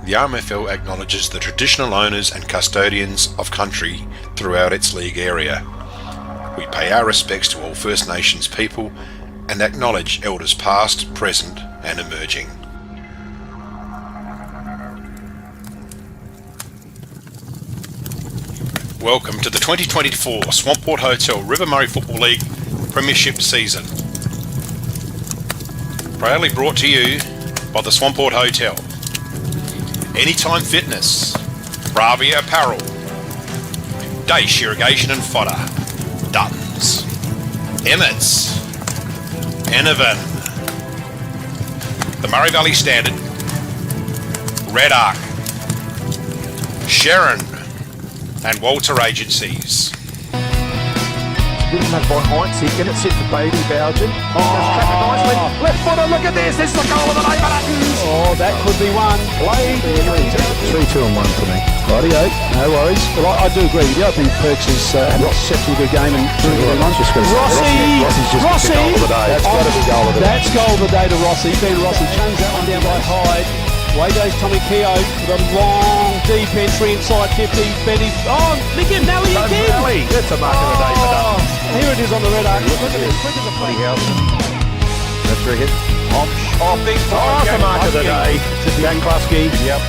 the RMFL acknowledges the traditional owners and custodians of country throughout its league area. We pay our respects to all First Nations people and acknowledge elders past, present and emerging. Welcome to the 2024 Swamport Hotel River Murray Football League Premiership season. Proudly brought to you by the Swamport Hotel, Anytime Fitness, Bravia Apparel, Daesh Irrigation and Fodder, Duttons, Emmett's, Enovan, the Murray Valley Standard, Red Arc, Sharon and Walter Agencies. Given that by Heinz, he can sit for Bailey Belgian. Track it nicely. Left footer, look at this. This is the goal of the night. Oh, that could be one. Played. 3, 2 and 1 for me. Rightio, no worries. Well, I do agree with you. I think Perks has had an exceptionally good game and doing really well. Rossi's just the goal of the day. That's got to be goal of the day. That's goal of the day to Rossi. Ben Rossi changed that one down by Hyde. Away goes Tommy Keogh with a long deep entry inside 50. Benny. Oh, look at Nelly again. Nelly. That's a mark of the day for that. Here it is on the red arc. Look at this. Quick as a play. That's very good. Big Oh, that's a mark of the day. Jack Klusky. Yep.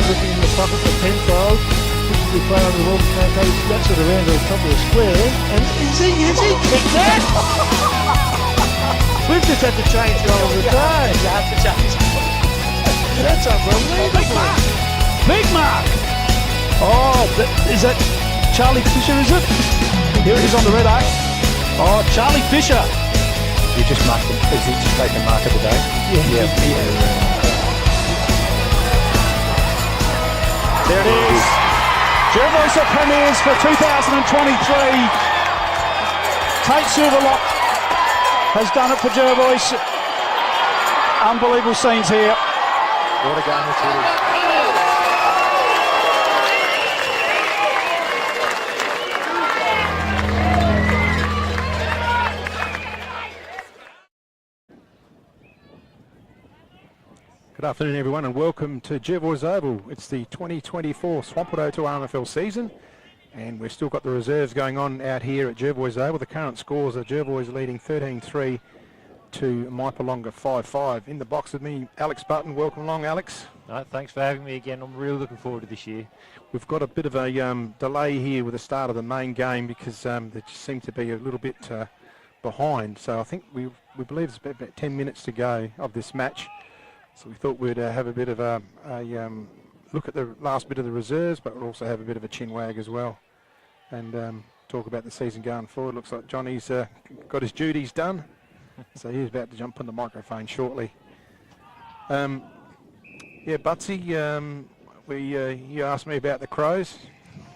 Looking in the pocket for Penfold, pushes the player on the wall, that sort of round on top of the square, and is he kicked that? We've just had to change goal of the day. You have to change. That's unbelievable. Big mark. Oh, is that Charlie Fisher, is it? Here it is on the red arc. Oh, Charlie Fisher. You just marked him. Is he just taking mark of the day? Yeah. There it is. Jervois at premiers for 2023. Tate Silverlock has done it for Jervois. Unbelievable scenes here. What a game this is. Good afternoon everyone and welcome to Jervois Oval. It's the 2024 Swamport Hotel RMFL season and we've still got the reserves going on out here at Jervois Oval. The current scores are Jervois leading 13-3 to Mypolonga 5-5. In the box with me, Alex Button. Welcome along, Alex. Thanks for having me again. I'm really looking forward to this year. We've got a bit of a delay here with the start of the main game because they just seem to be a little bit behind. So I think we believe it's about 10 minutes to go of this match. So we thought we'd have a bit of a look at the last bit of the reserves, but we'll also have a bit of a chin wag as well and talk about the season going forward. Looks like Johnny's got his duties done, so he's about to jump on the microphone shortly. Yeah, Butsy, you asked me about the Crows.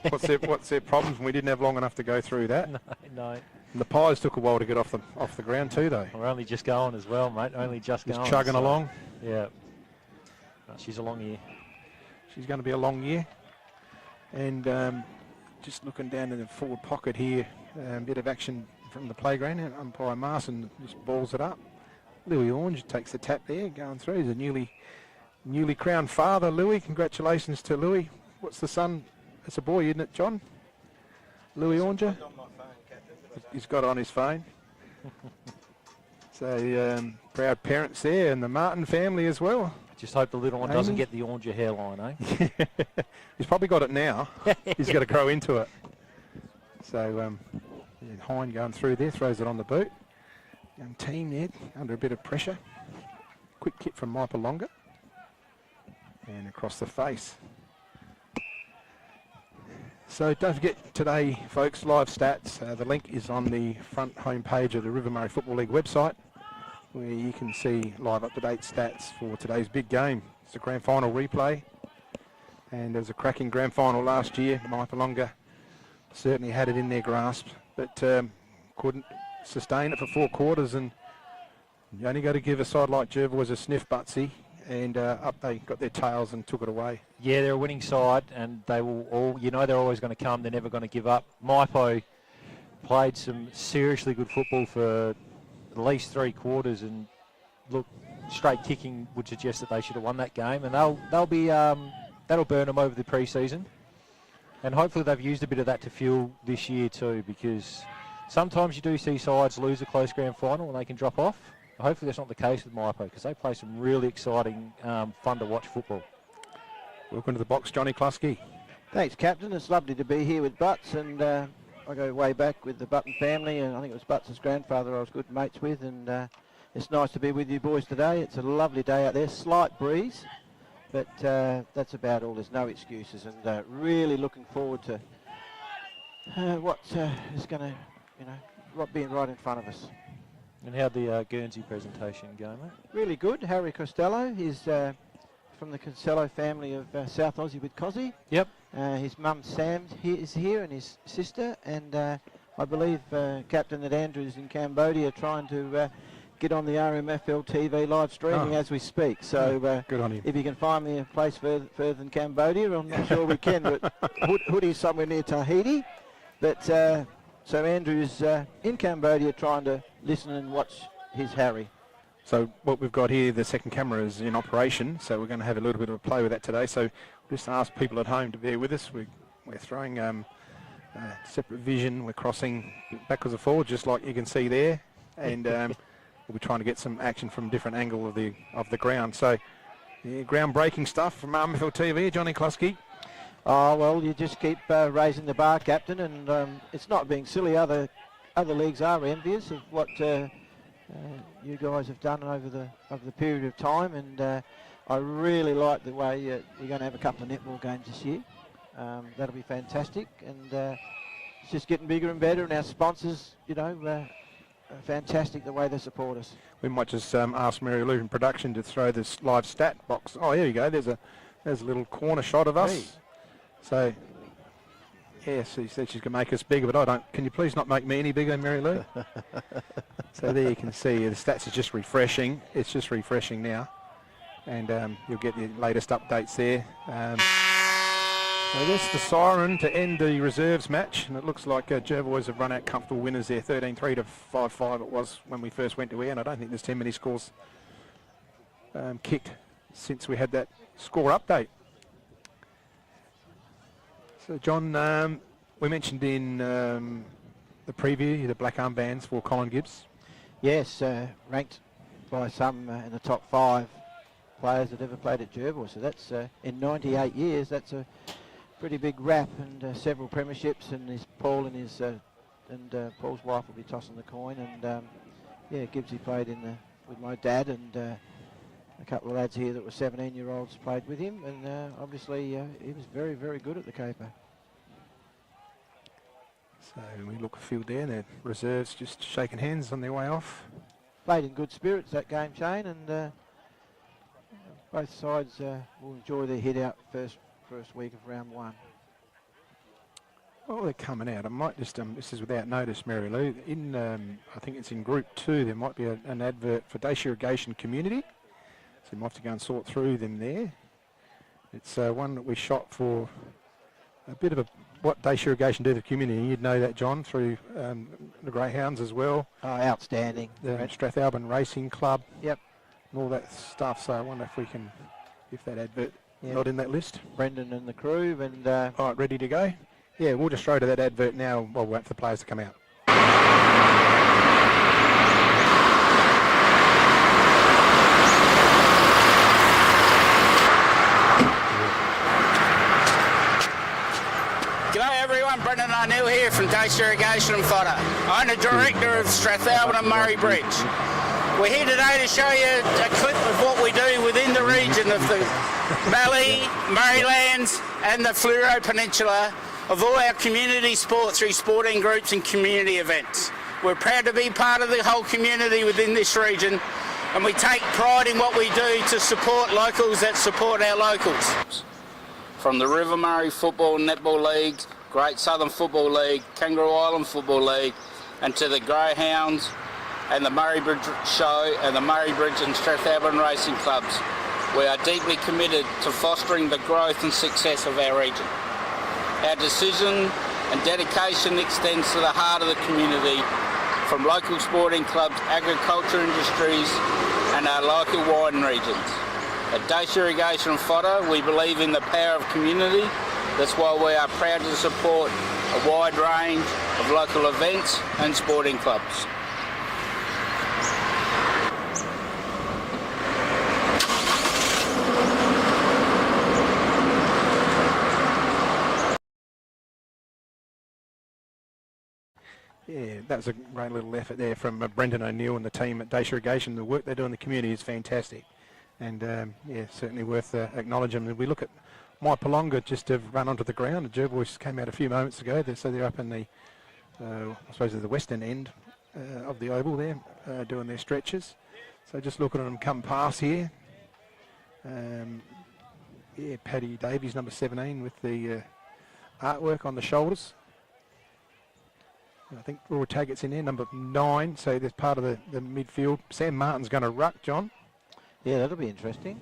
What's their problems? And we didn't have long enough to go through that. No. And the Pies took a while to get off the ground too, though. We're only just going as well, mate. Only just going. Just chugging along. Yeah. She's a long year. She's going to be a long year. And just looking down in the forward pocket here, a bit of action from the playground. Umpire Marson just balls it up. Louis Orange takes the tap there, going through. He's a newly crowned father, Louis. Congratulations to Louis. What's the son? It's a boy, isn't it, John? Louis Orange. He's got it on his phone. So proud parents there, and the Martin family as well. Just hope the little one doesn't get the orange hairline, eh? He's probably got it now. He's got to grow into it. So Hine going through there, throws it on the boot. Young team there, under a bit of pressure. Quick kick from Mypolonga. And across the face. So don't forget today, folks, live stats. The link is on the front home page of the River Murray Football League website, where you can see live up-to-date stats for today's big game. It's a grand final replay, and there was a cracking grand final last year. Mypolonga certainly had it in their grasp, but couldn't sustain it for 4 quarters, and you only got to give a side like Jervois a sniff, Butsy, and up they got their tails and took it away. Yeah, they're a winning side, and they will all, they're always going to come. They're never going to give up. Mypo played some seriously good football for at least 3 quarters, and look, straight kicking would suggest that they should have won that game, and that'll burn them over the pre-season. And hopefully they've used a bit of that to fuel this year too, because sometimes you do see sides lose a close grand final and they can drop off. Hopefully that's not the case with Mypo, because they play some really exciting, fun to watch football. Welcome to the box, Johnny Klusky. Thanks, Captain. It's lovely to be here with Butts, and I go way back with the Button family, and I think it was Butts' grandfather I was good mates with, and it's nice to be with you boys today. It's a lovely day out there, slight breeze, but that's about all. There's no excuses, and really looking forward to what is going to, being right in front of us. And how'd the Guernsey presentation go, mate? Really good. Harry Costello, he's from the Costello family of South Aussie with Cozzy. Yep. His mum Sam is here, and his sister, and I believe Captain that Andrew's in Cambodia trying to get on the RMFL TV live streaming as we speak. So good on him. If you can find me a place further than Cambodia, I'm not sure we can, but Hoodie's somewhere near Tahiti. But so Andrew's in Cambodia trying to listen and watch his Harry. So what we've got here, the second camera is in operation, so we're going to have a little bit of a play with that today. So just ask people at home to bear with us. We're throwing separate vision. We're crossing backwards and forwards, just like you can see there, and we'll be trying to get some action from a different angle of the ground. So yeah, groundbreaking stuff from RMFL TV, Johnny Klusky. Oh, well, you just keep raising the bar, Captain, and it's not being silly. Other leagues are envious of what you guys have done over the period of time, and I really like the way you're going to have a couple of netball games this year. That'll be fantastic, and it's just getting bigger and better, and our sponsors, are fantastic the way they support us. We might just ask Mary Lou in production to throw this live stat box. Oh, here you go. There's a little corner shot of us. Hey. So, yes, she said she's going to make us bigger, but I don't. Can you please not make me any bigger, Mary Lou? So there you can see the stats are just refreshing. It's just refreshing now, and you'll get the latest updates there. So that's the siren to end the reserves match, and it looks like Jervois have run out comfortable winners there, 13-3 to 5-5 it was when we first went to air, and I don't think there's too many scores kicked since we had that score update. So John, we mentioned in the preview the black armbands for Colin Gibbs. Yes, ranked by some in the top 5 players that ever played at Jervois. So that's in 98 years. That's a pretty big rap, and several premierships. And Paul and Paul's wife will be tossing the coin. And yeah, Gibbsy played with my dad, and a couple of lads here that were 17-year-olds played with him. And obviously he was very, very good at the caper. So we look a field there, the reserves just shaking hands on their way off. Played in good spirits that game, Shane, and both sides will enjoy their hit out first week of round 1. Well, they're coming out. I might just, this is without notice, Mary Lou. In, I think it's in Group 2, there might be an advert for Dacia Irrigation Community. So you might have to go and sort through them there. It's one that we shot for a bit of what Dacia Irrigation do to the community. You'd know that, John, through the Greyhounds as well. Oh, outstanding. The Strathalbyn Racing Club. Yep. And all that stuff. So I wonder if we can, if that advert not in that list. Brendan and the crew, and all right, ready to go? Yeah, we'll just throw to that advert now while we wait for the players to come out. G'day everyone, Brendan O'Neill here from Dacia Irrigation and Fodder. I'm the director of Strathalbyn and Murray Bridge. We're here today to show you a clip of what we do within the region of the Valley, Murraylands and the Fleurieu Peninsula of all our community sport through sporting groups and community events. We're proud to be part of the whole community within this region, and we take pride in what we do to support locals that support our locals. From the River Murray Football and Netball Leagues, Great Southern Football League, Kangaroo Island Football League, and to the Greyhounds and the Murray Bridge Show and the Murray Bridge and Strathalbyn Racing Clubs. We are deeply committed to fostering the growth and success of our region. Our decision and dedication extends to the heart of the community, from local sporting clubs, agriculture industries and our local wine regions. At Dace Irrigation and Fodder, we believe in the power of community. That's why we are proud to support a wide range of local events and sporting clubs. Yeah, that was a great little effort there from Brendan O'Neill and the team at Dace Irrigation. The work they do in the community is fantastic, and yeah, certainly worth acknowledging. And we look at Mypolonga just have run onto the ground. The Jervois came out a few moments ago, so they're up in the, I suppose, the western end of the oval there, doing their stretches. So just looking at them come past here. Yeah, Paddy Davies, number 17, with the artwork on the shoulders. I think Roy Taggart's in there, number 9, so there's part of the midfield. Sam Martin's going to ruck, John. Yeah, that'll be interesting.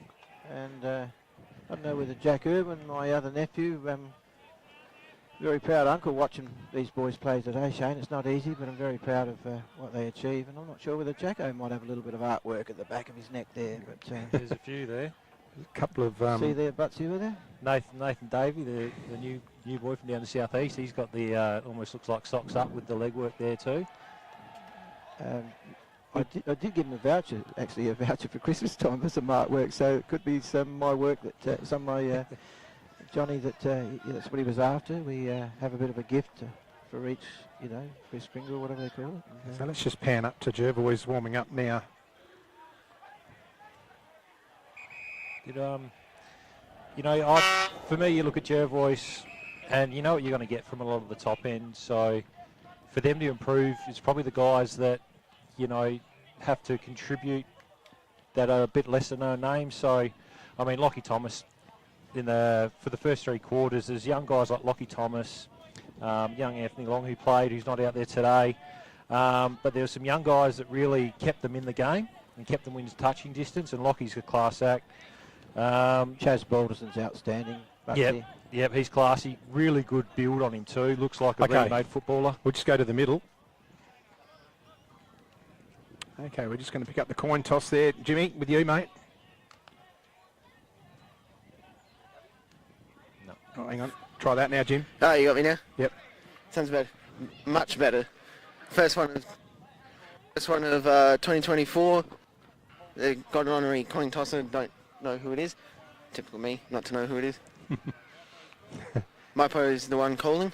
And I don't know whether Jack Irwin, my other nephew, very proud uncle watching these boys play today, Shane. It's not easy, but I'm very proud of what they achieve. And I'm not sure whether Jacko might have a little bit of artwork at the back of his neck there. But there's a few there. A couple of... see there, Butsy, over there? Nathan Davey, the new boy from down the southeast, he's got the almost looks like socks up with the legwork there too. I did give him a voucher, actually a voucher for Christmas time for some artwork, so it could be some of my work that some of my Johnny that's what he was after. We have a bit of a gift for each, for Springer or whatever they call it. So let's just pan up to Jervois warming up now. For me, you look at Jervois, and you know what you're going to get from a lot of the top end. So for them to improve, it's probably the guys that have to contribute that are a bit lesser known names. So, I mean, Lockie Thomas for the first 3 quarters. There's young guys like Lockie Thomas, young Anthony Long who played, who's not out there today. But there were some young guys that really kept them in the game and kept them within touching distance. And Lockie's a class act. Chaz Balderson's outstanding. Yep, he's classy. Really good build on him too. Looks like a ready-made footballer. We'll just go to the middle. Okay, we're just going to pick up the coin toss there. Jimmy, with you, mate. No. Oh, hang on. Try that now, Jim. Oh, you got me now? Yep. Sounds better. Much better. First one of 2024. They got an honorary coin tosser. Don't know who it is. Typical me, not to know who it is. Mypo is the one calling.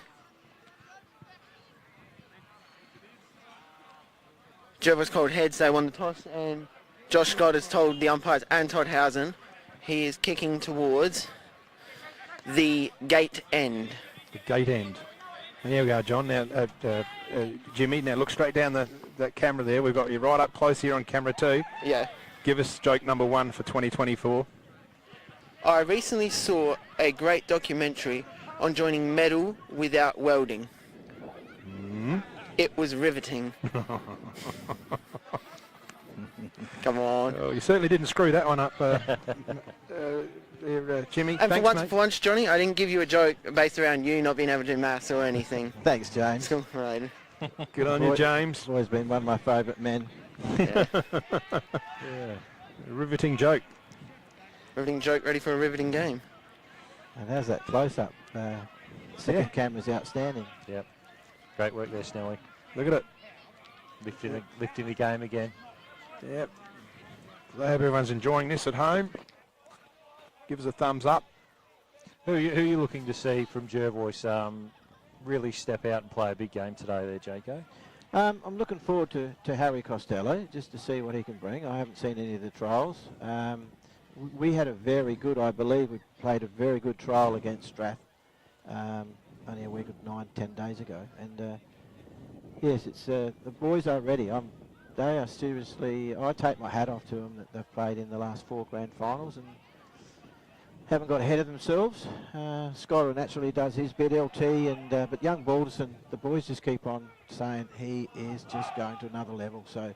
Jervois called heads, they won the toss, and Josh Scott has told the umpires and Todd Housen he is kicking towards the gate end. The gate end. And here we go, John. Now, Jimmy, now look straight down that camera there. We've got you right up close here on camera too. Yeah. Give us joke number 1 for 2024. I recently saw a great documentary on joining metal without welding. It was riveting. Come on. Oh, you certainly didn't screw that one up, Jimmy. And thanks, for once, Johnny, I didn't give you a joke based around you not being able to do maths or anything. Thanks, James. Cool. Right. Good on you, James. Always been one of my favourite men. Yeah. Yeah. Riveting joke. Riveting joke, ready for a riveting game. And how's that close-up? Second camera's outstanding. Yep. Great work there, Snelly. Look at it. Lifting the game again. Yep. I hope everyone's enjoying this at home. Give us a thumbs up. Who are you looking to see from Jervois really step out and play a big game today there, Jaco? I'm looking forward to Harry Costello, just to see what he can bring. I haven't seen any of the trials. We had a very good, I believe, we played a very good trial against Strath only a week or 9-10 days ago. And yes, it's the boys are ready. They are seriously, I take my hat off to them that they've played in the last 4 grand finals and haven't got ahead of themselves. Skyler naturally does his bit, LT, and but young Balderson, the boys just keep on saying he is just going to another level. So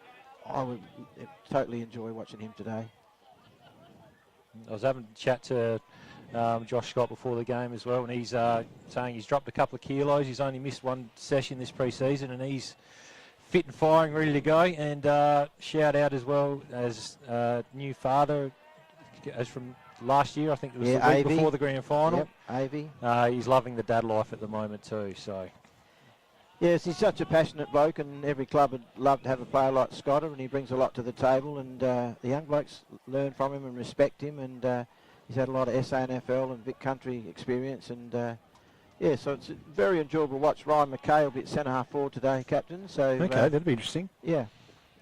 I would totally enjoy watching him today. I was having a chat to Josh Scott before the game as well, and he's saying he's dropped a couple of kilos. He's only missed 1 session this pre-season, and he's fit and firing, ready to go. And shout out as well as new father, as from last year, I think it was the week Avey. before the grand final. Yep, Avey. He's loving the dad life at the moment too. So. Yes, he's such a passionate bloke, and every club would love to have a player like Scotter, and he brings a lot to the table, and the young blokes learn from him and respect him, and he's had a lot of SANFL and Vic Country experience, and yeah, so it's very enjoyable to watch. Ryan McKay will be at centre-half forward today, captain. So Okay, that'll be interesting. Yeah.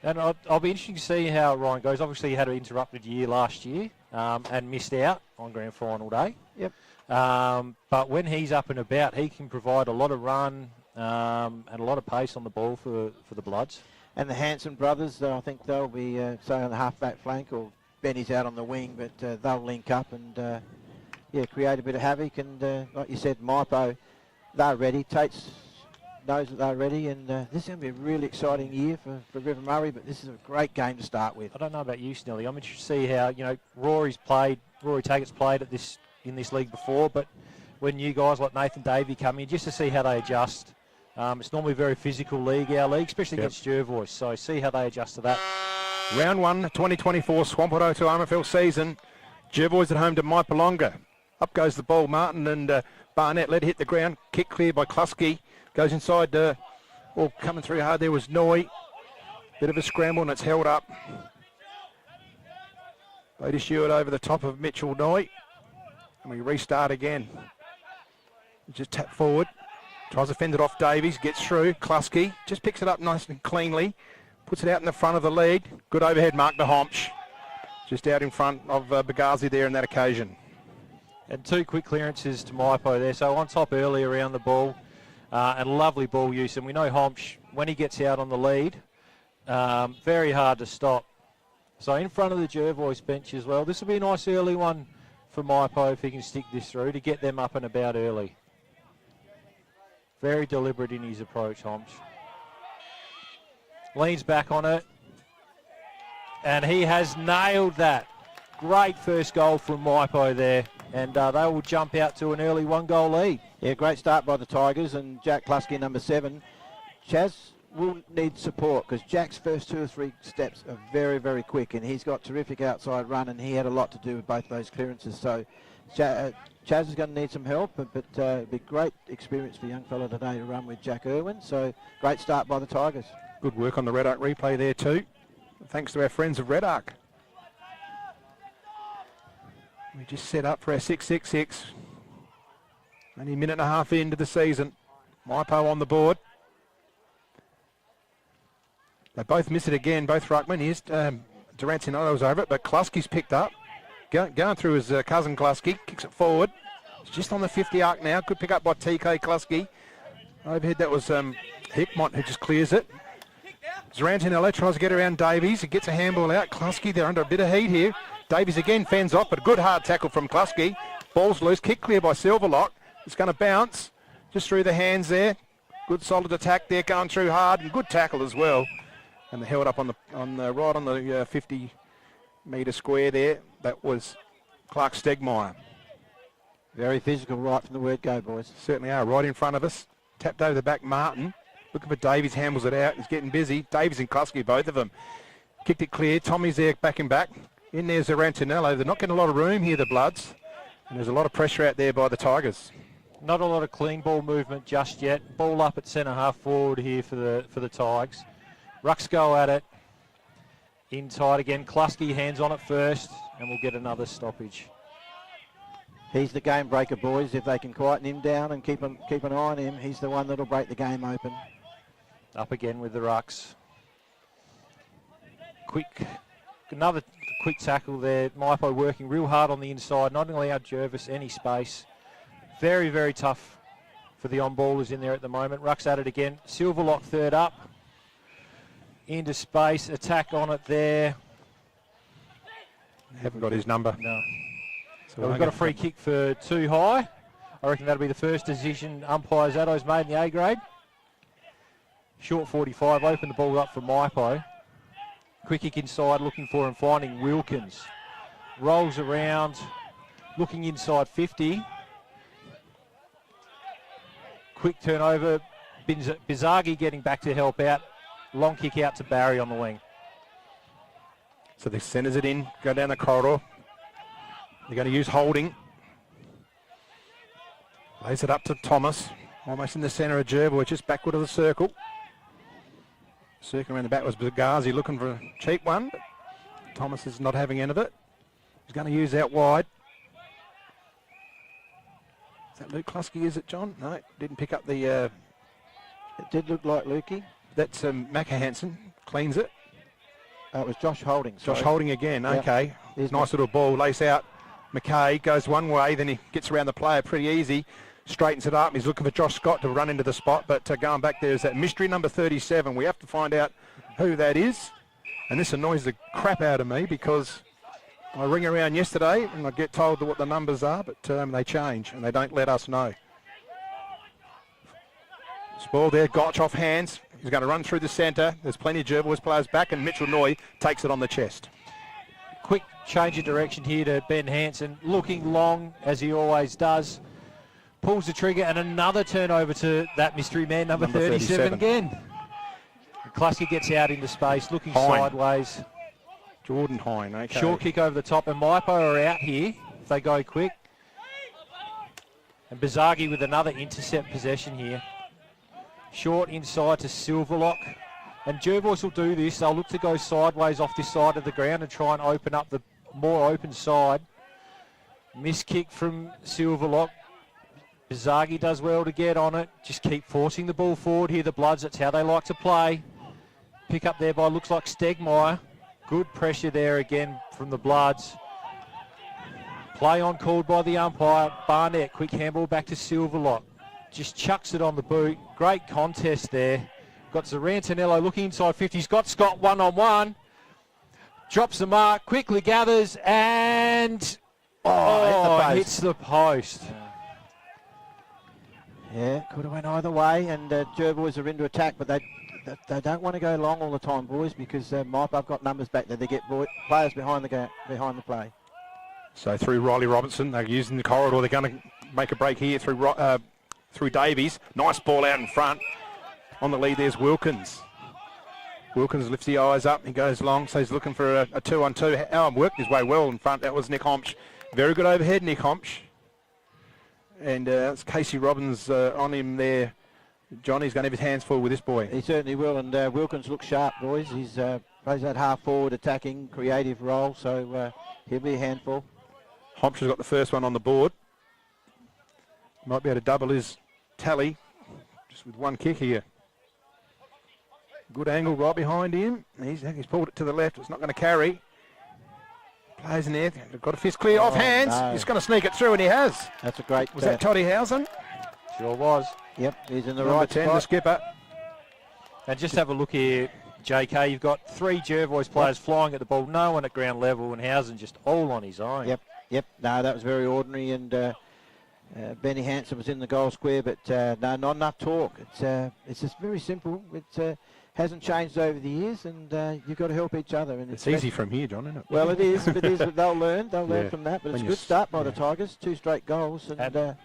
And I'll be interested to see how Ryan goes. Obviously, he had an interrupted year last year and missed out on grand final day. Yep. But when he's up and about, he can provide a lot of run and a lot of pace on the ball for the Bloods. And the Hanson brothers, I think they'll be, say, on the half-back flank, or Benny's out on the wing, but they'll link up and, yeah, create a bit of havoc. And like you said, Mypo, they're ready. Tate's knows that they're ready, and this is going to be a really exciting year for River Murray, but this is a great game to start with. I don't know about you, Snelly. I'm interested to see how, you know, Rory Taggart's played in this league before, but when you guys like Nathan Davey come in, just to see how they adjust. It's normally a very physical league, our league, especially against Jervois, so see how they adjust to that. Round 1, 2024 Swampoto to RMFL season. Jervois at home to Mypolonga. Up goes the ball. Martin and Barnett let hit the ground. Kick clear by Klusky. Goes inside. Coming through hard there was Noy. Bit of a scramble and it's held up. Lady Stewart over the top of Mitchell Noy. And we restart again. Just tap forward. Tries to fend it off Davies. Gets through. Klusky just picks it up nice and cleanly. Puts it out in the front of the lead. Good overhead mark to Homch. Just out in front of Bagazi there on that occasion. And two quick clearances to Mypo there. So on top early around the ball. And lovely ball use. And we know Homch, when he gets out on the lead, very hard to stop. So in front of the Jervois bench as well. This will be a nice early one for Mypo if he can stick this through to get them up and about early. Very deliberate in his approach, Homch. Leans back on it. And he has nailed that. Great first goal from Mypo there. And they will jump out to an early 1-goal lead. Yeah, great start by the Tigers, and Jack Klusky, number 7. Chaz will need support because Jack's first 2 or 3 steps are very, very quick, and he's got terrific outside run, and he had a lot to do with both those clearances. So Chaz is going to need some help, but it'll be great experience for young fella today to run with Jack Irwin. So great start by the Tigers. Good work on the Red Arc replay there too. Thanks to our friends of Red Arc. We just set up for our 6-6-6. Only a minute and a half into the season. Mypo on the board. They both miss it again, both ruckmen. Here's Durantinotto's over it, but Klusky's picked up. Going through his cousin Klusky, kicks it forward. It's just on the 50 arc now. Good pick up by TK Klusky. Overhead, that was Hickmont who just clears it. Durantinello tries to get around Davies. He gets a handball out. Klusky, they're under a bit of heat here. Davies again fends off, but a good hard tackle from Klusky. Ball's loose, kick clear by Silverlock. It's going to bounce just through the hands there. Good solid attack there, going through hard, and good tackle as well. And they held up on the right on the 50-metre square there. That was Clark Stegmeyer. Very physical right from the word go, boys. Certainly are, right in front of us. Tapped over the back, Martin. Looking for Davies, handles it out. He's getting busy. Davies and Klusky, both of them. Kicked it clear. Tommy's there, back and back. In there's Durantinello. They're not getting a lot of room here, the Bloods. And there's a lot of pressure out there by the Tigers. Not a lot of clean ball movement just yet. Ball up at centre half forward here for the Tigers. Rucks go at it. In tight again. Klusky hands on it first, and we'll get another stoppage. He's the game breaker, boys. If they can quieten him down and keep an eye on him, he's the one that'll break the game open. Up again with the rucks. Another quick tackle there. Mypo working real hard on the inside, not allowing Jervis any space. Very, very tough for the on-ballers in there at the moment. Rucks at it again. Silverlock third up. Into space. Attack on it there. Haven't got his number. No. So we've got a free kick for too high. I reckon that'll be the first decision umpire Zaddo's made in the A grade. Short 45. Open the ball up for Mypo. Quick kick inside, looking for and finding Wilkins. Rolls around, looking inside 50. Quick turnover. Bizargi getting back to help out. long kick out to Barry on the wing. So they centres it in, go down the corridor. They're going to use holding. Lays it up to Thomas, almost in the centre of Jervois, just backward of the circle. Circle around the back was Bagazi looking for a cheap one, but Thomas is not having any of it. He's going to use out wide. Is that Luke Klusky, is it, John? No, didn't pick up the... It did look like Lukey. That's Macca Hansen, cleans it. It was Josh Holding. Josh sorry. Holding again, Yep. okay. Here's Nice little ball, lace out. McKay goes one way, then he gets around the player pretty easy. Straightens it up. He's looking for Josh Scott to run into the spot, but going back there is that mystery number 37. We have to find out who that is. And this annoys the crap out of me because I ring around yesterday and I get told what the numbers are, but they change and they don't let us know. Spoil there, Gotch off hands. He's going to run through the centre. There's plenty of Jervois players back, and Mitchell Noy takes it on the chest. Quick change of direction here to Ben Hansen, looking long as he always does. Pulls the trigger and another turnover to that mystery man, number 37 again. Klusky gets out into space, looking sideways. Jordan Hine, okay. Short kick over the top, and Mypo are out here if they go quick. And Bazagi with another intercept possession here. Short inside to Silverlock. And Jervois will do this. They'll look to go sideways off this side of the ground and try and open up the more open side. Miss kick from Silverlock. Bazagi does well to get on it. Just keep forcing the ball forward here, the Bloods. That's how they like to play. Pick up there by looks like Stegmeyer. Good pressure there again from the Bloods. Play on called by the umpire. Barnett, quick handball back to Silverlock. Just chucks it on the boot. Great contest there. Got Zarantanello looking inside 50. He's got Scott one-on-one. Drops the mark, quickly gathers, and hits the post. Yeah, could have went either way, and Jervois are into attack, but they don't want to go long all the time, boys, because Mypolonga got numbers back there. They get players behind the play. So through Riley Robertson, they're using the corridor. They're going to make a break here through Davies. Nice ball out in front. On the lead, there's Wilkins. Wilkins lifts the eyes up. He goes long, so he's looking for a 2-on-2. Worked his way well in front. That was Nick Homsch. Very good overhead, Nick Homsch. And it's Casey Robbins on him there. Johnny's going to have his hands full with this boy. He certainly will, and Wilkins looks sharp, boys. He's plays that half-forward attacking, creative role, so he'll be a handful. Homsch has got the first one on the board. Might be able to double his tally just with one kick here. Good angle right behind him. He's pulled it to the left. It's not going to carry. Plays in there. Got a fist clear off hands. No. He's going to sneak it through, and he has. That's a great... Was that Toddy Housen? Sure was. Yep, he's in the Number right 10, spot. the skipper. And just have a look here, JK. You've got three Jervois players flying at the ball, no one at ground level, and Housen just all on his own. Yep. No, that was very ordinary, and Benny Hansen was in the goal square, but no, not enough talk. It's just very simple. It hasn't changed over the years, and you've got to help each other. And It's easy from here, John, isn't it? Well, it is, but they'll learn. They'll learn Yeah. from that. But When it's a you good start by the Tigers. 2 straight goals, and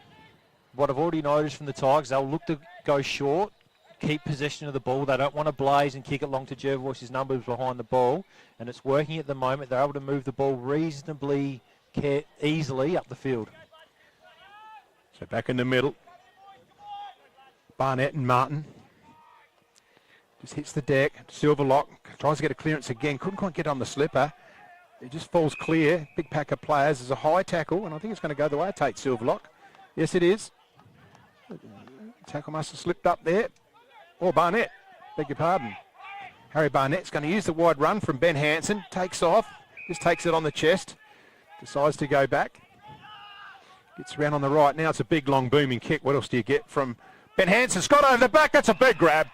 What I've already noticed from the Tigers, they'll look to go short, keep possession of the ball. They don't want to blaze and kick it long to Jervois' numbers behind the ball, and it's working at the moment. They're able to move the ball reasonably easily up the field. So back in the middle. Barnett and Martin. Just hits the deck. Silverlock tries to get a clearance again. Couldn't quite get on the slipper. It just falls clear. Big pack of players. There's a high tackle, and I think it's going to go the way of Tate Silverlock. Yes, it is. Tackle must have slipped up there. Or Barnett. Beg your pardon. Harry Barnett's going to use the wide run from Ben Hansen. Takes off. Just takes it on the chest. Decides to go back. Gets around on the right. Now it's a big, long, booming kick. What else do you get from Ben Hansen? Scott over the back. That's a big grab.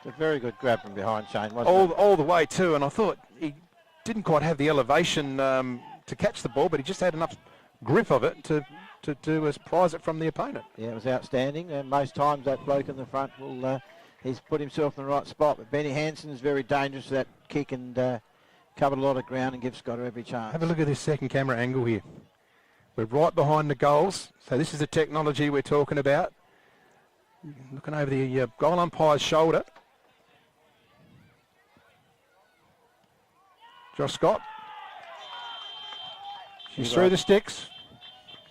it's a very good grab from behind, Shane, wasn't it? All the way too. And I thought he didn't quite have the elevation to catch the ball, but he just had enough grip of it to prize it from the opponent. Yeah, it was outstanding. And most times that bloke in the front will he's put himself in the right spot. But Benny Hansen is very dangerous for that kick and covered a lot of ground and gives Scott every chance. Have a look at this second camera angle here. We're right behind the goals. So this is the technology we're talking about. Looking over the goal umpire's shoulder. Josh Scott. She's through the sticks.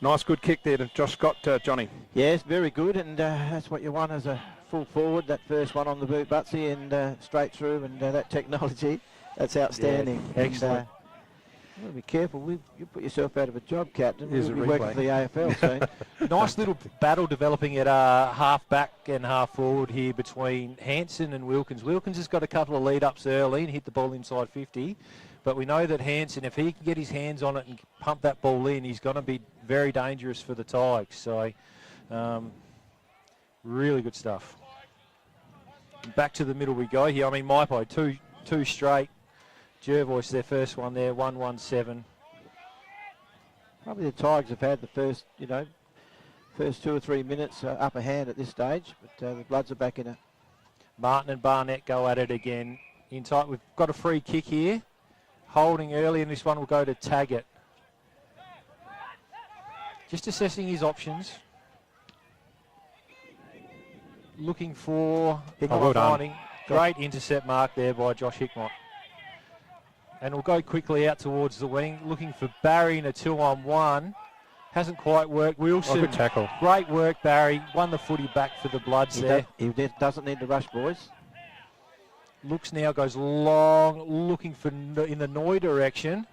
Nice good kick there to Josh Scott, Johnny. Yes, very good, and that's what you want as a full forward, that first one on the boot, Butsy, and straight through, and that technology, that's outstanding. Yeah, excellent. And, be careful, you put yourself out of a job, Captain. Here's We'll a be working replay. for the AFL soon. Nice little battle developing at half back and half forward here between Hansen and Wilkins. Wilkins has got a couple of lead-ups early and hit the ball inside 50. But we know that Hansen, if he can get his hands on it and pump that ball in, he's going to be very dangerous for the Tigers. So, really good stuff. Back to the middle we go here. I mean, Mypo, two straight. Jervois, their first one there, 1-1-7. Probably the Tigers have had the first 2 or 3 minutes upper hand at this stage, but the Bloods are back in it. Martin and Barnett go at it again. In tight, we've got a free kick here. Holding early, and this one will go to Taggart. Just assessing his options. Looking for well done. finding. Great intercept mark there by Josh Hickmott. And we'll go quickly out towards the wing, looking for Barry in a 2-on-1. Hasn't quite worked. Wilson, good tackle. Great work, Barry. Won the footy back for the Bloods there. He doesn't need to rush, boys. Looks now, goes long, looking for in the Noy direction.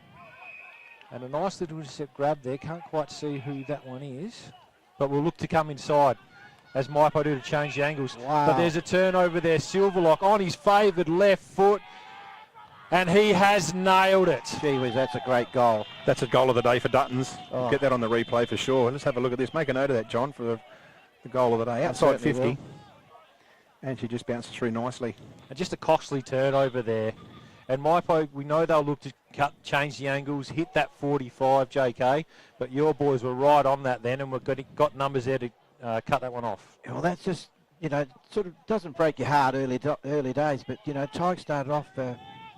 And a nice little intercept grab there. Can't quite see who that one is. But we'll look to come inside as Mypo do to change the angles. Wow. But there's a turnover there. Silverlock on his favoured left foot. And he has nailed it. Gee whiz, that's a great goal. That's a goal of the day for Duttons. Oh. Get that on the replay for sure. Let's have a look at this. Make a note of that, John, for the goal of the day. Outside certainly 50. will. And she just bounces through nicely. And just a costly turnover there. And Mypo, we know they'll look to change the angles, hit that 45, JK. But your boys were right on that then, and we've got numbers there to cut that one off. Well, that's just, sort of doesn't break your heart early days, but, Tigers started off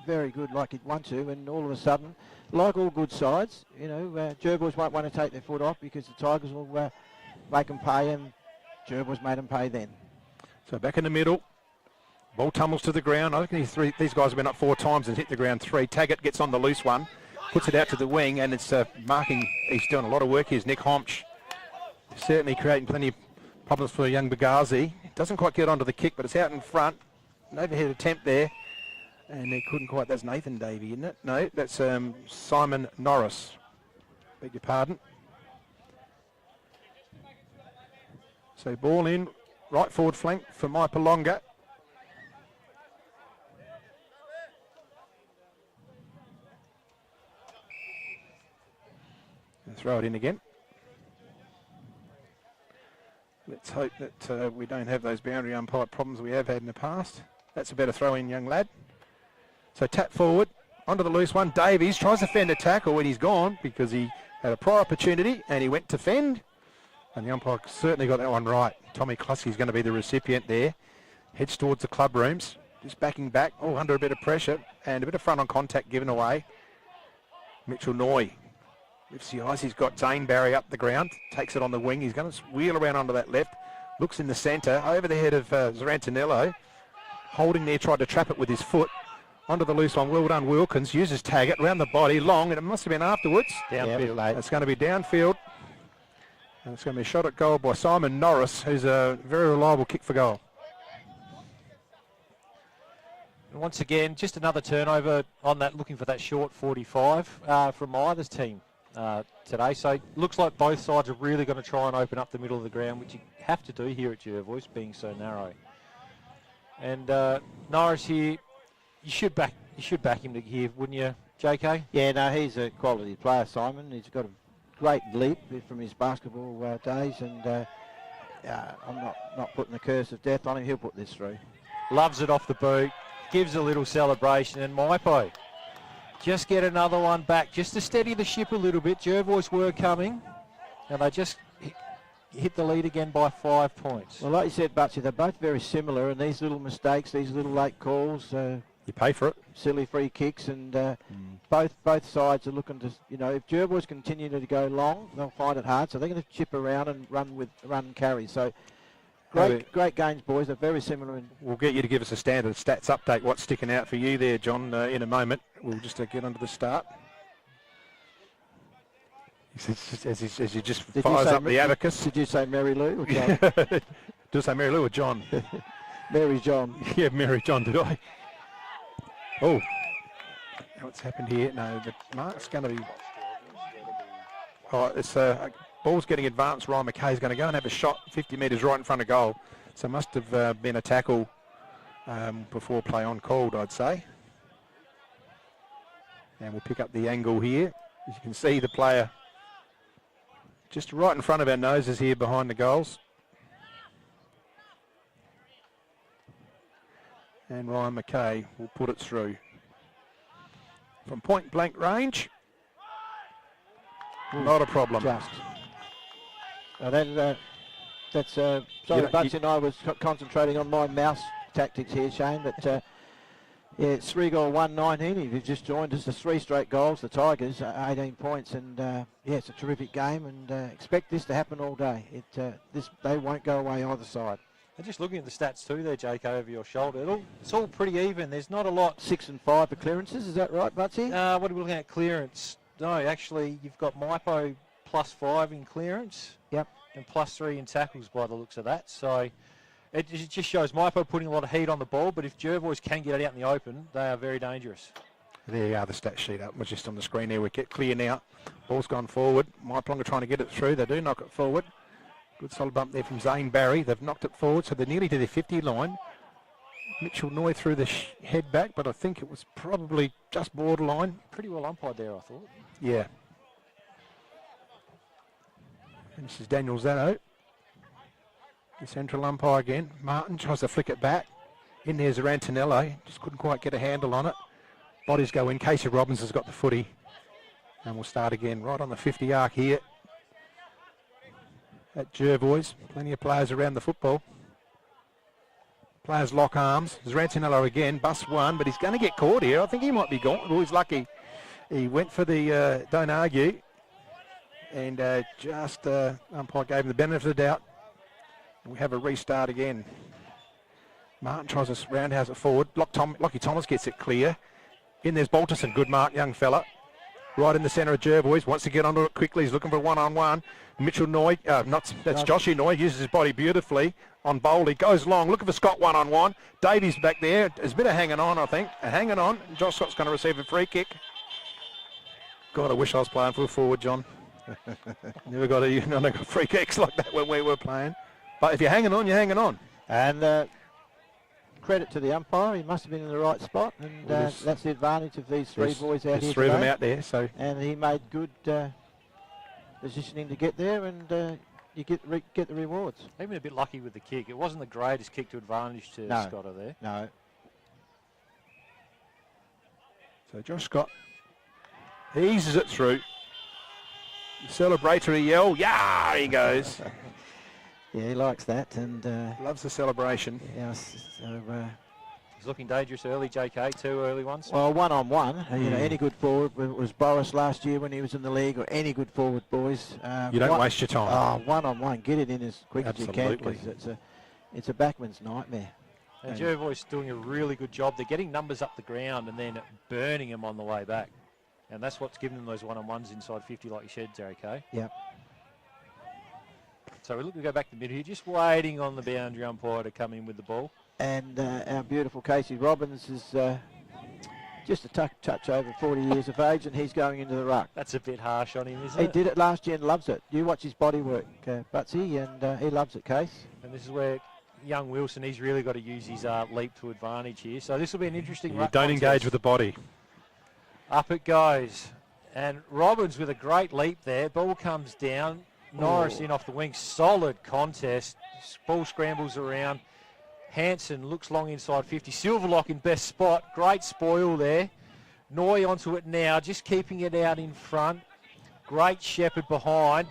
very good like it want to, and all of a sudden, like all good sides, Jervois won't want to take their foot off because the Tigers will make them pay, and Jervois made them pay then. So back in the middle. Ball tumbles to the ground. I think these guys have been up 4 times and hit the ground 3. Taggart gets on the loose one, puts it out to the wing, and it's marking. He's doing a lot of work here. Nick Homch certainly creating plenty of problems for young Bagazi. Doesn't quite get onto the kick, but it's out in front. An overhead attempt there. And they couldn't quite. That's Nathan Davey, isn't it? No, that's Simon Norris. Beg your pardon. So ball in, right forward flank for Mypolonga. And throw it in again. Let's hope that we don't have those boundary umpire problems we have had in the past. That's a better throw in, young lad. So tap forward, onto the loose one. Davies tries to fend a tackle when he's gone because he had a prior opportunity and he went to fend. And the umpire certainly got that one right. Tommy Kluski's going to be the recipient there. Heads towards the club rooms, just backing back, under a bit of pressure and a bit of front on contact given away. Mitchell Noy lifts the eyes. He's got Zane Barry up the ground, takes it on the wing. He's going to wheel around onto that left, looks in the centre, over the head of Zarantanello. Holding there, tried to trap it with his foot. Onto the loose one, well done Wilkins, uses Taggart, round the body, long, and it must have been afterwards. Downfield, late. It's going to be downfield. And it's going to be a shot at goal by Simon Norris, who's a very reliable kick for goal. And once again, just another turnover on that, looking for that short 45 from either team today. So looks like both sides are really going to try and open up the middle of the ground, which you have to do here at Jervois, being so narrow. And Norris here, you should back him to here, wouldn't you, JK? Yeah, no, he's a quality player, Simon. He's got a great leap from his basketball days, and I'm not putting the curse of death on him. He'll put this through. Loves it off the boot, gives a little celebration, and Mypo just get another one back, just to steady the ship a little bit. Jervois were coming, and they just hit the lead again by 5 points. Well, like you said, Butsy, they're both very similar, and these little mistakes, these little late calls, you pay for it. Silly free kicks, and both sides are looking to, if Jervois continue to go long, they'll find it hard, so they're going to chip around and run and carry. So Great games, boys. They're very similar. We'll get you to give us a standard stats update. What's sticking out for you there, John, in a moment. We'll just get onto the start. As he just fires up the abacus. Did you say Mary Lou or John? Did I say Mary Lou or John? Mary John. Yeah, Mary John, did I? Oh. What's happened here? No, the mark's going to be... Oh, it's ball's getting advanced. Ryan McKay's going to go and have a shot 50 metres right in front of goal. So must have been a tackle before play on called, I'd say. And we'll pick up the angle here. As you can see, the player just right in front of our noses here behind the goals. And Ryan McKay will put it through. From point blank range, not a problem. Just. Sorry, Bugsy and I was concentrating on my mouse tactics here, Shane, but yeah, it's 3-goal 1-19. If you've just joined us, the 3 straight goals, the Tigers, 18 points, and yeah, it's a terrific game, and expect this to happen all day. They won't go away either side. And just looking at the stats too there, JK, over your shoulder, it's all pretty even. There's not a lot. 6 and 5 for clearances, is that right, Butsy? What are we looking at? Clearance. No, actually, you've got Mypo +5 in clearance. Yep. And +3 in tackles by the looks of that. So it just shows Mypo putting a lot of heat on the ball, but if Jervois can get it out in the open, they are very dangerous. There you are, the stat sheet up. We're just on the screen there. We get clear now. Ball's gone forward. Mypolonga trying to get it through. They do knock it forward. Good solid bump there from Zane Barry. They've knocked it forward, so they're nearly to their 50 line. Mitchell Noy threw the head back, but I think it was probably just borderline. Pretty well umpired there, I thought. Yeah. And this is Daniel Zatto. The central umpire again. Martin tries to flick it back. In there's Rantanello. Just couldn't quite get a handle on it. Bodies go in. Casey Robbins has got the footy. And we'll start again right on the 50 arc here. At Jervois. Plenty of players around the football. Players lock arms. There's Rantanello again. Bus one, but he's going to get caught here. I think he might be gone. Oh, he's lucky. He went for the don't argue. And umpire gave him the benefit of the doubt. We have a restart again. Martin tries to roundhouse it forward. Lockie Thomas gets it clear. In there's Balterson. Good mark, young fella. Right in the centre of Jervois. Wants to get onto it quickly. He's looking for a one-on-one. Mitchell Noy, that's Joshy Noy, uses his body beautifully on Bowley. Goes long, looking for Scott one-on-one. Davies back there. There's a bit of hanging on, I think. Hanging on. Josh Scott's going to receive a free kick. God, I wish I was playing full forward, John. Never got free kicks like that when we were playing. But if you're hanging on, you're hanging on. And credit to the umpire. He must have been in the right spot, and that's the advantage of these three boys out here. There's three of them out there, so. And he made good positioning to get there, and you get the rewards. Even a bit lucky with the kick. It wasn't the greatest kick to advantage to Scotter there. No. So Josh Scott eases it through. Celebratory yell. Yeah, he goes. Yeah, he likes that, and loves the celebration. Yes. So, he's looking dangerous early, JK. 2 early ones. Well, one-on-one. You know, any good forward was Boris last year when he was in the league, or any good forward, boys. You don't waste your time. Oh, one-on-one. Get it in as quick as you can, because it's a backman's nightmare. And Jervois doing a really good job. They're getting numbers up the ground and then burning them on the way back. And that's what's giving them those one-on-ones inside 50, like you said, JK. Yep. So we look to go back to the middle here, just waiting on the boundary umpire to come in with the ball. And our beautiful Casey Robbins is just a touch over 40 years of age, and he's going into the ruck. That's a bit harsh on him, isn't it? He did it last year and loves it. You watch his body work, Butsy, and he loves it, Case. And this is where young Wilson, he's really got to use his leap to advantage here. So this will be an interesting ruck don't contest. engage with the body. Up it goes. And Robbins with a great leap there. Ball comes down. Norris in off the wing. Solid contest. Ball scrambles around. Hansen looks long inside 50. Silverlock in best spot. Great spoil there. Noy onto it now. Just keeping it out in front. Great Shepherd behind.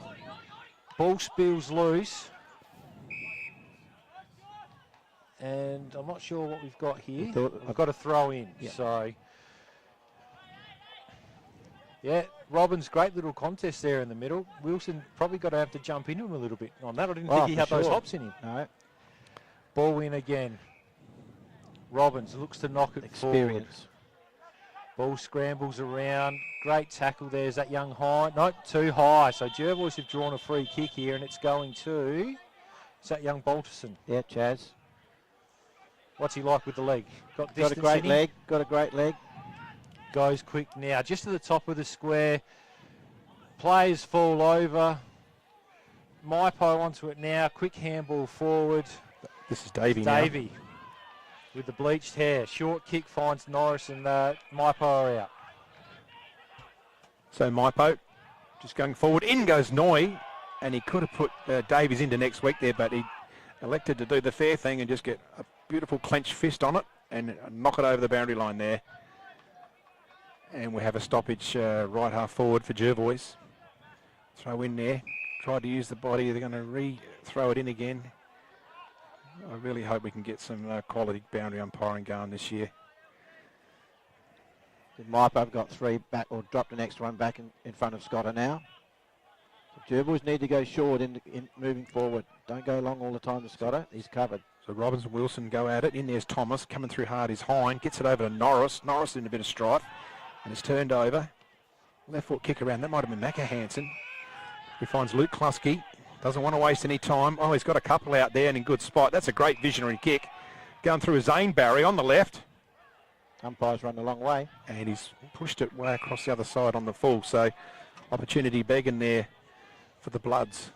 Ball spills loose. And I'm not sure what we've got here. I've got a throw in. Yeah. So... yeah, Robbins, great little contest there in the middle. Wilson probably got to have to jump into him a little bit on that. I didn't think he had those hops in him. No. Ball in again. Robbins looks to knock it forward. Experience. Ball scrambles around. Great tackle there. Is that young high? No, too high. So Jervois have drawn a free kick here, and it's going to... Is that young Balterson? Yeah, Chaz. What's he like with the leg? Got a great leg. Got a great leg. Goes quick now. Just to the top of the square. Players fall over. Mypo onto it now. Quick handball forward. This is Davey now. Davey with the bleached hair. Short kick finds Norris, and Mypo are out. So Mypo just going forward. In goes Noi, and he could have put Davies into next week there, but he elected to do the fair thing and just get a beautiful clenched fist on it and knock it over the boundary line there. And we have a stoppage right half forward for Jervois. Throw in there. Tried to use the body. They're going to re-throw it in again. I really hope we can get some quality boundary umpiring going this year. Mypo got 3 back, or dropped the next one back in front of Scotter now. So Jervois need to go short in moving forward. Don't go long all the time to Scotter. He's covered. So Robbins and Wilson go at it. In there's Thomas coming through hard is Hind. Gets it over to Norris. Norris in a bit of strife. And it's turned over. Left foot kick around. That might have been Macca Hansen. He finds Luke Klusky. Doesn't want to waste any time. Oh, he's got a couple out there and in good spot. That's a great visionary kick. Going through a Zane Barry on the left. Umpire's run a long way. And he's pushed it way across the other side on the full. So opportunity begging there for the Bloods.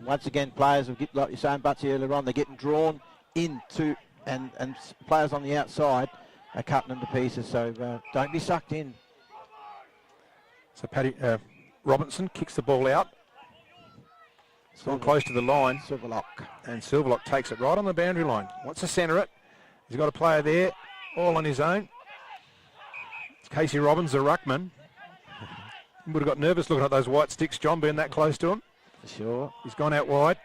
Once again, players will get, like you're saying, Butsy, earlier on, they're getting drawn into, and players on the outside are cutting them to pieces. So don't be sucked in. So Paddy Robinson kicks the ball out. It's gone close to the line. Silverlock. And Silverlock takes it right on the boundary line. Wants to centre it. He's got a player there, all on his own. It's Casey Robbins, the ruckman. He would have got nervous looking at those white sticks, John, being that close to him. For sure. He's gone out wide.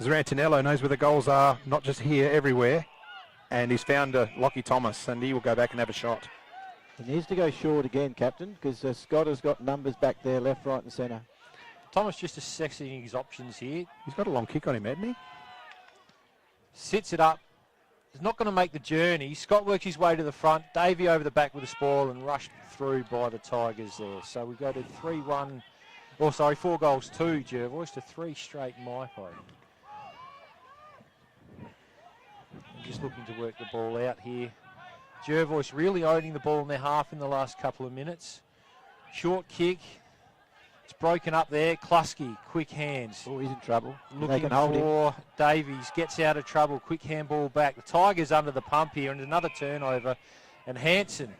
Zarantinello knows where the goals are, not just here, everywhere. And he's found Lockie Thomas, and he will go back and have a shot. He needs to go short again, Captain, because Scott has got numbers back there, left, right and centre. Thomas just assessing his options here. He's got a long kick on him, hasn't he? Sits it up. He's not going to make the journey. Scott works his way to the front. Davey over the back with the spoil and rushed through by the Tigers there. So we go to 3-1, 4 goals to Jervois to 3 straight Mypo. Just looking to work the ball out here. Jervois really owning the ball in their half in the last couple of minutes. Short kick. It's broken up there. Klusky, quick hands. Oh, he's in trouble. Looking for Davies. Gets out of trouble. Quick handball back. The Tigers under the pump here, and another turnover. And Hansen,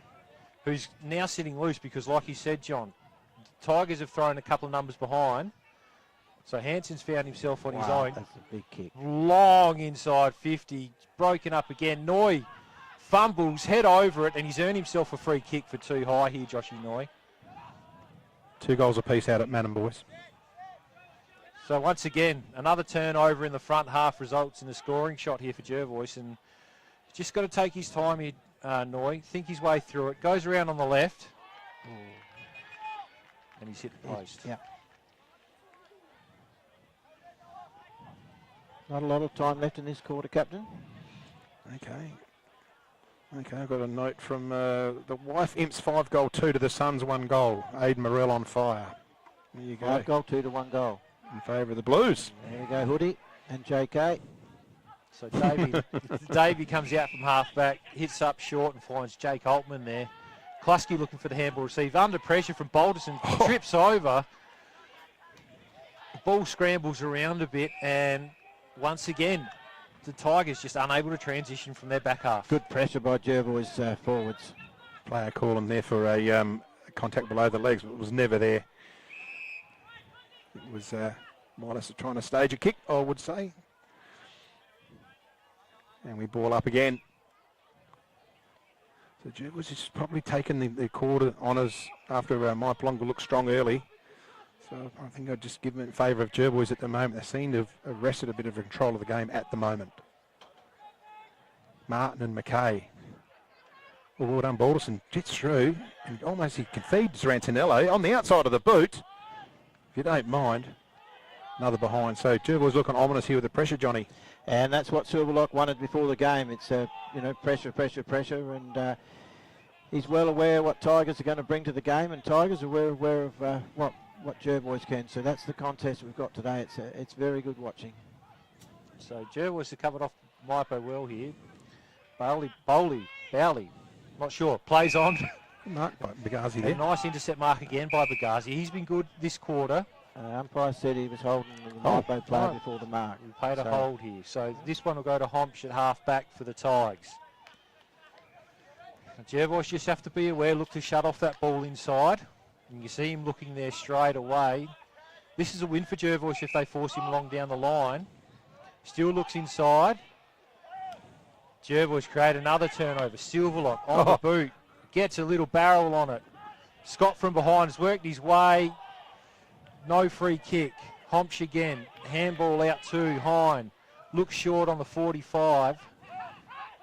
who's now sitting loose because, like you said, John, the Tigers have thrown a couple of numbers behind. So Hansen's found himself on his own. That's a big kick. Long inside 50. Broken up again. Noi fumbles, head over it, and he's earned himself a free kick for too high here, Joshy Noi. 2 goals apiece out at Manning Boys. So once again, another turnover in the front half results in a scoring shot here for Jervois, and he's just got to take his time here, Noi, think his way through it. Goes around on the left, and he's hit the post. Yeah. Not a lot of time left in this quarter, Captain. Okay, I've got a note from the wife Imps 5-2 to the Suns 1 goal. Aid Morell on fire. There you go. 5 goal, 2 to 1 goal. In favour of the Blues. There you go, Hoodie and JK. So Davey comes out from half-back, hits up short and finds Jake Altman there. Klusky looking for the handball receive. Under pressure from Balderson, trips over. Ball scrambles around a bit, and once again, the Tigers just unable to transition from their back half. Good pressure by Jervois forwards. Player calling there for a contact below the legs, but it was never there. It was Midas trying to stage a kick, I would say. And we ball up again. So Jervois has probably taken the quarter honours after Mypolonga looked strong early. So I think I'd just give them in favour of Jervois at the moment. They seem to have arrested a bit of control of the game at the moment. Martin and McKay. Well done, Balderson gets through and almost he can feed Zarantinello on the outside of the boot, if you don't mind. Another behind. So Jervois looking ominous here with the pressure, Johnny. And that's what Silverlock wanted before the game. It's, pressure, and he's well aware what Tigers are going to bring to the game, and Tigers are aware of what Jervois can. So that's the contest we've got today. It's very good watching. So Jervois have covered off Mypo well here. Bowley, not sure. Plays on. Mark by Bagazi A there. nice intercept mark again by Bagazi. He's been good this quarter. Umpire said he was holding the Mypo player before the mark. He paid a hold here. So this one will go to Homsch at half back for the Tigers. Jervois just have to be aware, look to shut off that ball inside. And you see him looking there straight away. This is a win for Jervois if they force him along down the line. Still looks inside. Jervois create another turnover. Silverlock on the boot. Gets a little barrel on it. Scott from behind has worked his way. No free kick. Homsch again. Handball out to Hine. Looks short on the 45.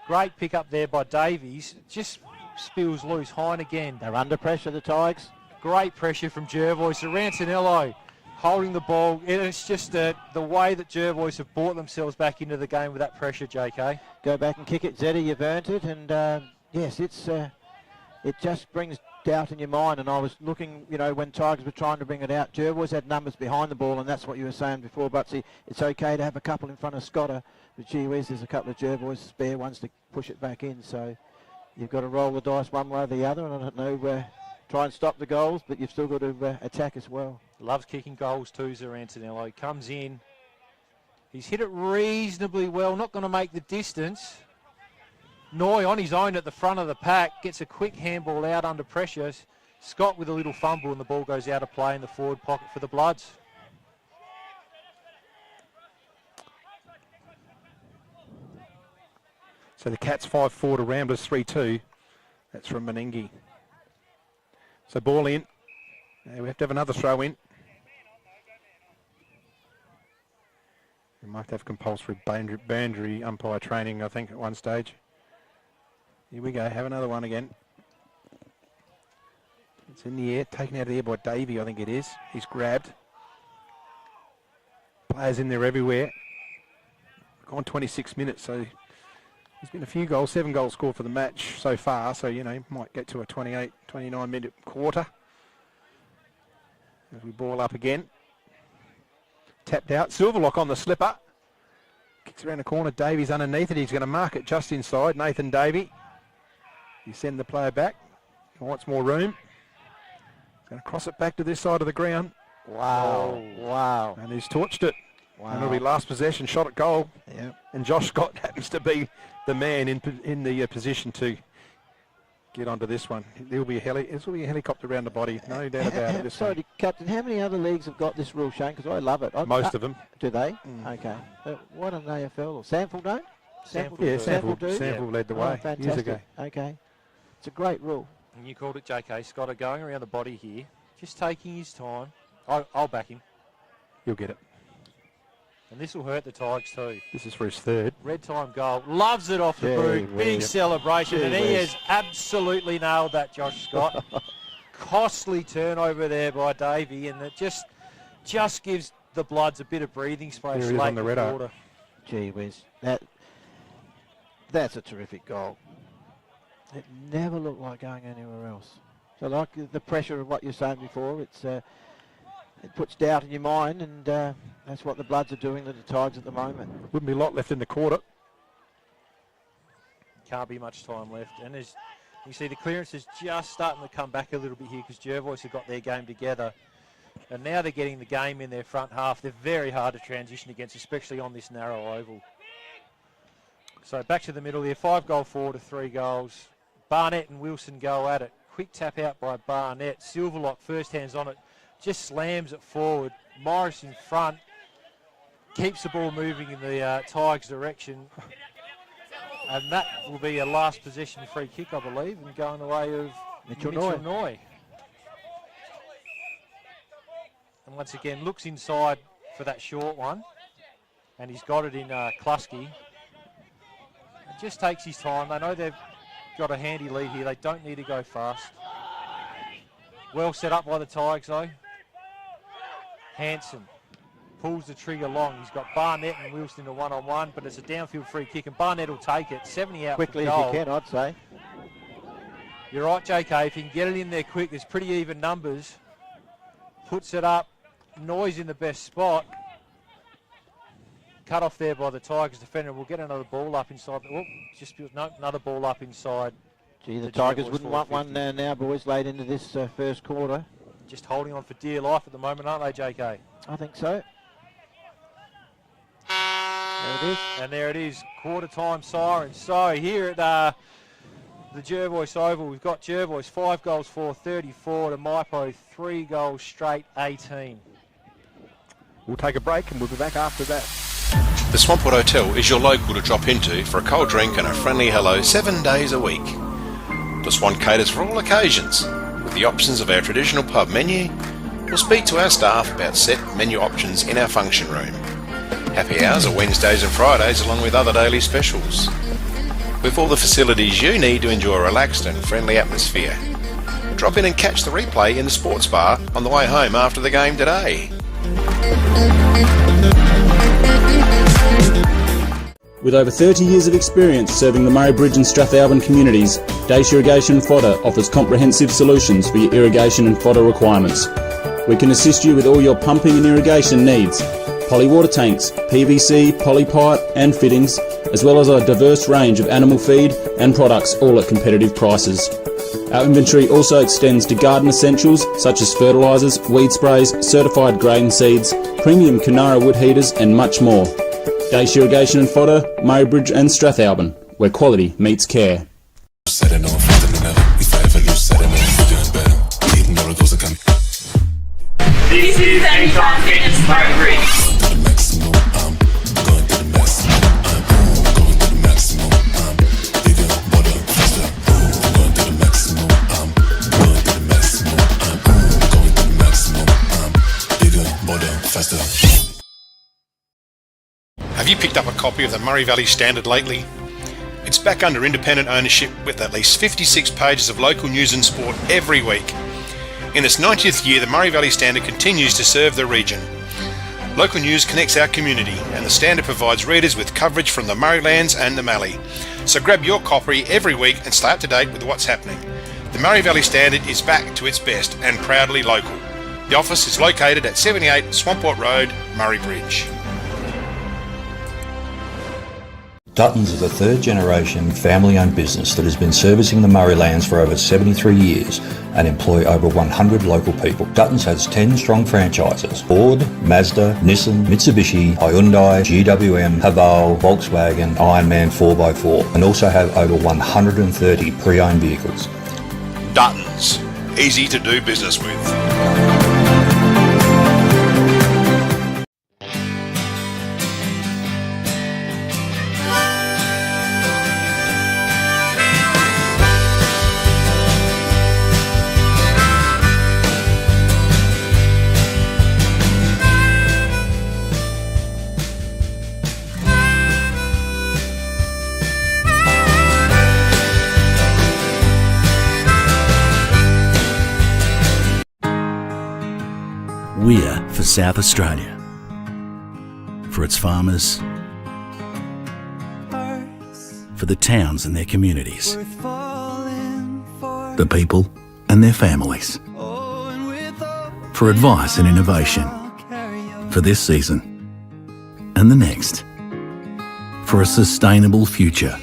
Great pick up there by Davies. Just spills loose. Hine again. They're under pressure, the Tigers. Great pressure from Jervois. So Rantanello holding the ball. It's just the way that Jervois have brought themselves back into the game with that pressure, JK. Go back and kick it, Zeddy. You've earned it. And yes, it just brings doubt in your mind. And I was looking, when Tigers were trying to bring it out, Jervois had numbers behind the ball, and that's what you were saying before, Butsy. It's okay to have a couple in front of Scotter, but gee whiz, there's a couple of Jervois spare ones to push it back in. So you've got to roll the dice one way or the other, and I don't know, try and stop the goals, but you've still got to attack as well. Loves kicking goals too, Zarantanello. Comes in. He's hit it reasonably well, not going to make the distance. Noy on his own at the front of the pack, gets a quick handball out under pressure. Scott with a little fumble, and the ball goes out of play in the forward pocket for the Bloods. So the Cats 5-4 to Ramblers 3-2. That's from Meningi. So ball in. We have to have another throw in. We might have compulsory boundary umpire training, I think, at one stage. Here we go, have another one again. It's in the air, taken out of the air by Davey, I think it is. He's grabbed. Players in there everywhere. Gone 26 minutes, so there's been a few goals, 7 goals scored for the match so far, so, might get to a 28, 29 minute quarter. As we ball up again. Tapped out, Silverlock on the slipper. Kicks around the corner, Davies underneath it. He's going to mark it just inside, Nathan Davey. You send the player back. He wants more room. He's going to cross it back to this side of the ground. Wow. And he's torched it. Wow. And it'll be last possession, shot at goal. Yep. And Josh Scott happens to be the man in the position to get onto this one. This will be a helicopter around the body, no doubt about it. Sorry, Captain, how many other leagues have got this rule, Shane? Because I love it. Most of them. Do they? Okay. What an AFL? Or Sample don't? Sample do? Sample led the way fantastic. years ago. Okay. It's a great rule. And you called it, JK. Scott are going around the body here, just taking his time. I'll back him. You'll get it. And this will hurt the Tigers too. This is for his third. Red time goal. Loves it off the boot. Big celebration. And he has absolutely nailed that, Josh Scott. Costly turnover there by Davey. And it just gives the Bloods a bit of breathing space There he is late on the in red the eye. quarter. Gee whiz. That's a terrific goal. It never looked like going anywhere else. So like the pressure of what you're saying before, it puts doubt in your mind, and that's what the Bloods are doing to the Tigers at the moment. Wouldn't be a lot left in the quarter. Can't be much time left. And as you see, the clearance is just starting to come back a little bit here because Jervois have got their game together. And now they're getting the game in their front half. They're very hard to transition against, especially on this narrow oval. So back to the middle here, 5-goal forward to 3 goals. Barnett and Wilson go at it. Quick tap out by Barnett. Silverlock first hands on it. Just slams it forward. Morris in front. Keeps the ball moving in the Tigers' direction. And that will be a last possession free kick, I believe, and going the way of Mitchell Noy. And once again, looks inside for that short one. And he's got it in Klusky. It just takes his time. They know they've got a handy lead here. They don't need to go fast. Well set up by the Tigers, though. Hanson pulls the trigger long. He's got Barnett and Wilson in a one-on-one, but it's a downfield free kick, and Barnett will take it. 70 out Quickly for as goal. you can, I'd say. You're right, JK. If you can get it in there quick, there's pretty even numbers. Puts it up. Noise in the best spot. Cut off there by the Tigers defender. We'll get another ball up inside. Another ball up inside. Gee, the Tigers wouldn't want one now, boys, late into this first quarter. Just holding on for dear life at the moment, aren't they, JK? I think so. There it is. And there it is, quarter time siren. So here at the Jervois Oval, we've got Jervois 5 goals for 34 to Mypo 3 goals straight 18. We'll take a break and we'll be back after that. The Swampwood Hotel is your local to drop into for a cold drink and a friendly hello 7 days a week. The Swan caters for all occasions, with the options of our traditional pub menu. We'll speak to our staff about set menu options in our function room. Happy hours are Wednesdays and Fridays along with other daily specials. With all the facilities you need to enjoy a relaxed and friendly atmosphere. Drop in and catch the replay in the sports bar on the way home after the game today. With over 30 years of experience serving the Murray Bridge and Strathalbyn communities, Dace Irrigation and Fodder offers comprehensive solutions for your irrigation and fodder requirements. We can assist you with all your pumping and irrigation needs, poly water tanks, PVC, poly pipe and fittings, as well as a diverse range of animal feed and products, all at competitive prices. Our inventory also extends to garden essentials such as fertilisers, weed sprays, certified grain seeds, premium Canara wood heaters and much more. Dace Irrigation and Fodder, Murray Bridge and Strathalbyn, where quality meets care. This is Anytime Fitness Murray Bridge. Have you picked up a copy of the Murray Valley Standard lately? It's back under independent ownership with at least 56 pages of local news and sport every week. In its 90th year, the Murray Valley Standard continues to serve the region. Local news connects our community, and the Standard provides readers with coverage from the Murraylands and the Mallee. So grab your copy every week and stay up to date with what's happening. The Murray Valley Standard is back to its best and proudly local. The office is located at 78 Swampwood Road, Murray Bridge. Duttons is a third-generation family-owned business that has been servicing the Murraylands for over 73 years and employ over 100 local people. Duttons has 10 strong franchises: Ford, Mazda, Nissan, Mitsubishi, Hyundai, GWM, Haval, Volkswagen, Ironman 4x4, and also have over 130 pre-owned vehicles. Duttons, easy to do business with. We're for South Australia, for its farmers, for the towns and their communities, the people and their families, for advice and innovation, for this season and the next, for a sustainable future.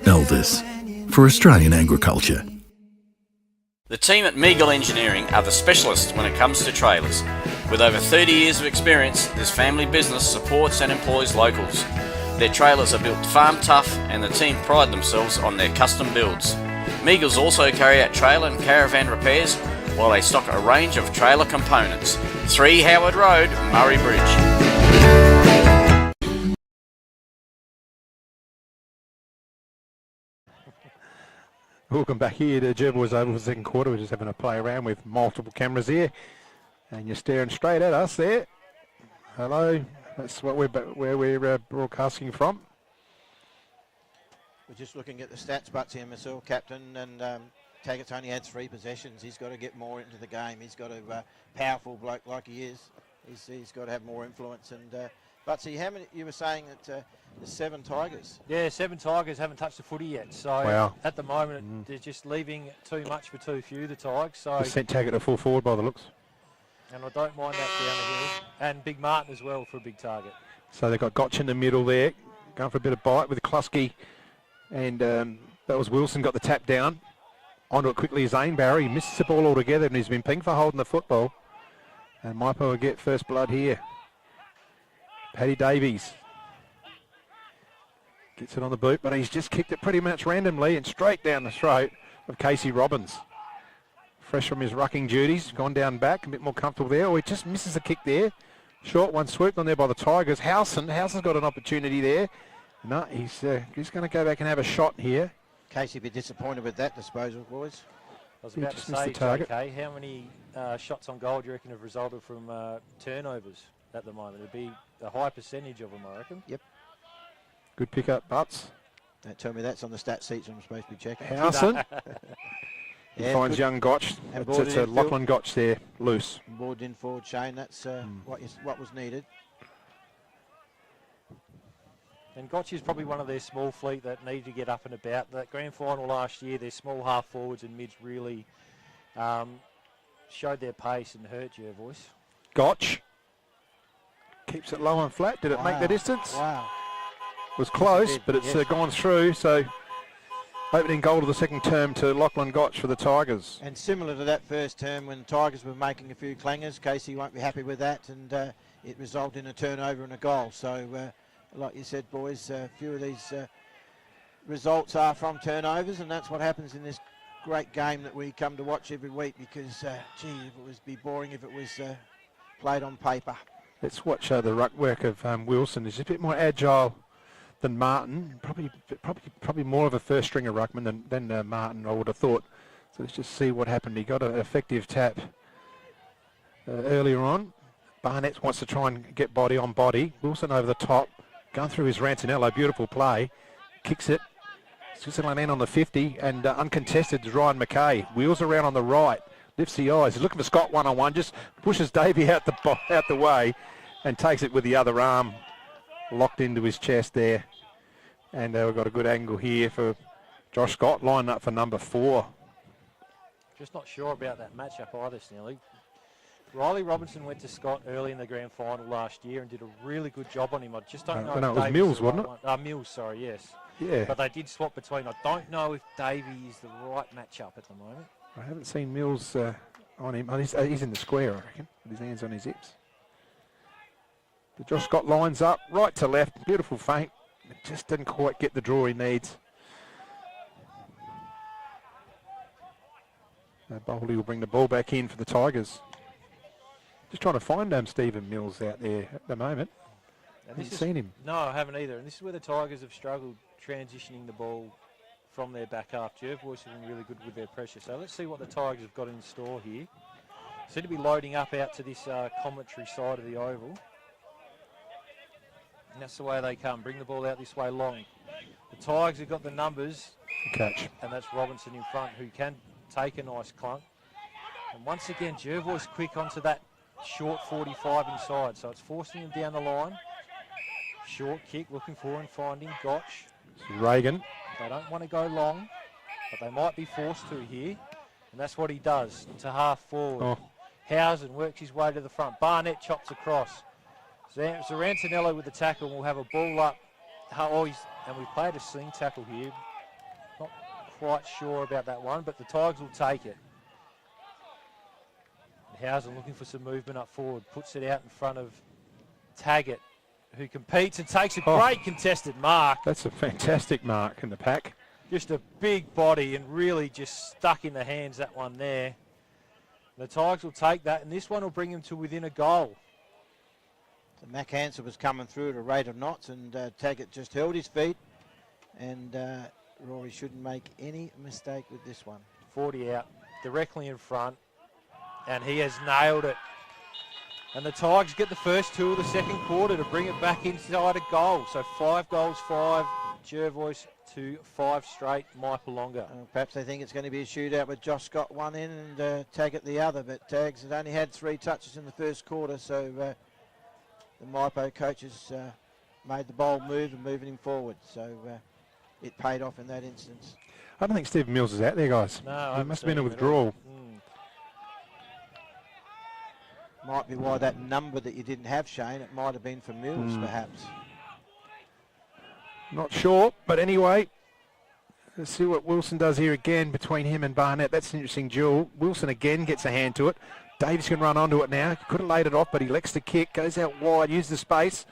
Elders, for Australian agriculture. The team at Meagle Engineering are the specialists when it comes to trailers. With over 30 years of experience, this family business supports and employs locals. Their trailers are built farm tough and the team pride themselves on their custom builds. Meagles also carry out trailer and caravan repairs while they stock a range of trailer components. 3 Howard Road, Murray Bridge. Welcome back here to Jervois Oval for the second quarter. We're just having a play around with multiple cameras here, and you're staring straight at us there. Hello, that's what where we're broadcasting from. We're just looking at the stats, Butsy and myself, Captain, and Taggart's only had 3 possessions. He's got to get more into the game. He's got to, powerful bloke like he is, he's got to have more influence. And Butsy, how many, you were saying that there's 7 Tigers? Yeah, 7 Tigers haven't touched the footy yet. So at the moment, they're just leaving too much for too few, the Tigers. So Just sent Taggart to full forward by the looks. And I don't mind that down the hill. And Big Martin as well for a big target. So they've got Gotch in the middle there, going for a bit of bite with Klusky. And that was Wilson, got the tap down. Onto it quickly is Barry. He misses the ball altogether, and he's been pinged for holding the football. And Mypo will get first blood here. Paddy Davies gets it on the boot, but he's just kicked it pretty much randomly and straight down the throat of Casey Robbins. Fresh from his rucking duties, gone down back, a bit more comfortable there. Oh, he just misses a kick there. Short one swooped on there by the Tigers. Howson's got an opportunity there. No, he's going to go back and have a shot here. Casey be disappointed with that disposal, boys. I was about to say, JK, how many shots on goal do you reckon have resulted from turnovers at the moment? It'd be a high percentage of them, I reckon. Yep. Good pick up, Butts. Don't tell me that's on the stat sheets I'm supposed to be checking. Howson. He finds young Gotch. It's Lachlan Gotch there, loose. Boarded in forward, Shane. That's what was needed. And Gotch is probably one of their small fleet that need to get up and about. That grand final last year, their small half forwards and mids really showed their pace and hurt Jervois. Gotch keeps it low and flat. Did it make the distance? Wow. It was close, but it's gone through. So opening goal of the second term to Lachlan Gotch for the Tigers. And similar to that first term when the Tigers were making a few clangers, Casey won't be happy with that, and it resulted in a turnover and a goal. So, like you said, boys, a few of these results are from turnovers, and that's what happens in this great game that we come to watch every week because, gee, it would be boring if it was played on paper. Let's watch the ruck work of Wilson. He's a bit more agile than Martin. Probably more of a first stringer ruckman than Martin, I would have thought. So let's just see what happened. He got an effective tap earlier on. Barnett wants to try and get body on body. Wilson over the top, going through his Rancinello. Beautiful play. Kicks it. Switzerland in on the 50 and uncontested is Ryan McKay. Wheels around on the right. Lifts the eyes. He's looking for Scott one-on-one. Just pushes Davey out the way and takes it with the other arm. Locked into his chest there. And we've got a good angle here for Josh Scott, lining up for number 4. Just not sure about that matchup either, Snelly. Riley Robinson went to Scott early in the grand final last year and did a really good job on him. I just don't know if it was Mills, wasn't it? Mills, sorry, yes. Yeah. But they did swap between. I don't know if Davey is the right matchup at the moment. I haven't seen Mills on him. He's in the square, I reckon, with his hands on his hips. But Josh Scott lines up, right to left. Beautiful feint. It just didn't quite get the draw he needs. Bowley will bring the ball back in for the Tigers. Just trying to find Stephen Mills out there at the moment. I haven't seen him. No, I haven't either. And this is where the Tigers have struggled transitioning the ball from their back half. Jervois have been really good with their pressure. So let's see what the Tigers have got in store here. Seem to be loading up out to this commentary side of the oval. And that's the way they come. Bring the ball out this way long. The Tigers have got the numbers. Catch. And that's Robinson in front who can take a nice clunk. And once again, Jervois quick onto that short 45 inside. So it's forcing him down the line. Short kick, looking for and finding Gotch. Reagan. They don't want to go long, but they might be forced to here. And that's what he does to half forward. Housen works his way to the front. Barnett chops across. Zarantinello with the tackle will have a ball up. And we played a sling tackle here. Not quite sure about that one, but the Tigers will take it. And Housen looking for some movement up forward. Puts it out in front of Taggart, who competes and takes a great contested mark. That's a fantastic mark in the pack. Just a big body and really just stuck in the hands, that one there. The Tigers will take that, and this one will bring them to within a goal. So Mac Hansen was coming through at a rate of knots, and Taggart just held his feet, and Rory shouldn't make any mistake with this one. 40 out, directly in front, and he has nailed it. And the Tigers get the first 2 of the second quarter to bring it back inside a goal. So 5 goals, 5. Jervois to 5 straight Mypolonga. Perhaps they think it's going to be a shootout with Josh Scott one end and Taggart the other, but Tags has only had 3 touches in the first quarter, so the Mypo coaches made the bold move and moving him forward, so it paid off in that instance. I don't think Stephen Mills is out there, guys. No, it must have been a withdrawal. Might be why that number that you didn't have, Shane, it might have been for Mills, perhaps. Not sure, but anyway, let's see what Wilson does here again between him and Barnett. That's an interesting duel. Wilson again gets a hand to it. Davies can run onto it now. Could have laid it off, but he elects to kick. Goes out wide, uses the space.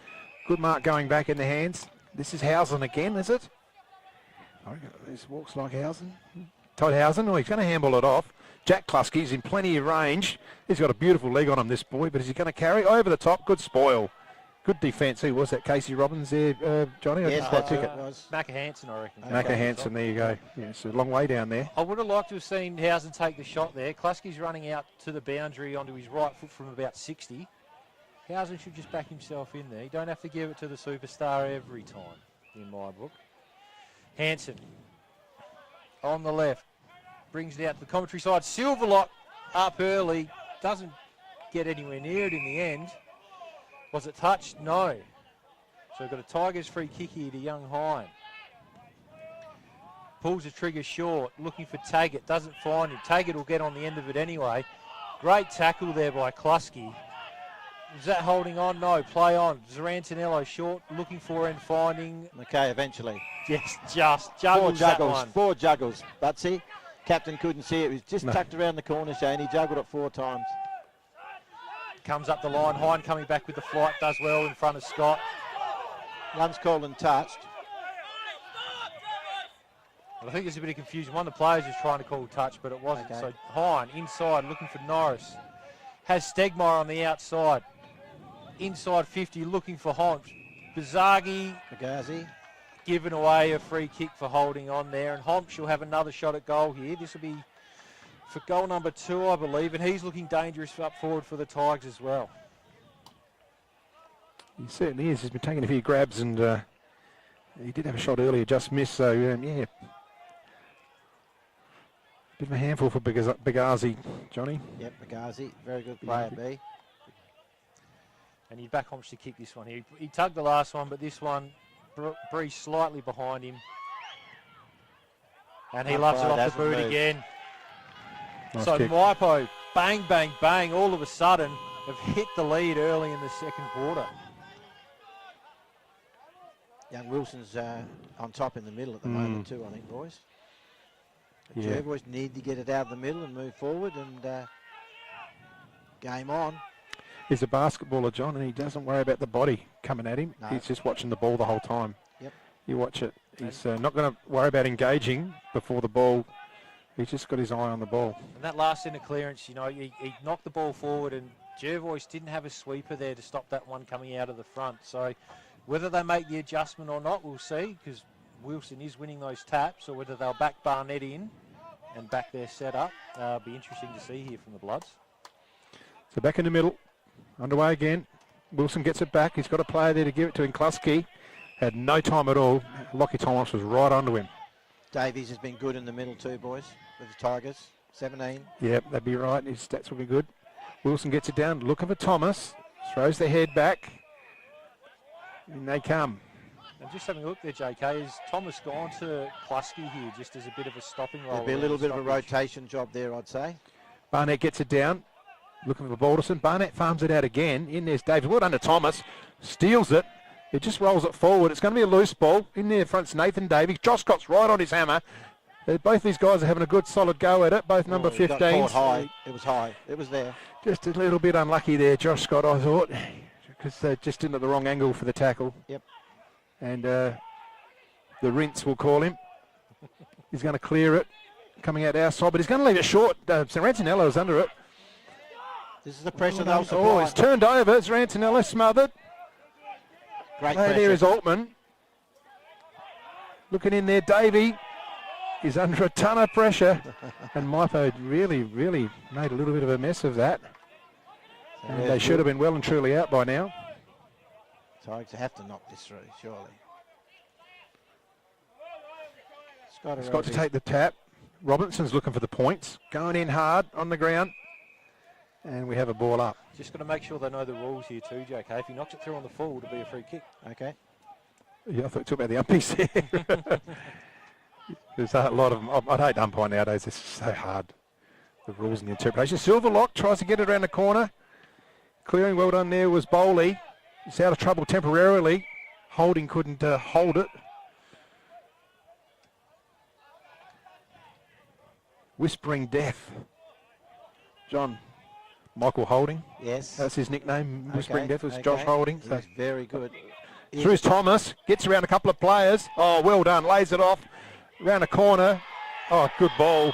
Good mark going back in the hands. This is Housen again, is it? Oh, this walks like Housen. Todd Housen, he's going to handball it off. Jack Klusky's in plenty of range. He's got a beautiful leg on him, this boy, but is he going to carry over the top? Good spoil. Good defence. Who was that? Casey Robbins there, Johnny? Yes, that took it was. Macca Hansen, I reckon. Macca Hansen, there you go. Yeah, it's a long way down there. I would have liked to have seen Housen take the shot there. Klusky's running out to the boundary onto his right foot from about 60. Housen should just back himself in there. You don't have to give it to the superstar every time, in my book. Hansen on the left. Brings it out to the commentary side. Silverlock up early. Doesn't get anywhere near it in the end. Was it touched? No. So we've got a Tigers free kick here to Young Hine. Pulls the trigger short. Looking for Taggart. Doesn't find him. Taggart will get on the end of it anyway. Great tackle there by Klusky. Is that holding on? No. Play on. Zarantinello short. Looking for and finding. McKay eventually. Yes, just juggles that one. 4 juggles. Butsy. Captain couldn't see it. It was just tucked around the corner, Shane. He juggled it 4 times. Comes up the line. Hine coming back with the flight. Does well in front of Scott. One's called and touched. Well, I think there's a bit of confusion. One of the players was trying to call touch, but it wasn't. Okay. So Hine inside looking for Norris. Has Stegmeyer on the outside. Inside 50 looking for Honch. Bazagi. Pagazi. Given away a free kick for holding on there. And Honch will have another shot at goal here. This will be for goal number 2, I believe. And he's looking dangerous up forward for the Tigers as well. He certainly is. He's been taking a few grabs and he did have a shot earlier, just missed. So, yeah. Bit of a handful for Bagazi, Johnny. Yep, Bagazi. Very good player, B. And he'd back Honch to kick this one. He tugged the last one, but this one, Bree slightly behind him. And he loves it off the boot again. Nice so kick. Mypo, bang, bang, bang, all of a sudden have hit the lead early in the second quarter. Young Wilson's on top in the middle at the moment too, I think, boys. The Jervois need to get it out of the middle and move forward, and game on. He's a basketballer, John, and he doesn't worry about the body coming at him. No. He's just watching the ball the whole time. Yep. You watch it. He's not going to worry about engaging before the ball. He's just got his eye on the ball. And that last inner clearance, he knocked the ball forward, and Jervois didn't have a sweeper there to stop that one coming out of the front. So whether they make the adjustment or not, we'll see, because Wilson is winning those taps, or whether they'll back Barnett in and back their setup. Be interesting to see here from the Bloods. So back in the middle, underway again. Wilson gets it back. He's got a player there to give it to him. Klusky had no time at all. Lockie Thomas was right onto him. Davies has been good in the middle too, boys, with the Tigers. 17. Yep, that'd be right. His stats will be good. Wilson gets it down, looking for Thomas. Throws the head back. And they come. And just having a look there, JK, is Thomas gone to Klusky here just as a bit of a stopping role? There'll be a little bit of a rotation job there, I'd say. Barnett gets it down, looking for Balderson. Barnett farms it out again. In there's Davis. Well done to Thomas. Steals it. It just rolls it forward. It's going to be a loose ball. In there front's Nathan Davies. Josh Scott's right on his hammer. Both these guys are having a good solid go at it. Both number 15s. High. It was high. It was there. Just a little bit unlucky there, Josh Scott, I thought, because they just in at the wrong angle for the tackle. Yep. And the rinse, we'll call him. He's going to clear it, coming out our side, but he's going to leave it short. Zarantinello's under it. This is the pressure they'll supply. Oh, it's turned over. Zarantinello smothered. Great pressure. There is Altman. Looking in there, Davey is under a ton of pressure. And Mypo really made a little bit of a mess of that. And they should have been well and truly out by now. Tigers have to knock this through, surely. Scott to take the tap. Robinson's looking for the points. Going in hard on the ground. And we have a ball up. Just got to make sure they know the rules here too, JK. If he knocks it through on the full, it'll be a free kick. Okay. Yeah, I thought you talked about the umpies there. There's a lot of them. I'd hate umpire nowadays. It's so hard. The rules and the interpretation. Silverlock tries to get it around the corner. Clearing well done there was Bowley. He's out of trouble temporarily. Holding couldn't hold it. Whispering Death. John. Michael Holding. Yes. That's his nickname. Whispering Okay, Death was okay. Josh Holding. He's very good. Through Thomas. Gets around a couple of players. Oh, well done. Lays it off. Around the corner. Oh, good ball.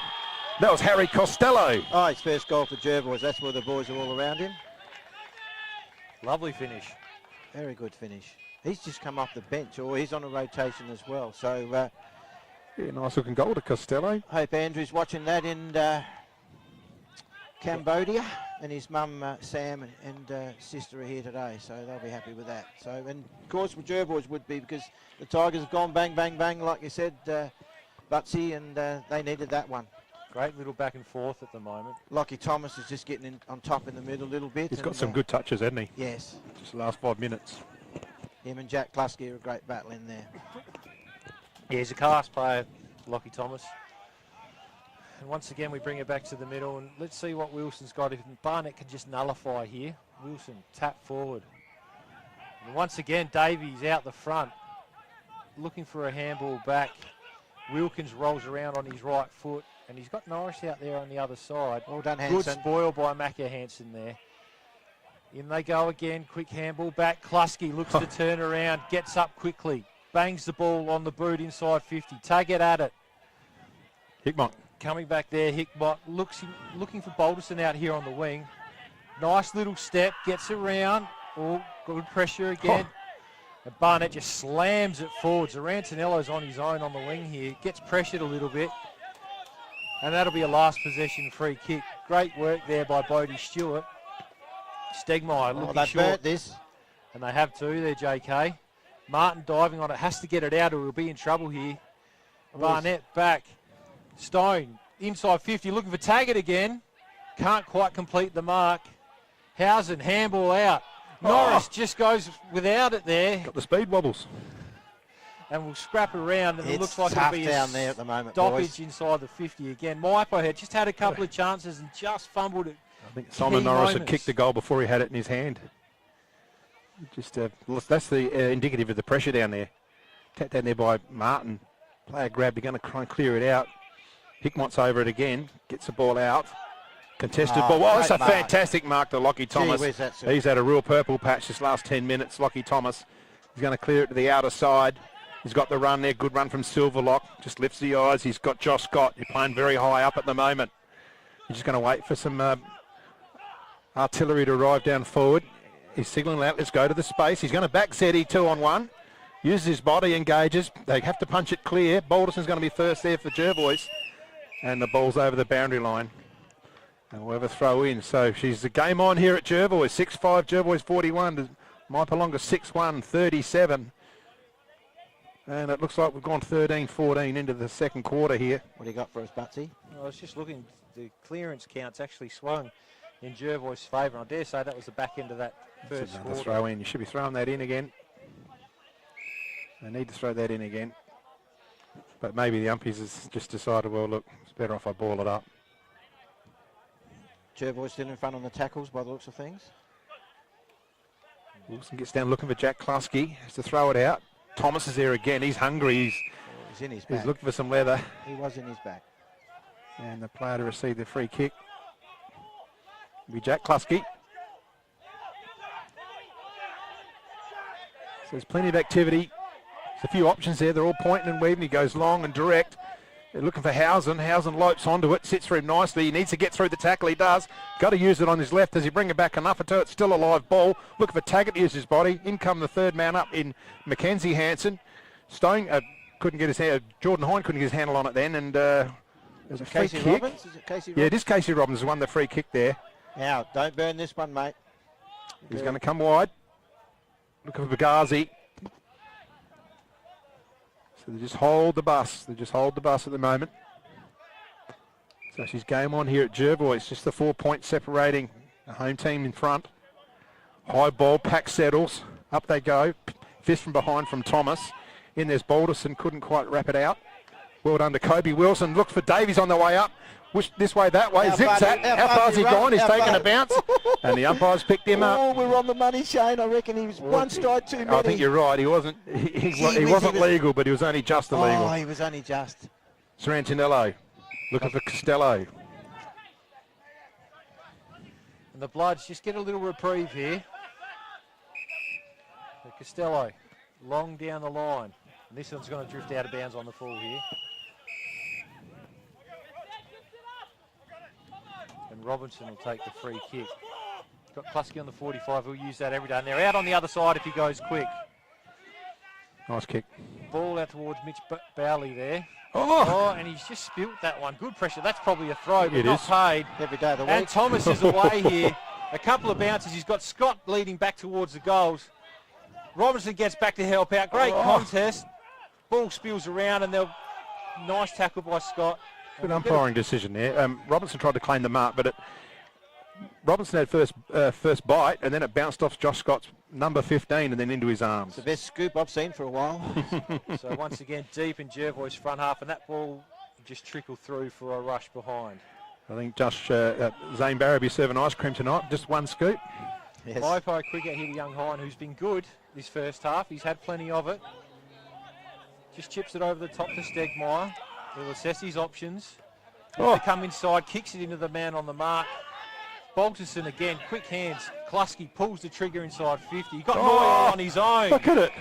That was Harry Costello. Oh, his first goal for Jervois. That's where the boys are all around him. Lovely finish. Very good finish. He's just come off the bench, or he's on a rotation as well. So, yeah, nice looking goal to Costello. hope Andrew's watching that in Cambodia, and his mum Sam and sister are here today, so they'll be happy with that. So, and of course, Jervois would be, because the Tigers have gone bang, bang, bang, like you said, Butsy, and they needed that one. Great little back and forth at the moment. Lockie Thomas is just getting on top in the middle a little bit. He's got some good touches, hasn't he? Yes. Just the last 5 minutes. Him and Jack Klusky are a great battle in there. Yeah, he's a class player, Lockie Thomas. And once again, we bring it back to the middle, and let's see what Wilson's got. If Barnett can just nullify here. Wilson, tap forward. And once again, Davies out the front, looking for a handball back. Wilkins rolls around on his right foot, and he's got Norris out there on the other side. Well done, Good Hansen. spoil by Macca Hansen there. In they go again, quick handball back. Klusky looks to turn around, gets up quickly, bangs the ball on the boot inside 50. Take it at it. Hickmott. Coming back there, Hickmott looking for Balderson out here on the wing. Nice little step, gets around. Oh, good pressure again. And Barnett just slams it forwards. Arantonello's on his own on the wing here. Gets pressured a little bit. And that'll be a last possession free kick. Great work there by Bodie Stewart. Stegmaier looking they've short. burnt this. And they have too there, JK. Martin diving on it. Has to get it out or he'll be in trouble here. Barnett back. Stone inside 50 looking for Taggart again. Can't quite complete the mark. Housen, handball out. Norris just goes without it there. Got the speed wobbles. And we'll scrap around, and it looks like tough it'll be down a there at the moment, stoppage boys. inside the 50 again. Mypo had just had a couple of chances and just fumbled it. I think Simon Norris had kicked the goal before he had it in his hand. Just that's the indicative of the pressure down there. Tapped down there by Martin. Player grabbed, they're going to try and clear it out. Hickmott's over it again, gets the ball out. Contested ball. Well, that's a fantastic mark to Lockie Thomas. Gee whiz, that's He's had a real purple patch this last 10 minutes. Lockie Thomas. He's going to clear it to the outer side. He's got the run there. Good run from Silverlock. Just lifts the eyes. He's got Josh Scott. He's playing very high up at the moment. He's just going to wait for some artillery to arrive down forward. He's signalling out. Let's go to the space. He's going to back Zeddy 2-on-1. Uses his body, engages. They have to punch it clear. Balderson's going to be first there for Jervois. And the ball's over the boundary line. And we'll have a throw in. So she's the game on here at Jervois. 6-5, Jervois 41. Mypolonga 6-1, 37. And it looks like we've gone 13-14 into the second quarter here. What do you got for us, Butsy? I was just looking. The clearance counts actually swung in Jervois' favour. I dare say that was the back end of that first Another quarter. throw in. You should be throwing that in again. They need to throw that in again. But maybe the umpies has just decided, well, look, it's better if I ball it up. Jervois still in front on the tackles by the looks of things. Wilson gets down looking for Jack Klusky. Has to throw it out. Thomas is there again. He's hungry. He's in his back. He's looking for some leather. He was in his back. And the player to receive the free kick will be Jack Klusky. So there's plenty of activity. There's a few options there. They're all pointing and weaving. He goes long and direct. They're looking for Housen. Housen lopes onto it, sits for him nicely. He needs to get through the tackle. He does. Got to use it on his left. Does he bring it back enough until it's still a live ball? Looking for Taggart to use his body. In come the third man up in Mackenzie Hansen. Stone couldn't get his hand. Jordan Hine couldn't get his handle on it then. And there's a free Casey kick. Robbins? Is it Casey Yeah, Robbins? it is Casey Robbins who won the free kick there. Now, don't burn this one, mate. He's going to come wide. Looking for Bagazi. So they just hold the bus. They just hold the bus at the moment. So she's game on here at Jervois. It's just the 4 points separating the home team in front. High ball, pack settles. Up they go. Fist from behind from Thomas. In there's Balderson, couldn't quite wrap it out. Well done to Kobe Wilson. Looks for Davies on the way up. This way, that way. Zigzag. How far's he gone? He's taken a bounce. And the umpire's picked him up. Oh, we're on the money, Shane. I reckon he was one strike too many. I think you're right. He wasn't legal, but he was only just illegal. Oh, he was only just. Sorrentinello looking for Costello. And the Bloods just get a little reprieve here. So Costello, long down the line. And this one's going to drift out of bounds on the full here. And Robinson will take the free kick. Got Klusky on the 45, he'll use that every day. And they're out on the other side if he goes quick. Nice kick. Ball out towards Mitch Bowley there. Oh, and he's just spilt that one. Good pressure. That's probably a throw, but it not is. paid. Every day of the week. And Thomas is away here. A couple of bounces. He's got Scott leading back towards the goals. Robinson gets back to help out. Great contest. Ball spills around, and they'll nice tackle by Scott. Good umpiring decision there. Robinson tried to claim the mark, but Robinson had first bite, and then it bounced off Josh Scott's number 15 and then into his arms. It's the best scoop I've seen for a while. So once again, deep in Jervois' front half, and that ball just trickled through for a rush behind. I think Josh Zane Barraby serving ice cream tonight. Just one scoop. Yes. Mypo quick out here to Young Hine, who's been good this first half. He's had plenty of it. Just chips it over the top to Stegmaier. He'll assess his options. To come inside, kicks it into the man on the mark. Balderson again, quick hands. Klusky pulls the trigger inside 50. He got Noy on his own. Look at it.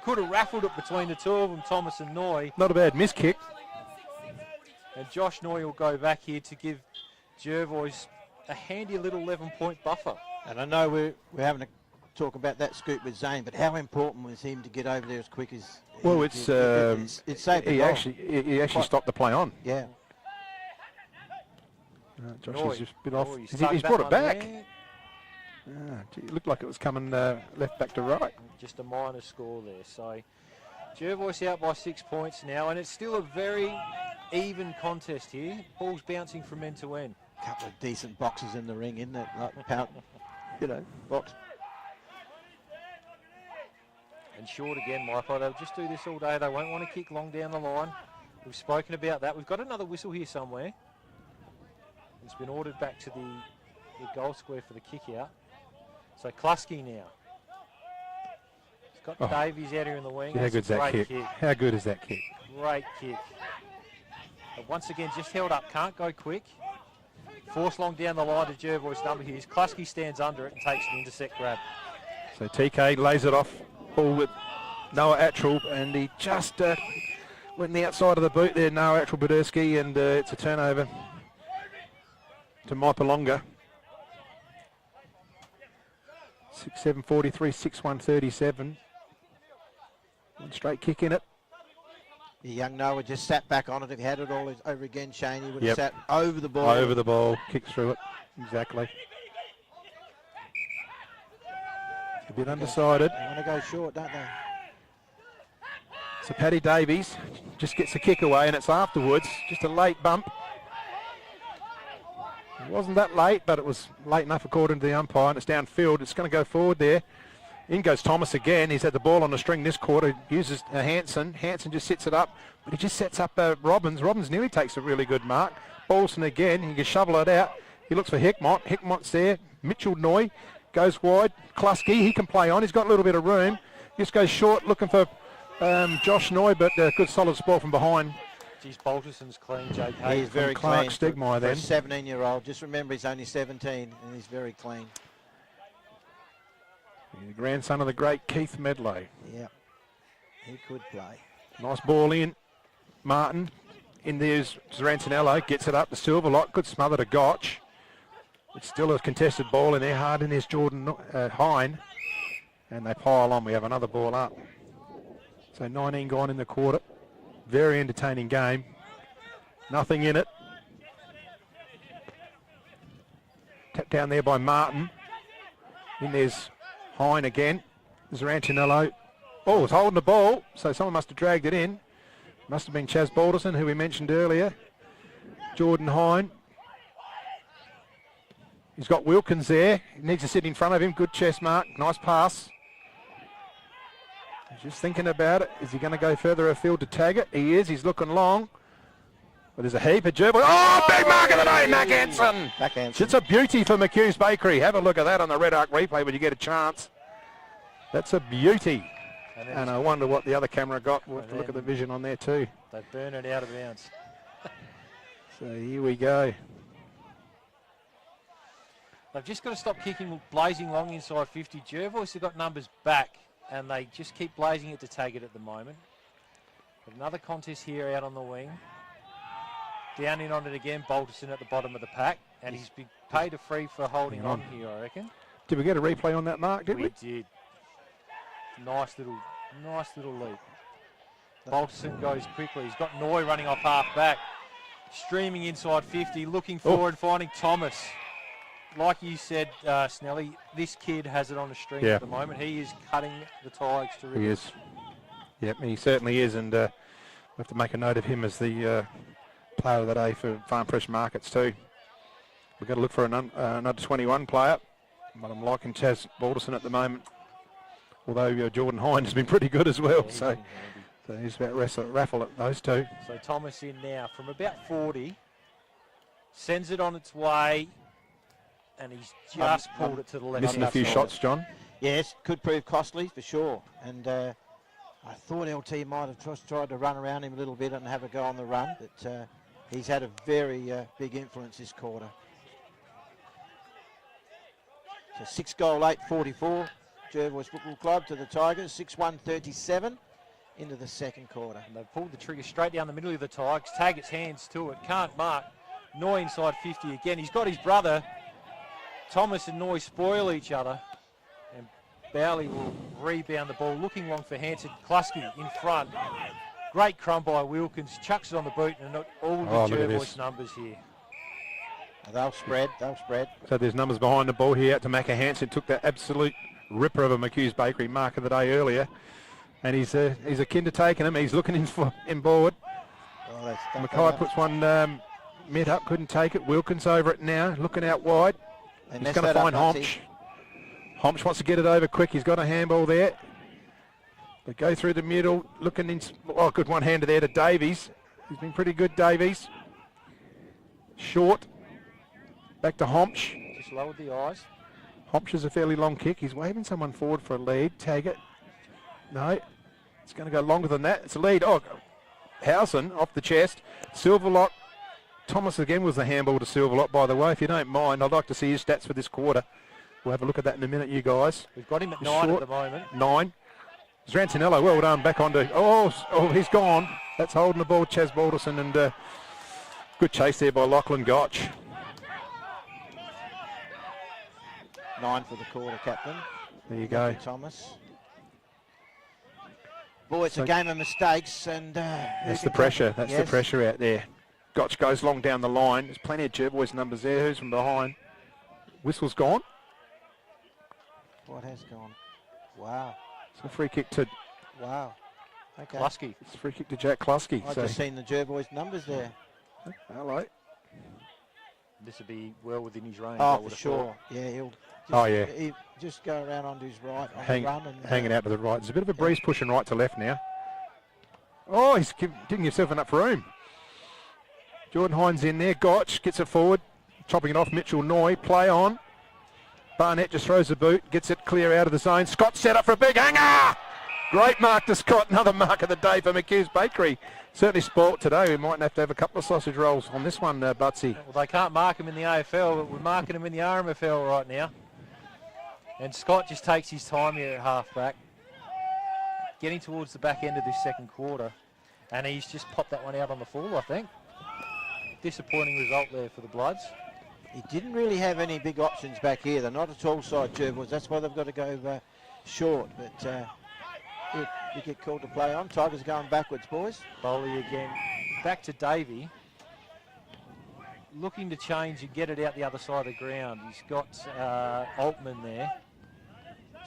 Could have raffled it between the two of them, Thomas and Noy. Not a bad miss kick. And Josh Noy will go back here to give Jervois a handy little 11-point buffer. And I know we're having to talk about that scoop with Zane, but how important was him to get over there as quick as? Well, it saved the he goal. actually stopped the play on. Yeah. Josh has just been off. He's He's brought it back. there. It looked like it was coming left back to right. Just a minor score there. So Jervois out by 6 points now, and it's still a very even contest here. Ball's bouncing from end to end. A couple of decent boxes in the ring, isn't it? Like box. And short again, Michael. They'll just do this all day. They won't want to kick long down the line. We've spoken about that. We've got another whistle here somewhere. It's been ordered back to the goal square for the kick out. So Klusky now. He's got Davies out here in the wing. How good's that kick? How good is that kick? Great kick. But once again, just held up. Can't go quick. Force long down the line to Jervois' number here. Klusky stands under it and takes the intercept grab. So TK lays it off. Ball with Noah Attrell, and he just went in the outside of the boot there, Noah Attrell-Buderski, and it's a turnover to Mypolonga. 6-7-43, 6-1-37. One straight kick in it. The young Noah just sat back on it. If he had it all over again, Shane, he would have sat over the ball. Over the ball, kicked through it. Exactly. A bit undecided. They want to go short, don't they? So Paddy Davies just gets a kick away, and it's afterwards. Just a late bump. It wasn't that late, but it was late enough according to the umpire, and it's downfield. It's going to go forward there. In goes Thomas again. He's had the ball on the string this quarter. Uses Hanson. Hanson just sits it up, but he just sets up Robbins. Robbins nearly takes a really good mark. Balson again. He can shovel it out. He looks for Hickmott. Hickmott's there. Mitchell Noy goes wide. Klusky, he can play on. He's got a little bit of room. Just goes short, looking for Josh Noy, but a good solid spot from behind. Geez, Balderson's clean, JK. He's very Clark clean Stegmaier for a then. 17-year-old. Just remember, he's only 17, and he's very clean. The grandson of the great Keith Medlow. Yeah, he could play. Nice ball in. Martin. In there's Sorrentinello. Gets it up to Silverlock. Good smother to Gotch. It's still a contested ball in there. Hard in there's Jordan Hine. And they pile on. We have another ball up. So 19 gone in the quarter. Very entertaining game. Nothing in it. Tapped down there by Martin. In there's Hine again. There's Rantinello. Oh, it's holding the ball, so someone must have dragged it in. Must have been Chaz Balderson, who we mentioned earlier. Jordan Hine. He's got Wilkins there. He needs to sit in front of him. Good chest mark. Nice pass. He's just thinking about it. Is he going to go further afield to tag it? He is. He's looking long. But there's a heap of Jervois. Oh, big mark of the day, Mac Hansen. It's a beauty for McHugh's Bakery. Have a look at that on the Red Arc replay when you get a chance. That's a beauty. And I wonder what the other camera got. We'll have to look at the vision on there too. They burn it out of bounds. So here we go. They've just got to stop kicking blazing long inside 50. Jervois have got numbers back, and they just keep blazing it to tag it at the moment. But another contest here out on the wing. Down in on it again, Balderson at the bottom of the pack, and he's been paid a free for holding on here, I reckon. Did we get a replay on that, Mark, did we? We did. Nice little leap. Balderson goes quickly. He's got Noy running off half back. Streaming inside 50, looking forward, finding Thomas. Like you said, Snelly, this kid has it on a string at the moment. He is cutting the Tigers to ribbons. He is. Yep, he certainly is, and we have to make a note of him as the player of the day for Farm Fresh Markets too. We've got to look for another 21 player, but I'm liking Chaz Balderson at the moment. Although Jordan Hine has been pretty good as well, so he's about raffle at those two. So Thomas in now from about 40, sends it on its way, and he's just pulled it to the left. Missing a few shots, John. Yes, could prove costly for sure. And I thought LT might have just tried to run around him a little bit and have a go on the run, but he's had a very big influence this quarter. So 6 goal 8 44. Jervois Football Club to the Tigers, 6-1-37 into the second quarter. And they've pulled the trigger straight down the middle of the Tigers. Tag its hands to it. Can't mark. Noy inside 50 again. He's got his brother. Thomas and Noy spoil each other. And Bowley will rebound the ball. Looking long for Hansen. Klusky in front. Great crumb by Wilkins. Chucks it on the boot, and not all the Jervois numbers here. They'll spread. So there's numbers behind the ball here. To Macca Hansen took that absolute ripper of a McHugh's Bakery mark of the day earlier, and he's akin to taking him. He's looking in board. Mackay puts one mid up, couldn't take it. Wilkins over it now, looking out wide. He's going to find Homch. Homch wants to get it over quick. He's got a handball there. They go through the middle, looking in. Oh, good one-hander there to Davies. He's been pretty good, Davies. Short. Back to Homch. Just lowered the eyes. Homch is a fairly long kick. He's waving someone forward for a lead. Tag it. No. It's going to go longer than that. It's a lead. Oh, Howson off the chest. Silverlock. Thomas again was the handball to Silverlock, by the way. If you don't mind, I'd like to see his stats for this quarter. We'll have a look at that in a minute, you guys. We've got him at 9 at the moment. 9. Zrantinello, well done. Back onto. Oh, he's gone. That's holding the ball, Chaz Balderson, and good chase there by Lachlan Gotch. 9 for the quarter, captain. There you go. Thomas. Boy, it's a game of mistakes, and that's the pressure. That's the pressure out there. Gotch goes long down the line. There's plenty of Jervois numbers there. Who's from behind? Whistle's gone. What has gone? Wow. It's a free kick to. Wow. Okay. Klusky. It's a free kick to Jack Klusky. I've just seen the Jervois numbers there. Hello. This would be well within his range. Oh, for sure. Yeah, he'll. He'll just go around onto his right on the run and hanging out to the right. There's a bit of a breeze pushing right to left now. Oh, he's giving himself enough room. Jordan Hines in there. Gotch gets it forward, chopping it off. Mitchell Noy, play on. Barnett just throws the boot, gets it clear out of the zone. Scott set up for a big hanger. Great mark to Scott. Another mark of the day for McHugh's Bakery. Certainly sport today. We might have to have a couple of sausage rolls on this one, Butsy. Well, they can't mark him in the AFL, but we're marking him in the RMFL right now. And Scott just takes his time here at half-back, getting towards the back end of this second quarter. And he's just popped that one out on the full, I think. Disappointing result there for the Bloods. He didn't really have any big options back here. They're not a tall side, Jervois. That's why they've got to go short. But you get called to play on. Tigers going backwards, boys. Bowley again. Back to Davey. Looking to change and get it out the other side of the ground. He's got Altman there.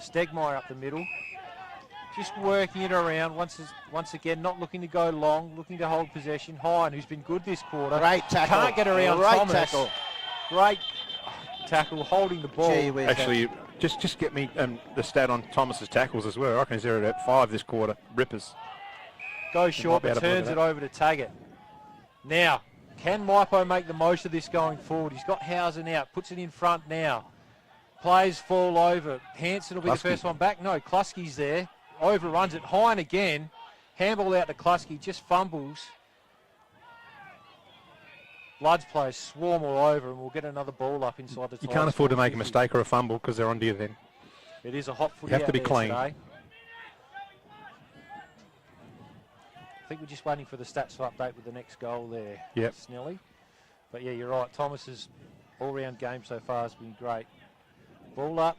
Stegmeyer up the middle. Just working it around once again, not looking to go long, looking to hold possession. Hine, who's been good this quarter. Great tackle. Can't get around Great Thomas. tackle. Great tackle, holding the ball. Gee whiz, Actually, just get me the stat on Thomas's tackles as well. I reckon he's there at 5 this quarter. Rippers. Goes short, but turns it over to Taggart. Now, can Mypo make the most of this going forward? He's got Housen out, puts it in front now. Players fall over. Hanson will be the first one back. No, Klusky's there. Overruns it. Hine again. Handball out to Klusky, just fumbles. Bloods players swarm all over, and we'll get another ball up inside the You can't afford to make a mistake or a fumble because they're on to you then. It is a hot footy. You have to be clean. Today. I think we're just waiting for the stats to update with the next goal there. Yep. Snelly. But yeah, you're right. Thomas's all-round game so far has been great. Ball up.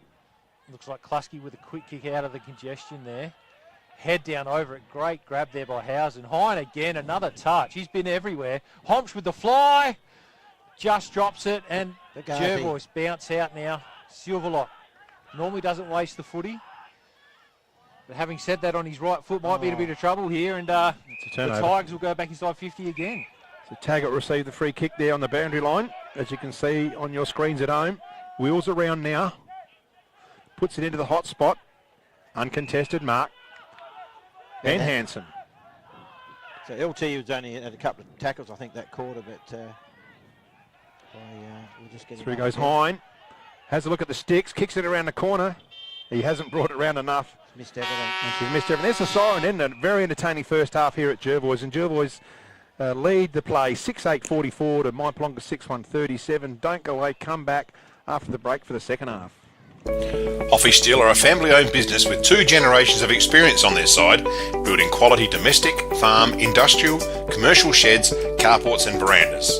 Looks like Klusky with a quick kick out of the congestion there. Head down over it. Great grab there by Housen. Hine again, another touch. He's been everywhere. Homch with the fly. Just drops it, and Jervois bounce out now. Silverlot normally doesn't waste the footy. But having said that, on his right foot might be in a bit of trouble here, and the Tigers will go back inside 50 again. So Taggart received the free kick there on the boundary line, as you can see on your screens at home. Wheels around now. Puts it into the hot spot. Uncontested mark. And Hanson. So LT was only at a couple of tackles, I think, that quarter, but we'll just get Through goes Hine. Has a look at the sticks, kicks it around the corner. He hasn't brought it around enough. Missed everything. And she's missed everything. There's a siren in a very entertaining first half here at Jervois, and Jervois lead the play 6-8-44 to Mypolonga 6-1-37. Don't go away, come back after the break for the second half. Hoffy Steel are a family-owned business with 2 generations of experience on their side, building quality domestic, farm, industrial, commercial sheds, carports and verandas.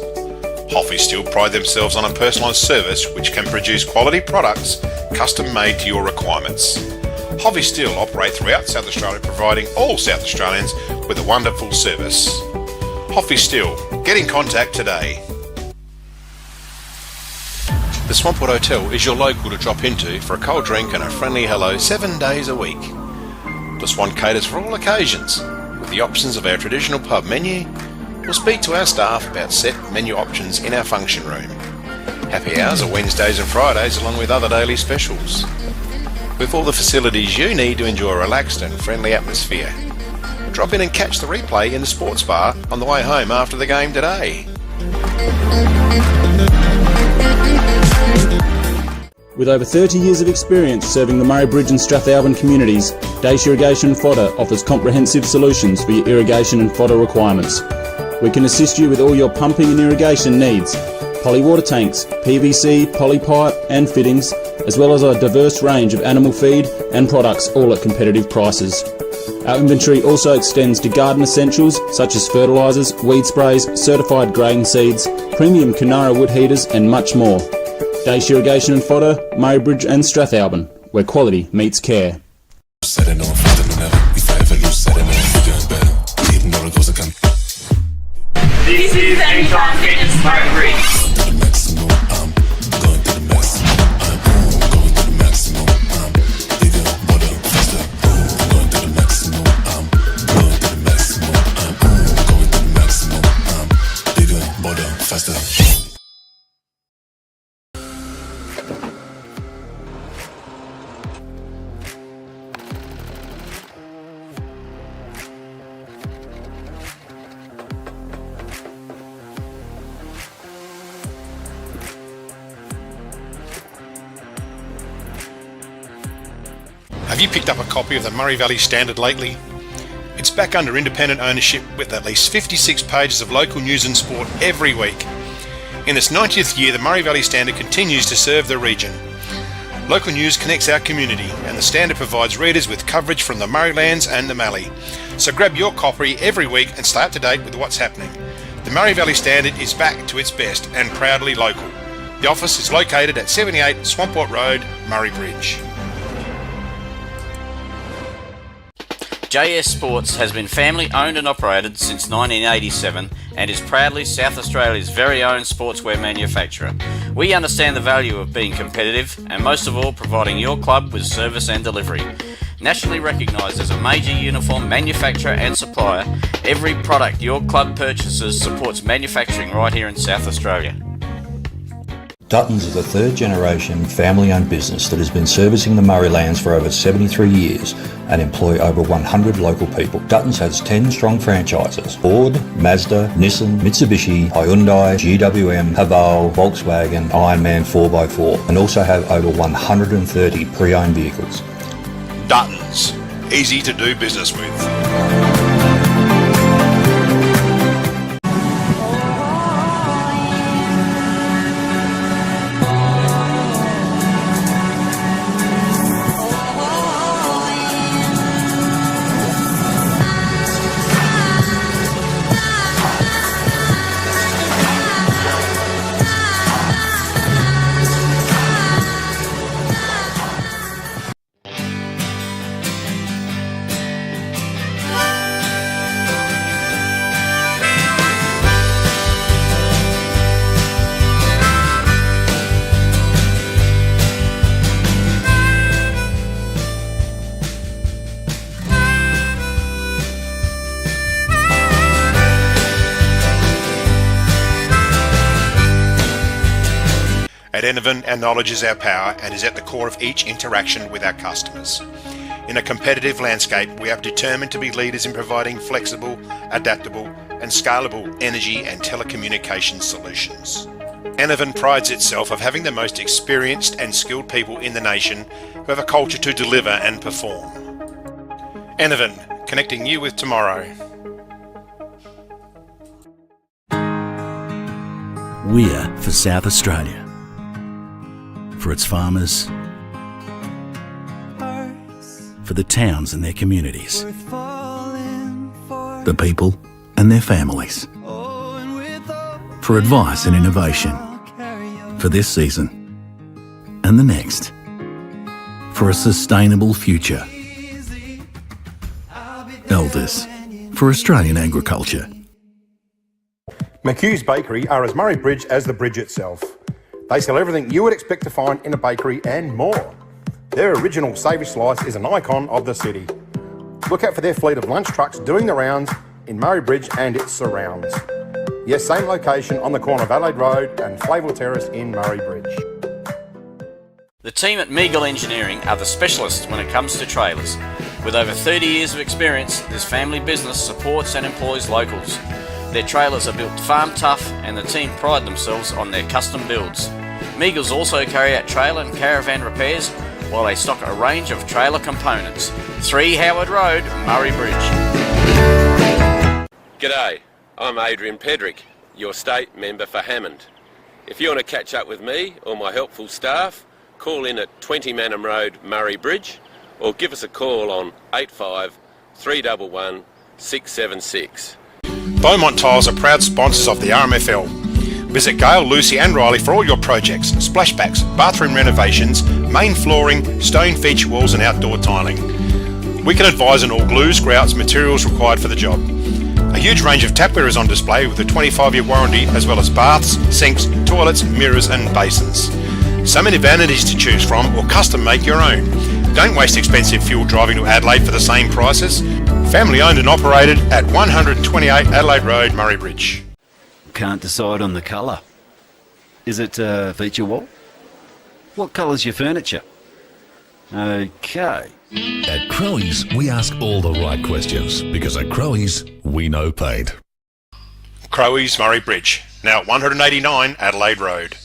Hoffy Steel pride themselves on a personalised service which can produce quality products custom-made to your requirements. Hoffy Steel operate throughout South Australia, providing all South Australians with a wonderful service. Hoffy Steel, get in contact today. The Swampwood Hotel is your local to drop into for a cold drink and a friendly hello 7 days a week. The Swan caters for all occasions, with the options of our traditional pub menu. We'll speak to our staff about set menu options in our function room. Happy hours are Wednesdays and Fridays along with other daily specials. With all the facilities you need to enjoy a relaxed and friendly atmosphere. Drop in and catch the replay in the sports bar on the way home after the game today. With over 30 years of experience serving the Murray Bridge and Strathalbyn communities, Dace Irrigation Fodder offers comprehensive solutions for your irrigation and fodder requirements. We can assist you with all your pumping and irrigation needs, poly water tanks, PVC, polypipe and fittings, as well as a diverse range of animal feed and products, all at competitive prices. Our inventory also extends to garden essentials such as fertilisers, weed sprays, certified grain seeds, premium Canara wood heaters and much more. Dace Irrigation and Fodder, Murray Bridge and Strathalbyn, where quality meets care. This is Anytime Fitness Murray Bridge. Have you picked up a copy of the Murray Valley Standard lately? It's back under independent ownership with at least 56 pages of local news and sport every week. In its 90th year, the Murray Valley Standard continues to serve the region. Local news connects our community, and the Standard provides readers with coverage from the Murraylands and the Mallee. So grab your copy every week and stay up to date with what's happening. The Murray Valley Standard is back to its best and proudly local. The office is located at 78 Swampwood Road, Murray Bridge. JS Sports has been family owned and operated since 1987 and is proudly South Australia's very own sportswear manufacturer. We understand the value of being competitive and most of all providing your club with service and delivery. Nationally recognised as a major uniform manufacturer and supplier, every product your club purchases supports manufacturing right here in South Australia. Duttons is a third generation family owned business that has been servicing the Murray Lands for over 73 years and employ over 100 local people. Duttons has 10 strong franchises: Ford, Mazda, Nissan, Mitsubishi, Hyundai, GWM, Haval, Volkswagen, Ironman 4x4, and also have over 130 pre-owned vehicles. Duttons, easy to do business with. At Enervin, our knowledge is our power and is at the core of each interaction with our customers. In a competitive landscape, we are determined to be leaders in providing flexible, adaptable and scalable energy and telecommunications solutions. Enervin prides itself of having the most experienced and skilled people in the nation who have a culture to deliver and perform. Enervin, connecting you with tomorrow. We're for South Australia. For its farmers, for the towns and their communities, the people and their families, for advice and innovation, for this season and the next, for a sustainable future. Elders, for Australian agriculture. McHugh's Bakery are as Murray Bridge as the bridge itself. They sell everything you would expect to find in a bakery and more. Their original savoury slice is an icon of the city. Look out for their fleet of lunch trucks doing the rounds in Murray Bridge and its surrounds. Yes, same location on the corner of Adelaide Road and Flavell Terrace in Murray Bridge. The team at Meagle Engineering are the specialists when it comes to trailers. With over 30 years of experience, this family business supports and employs locals. Their trailers are built farm tough and the team pride themselves on their custom builds. Meagles also carry out trailer and caravan repairs while they stock a range of trailer components. 3 Howard Road, Murray Bridge. G'day, I'm Adrian Pedrick, your state member for Hammond. If you want to catch up with me or my helpful staff, call in at 20 Manham Road, Murray Bridge, or give us a call on 85 311 676. Beaumont Tiles are proud sponsors of the RMFL. Visit Gail, Lucy and Riley for all your projects, splashbacks, bathroom renovations, main flooring, stone feature walls and outdoor tiling. We can advise on all glues, grouts, materials required for the job. A huge range of tapware is on display with a 25-year warranty, as well as baths, sinks, toilets, mirrors and basins. So many vanities to choose from, or custom make your own. Don't waste expensive fuel driving to Adelaide for the same prices. Family owned and operated at 128 Adelaide Road, Murray Bridge. Can't decide on the colour. Is it feature wall? What colour's your furniture? Okay. At Crowe's, we ask all the right questions because at Crowe's, we know paint. Crowe's, Murray Bridge, now at 189 Adelaide Road.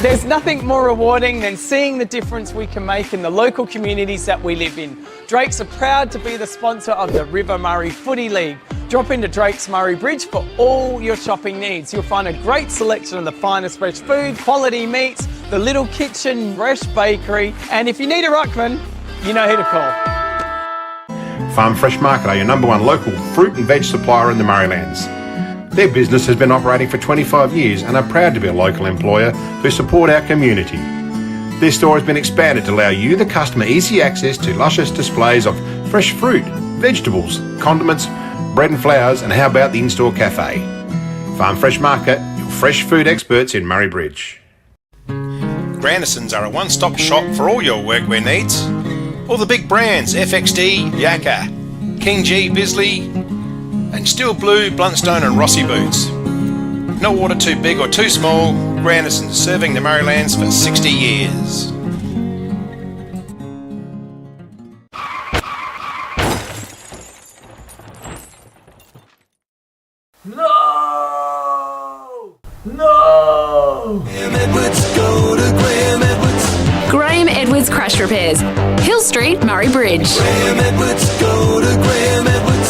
There's nothing more rewarding than seeing the difference we can make in the local communities that we live in. Drakes are proud to be the sponsor of the River Murray Footy League. Drop into Drake's Murray Bridge for all your shopping needs. You'll find a great selection of the finest fresh food, quality meats, the little kitchen, fresh bakery, and if you need a ruckman, you know who to call. Farm Fresh Market are your #1 local fruit and veg supplier in the Murraylands. Their business has been operating for 25 years and are proud to be a local employer who support our community. Their store has been expanded to allow you, the customer, easy access to luscious displays of fresh fruit, vegetables, condiments, bread and flowers, and how about the in-store cafe? Farm Fresh Market, your fresh food experts in Murray Bridge. Grandisons are a one-stop shop for all your workwear needs. All the big brands, FXD, Yakka, King G, Bisley, and Steel Blue, Bluntstone and Rossi boots. No order too big or too small, Grandisons serving the Murraylands for 60 years. Graham Edwards Crash Repairs, Hill Street, Murray Bridge. Graham Edwards, go to Graham Edwards.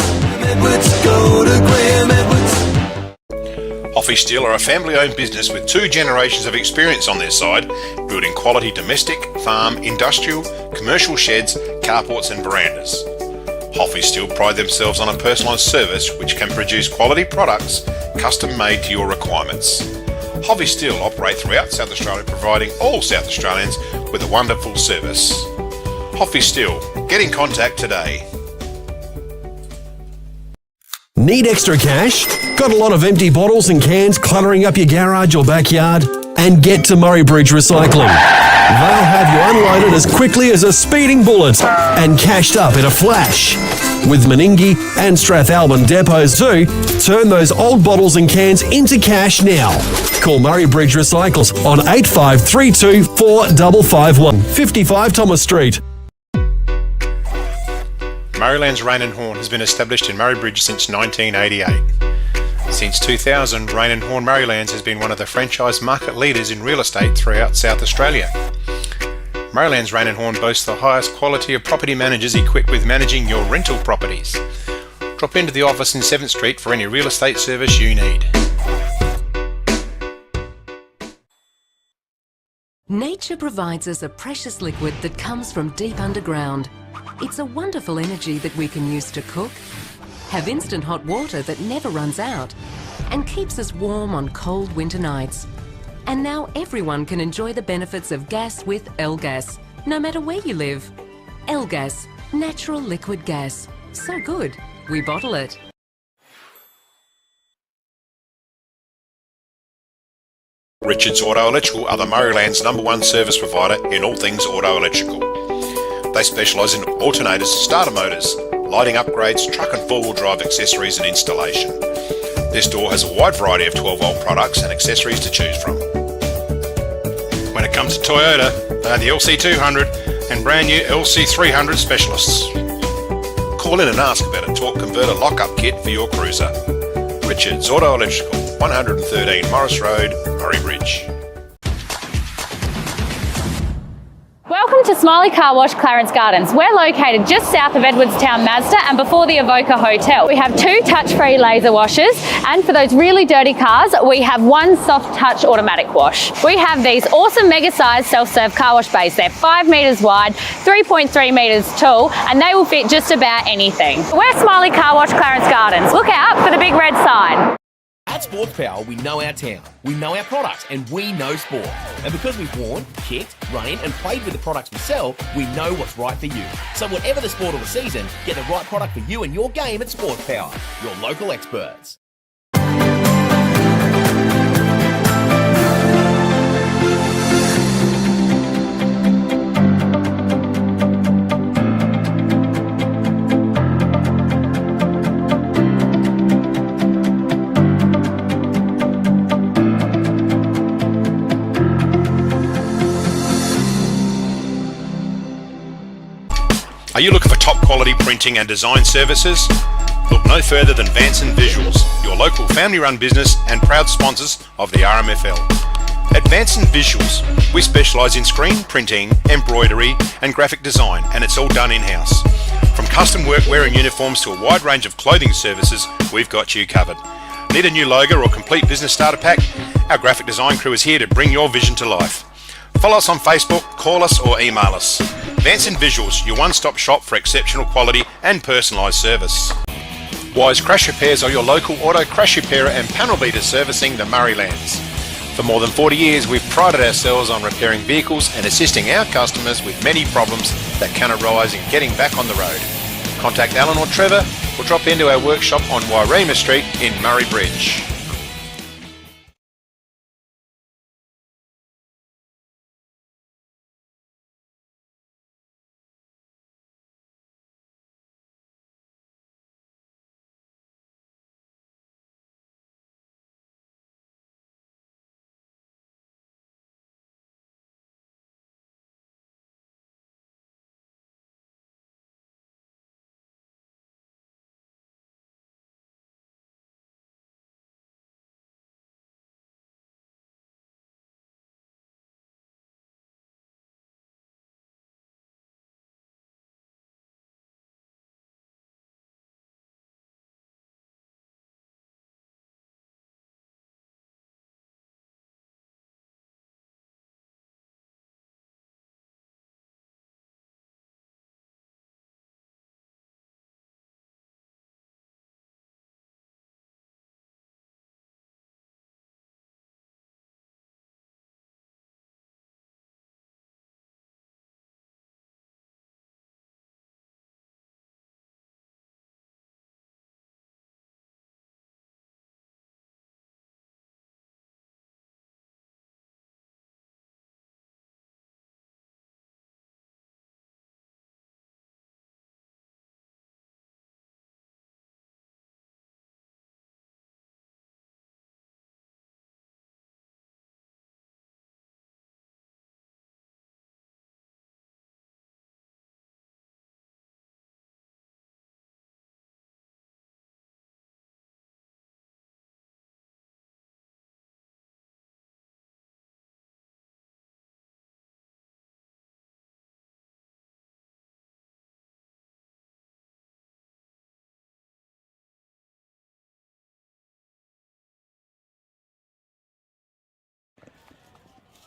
Go to Graham Edwards. Hoffy Steel are a family-owned business with 2 generations of experience on their side, building quality domestic, farm, industrial, commercial sheds, carports and verandas. Hoffy Steel pride themselves on a personalised service which can produce quality products custom-made to your requirements. Hoffy Steel operate throughout South Australia, providing all South Australians with a wonderful service. Hoffy Steel, get in contact today. Need extra cash? Got a lot of empty bottles and cans cluttering up your garage or backyard? And get to Murray Bridge Recycling. They'll have you unloaded as quickly as a speeding bullet and cashed up in a flash. With Meningie and Strathalbyn depots too, turn those old bottles and cans into cash now. Call Murray Bridge Recycles on 8532 4551 55 Thomas Street. Murraylands Rain and Horn has been established in Murray Bridge since 1988. Since 2000, Rain and Horn Murraylands has been one of the franchise market leaders in real estate throughout South Australia. Murraylands Rain and Horn boasts the highest quality of property managers equipped with managing your rental properties. Drop into the office in 7th Street for any real estate service you need. Nature provides us a precious liquid that comes from deep underground. It's a wonderful energy that we can use to cook, have instant hot water that never runs out, and keeps us warm on cold winter nights. And now everyone can enjoy the benefits of gas with L-Gas, no matter where you live. L-Gas, natural liquid gas. So good, we bottle it. Richards Auto Electrical are the Murraylands #1 service provider in all things auto electrical. They specialise in alternators, starter motors, lighting upgrades, truck and four-wheel drive accessories and installation. Their store has a wide variety of 12-volt products and accessories to choose from. When it comes to Toyota, they are the LC200 and brand new LC300 specialists. Call in and ask about a torque converter lock-up kit for your cruiser. Richards Auto Electrical, 113 Morris Road, Murray Bridge. Welcome to Smiley Car Wash, Clarence Gardens. We're located just south of Edwardstown Mazda and before the Evoca Hotel. We have 2 touch-free laser washers, and for those really dirty cars, we have 1 soft touch automatic wash. We have these awesome mega-sized self-serve car wash bays. They're 5 metres wide, 3.3 metres tall, and they will fit just about anything. We're Smiley Car Wash, Clarence Gardens. Look out for the big red sign. At Sports Power, we know our town, we know our products, and we know sport. And because we've worn, kicked, run in, and played with the products we sell, we know what's right for you. So whatever the sport or the season, get the right product for you and your game at Sports Power, your local experts. Are you looking for top quality printing and design services? Look no further than Vanson Visuals, your local family-run business and proud sponsors of the RMFL. At Vanson Visuals, we specialise in screen printing, embroidery and graphic design, and it's all done in-house. From custom workwear and uniforms to a wide range of clothing services, we've got you covered. Need a new logo or complete business starter pack? Our graphic design crew is here to bring your vision to life. Follow us on Facebook, call us or email us. Vanson Visuals, your one-stop shop for exceptional quality and personalised service. Wise Crash Repairs are your local auto crash repairer and panel beater servicing the Murraylands. For more than 40 years, we've prided ourselves on repairing vehicles and assisting our customers with many problems that can arise in getting back on the road. Contact Alan or Trevor or drop into our workshop on Wairema Street in Murray Bridge.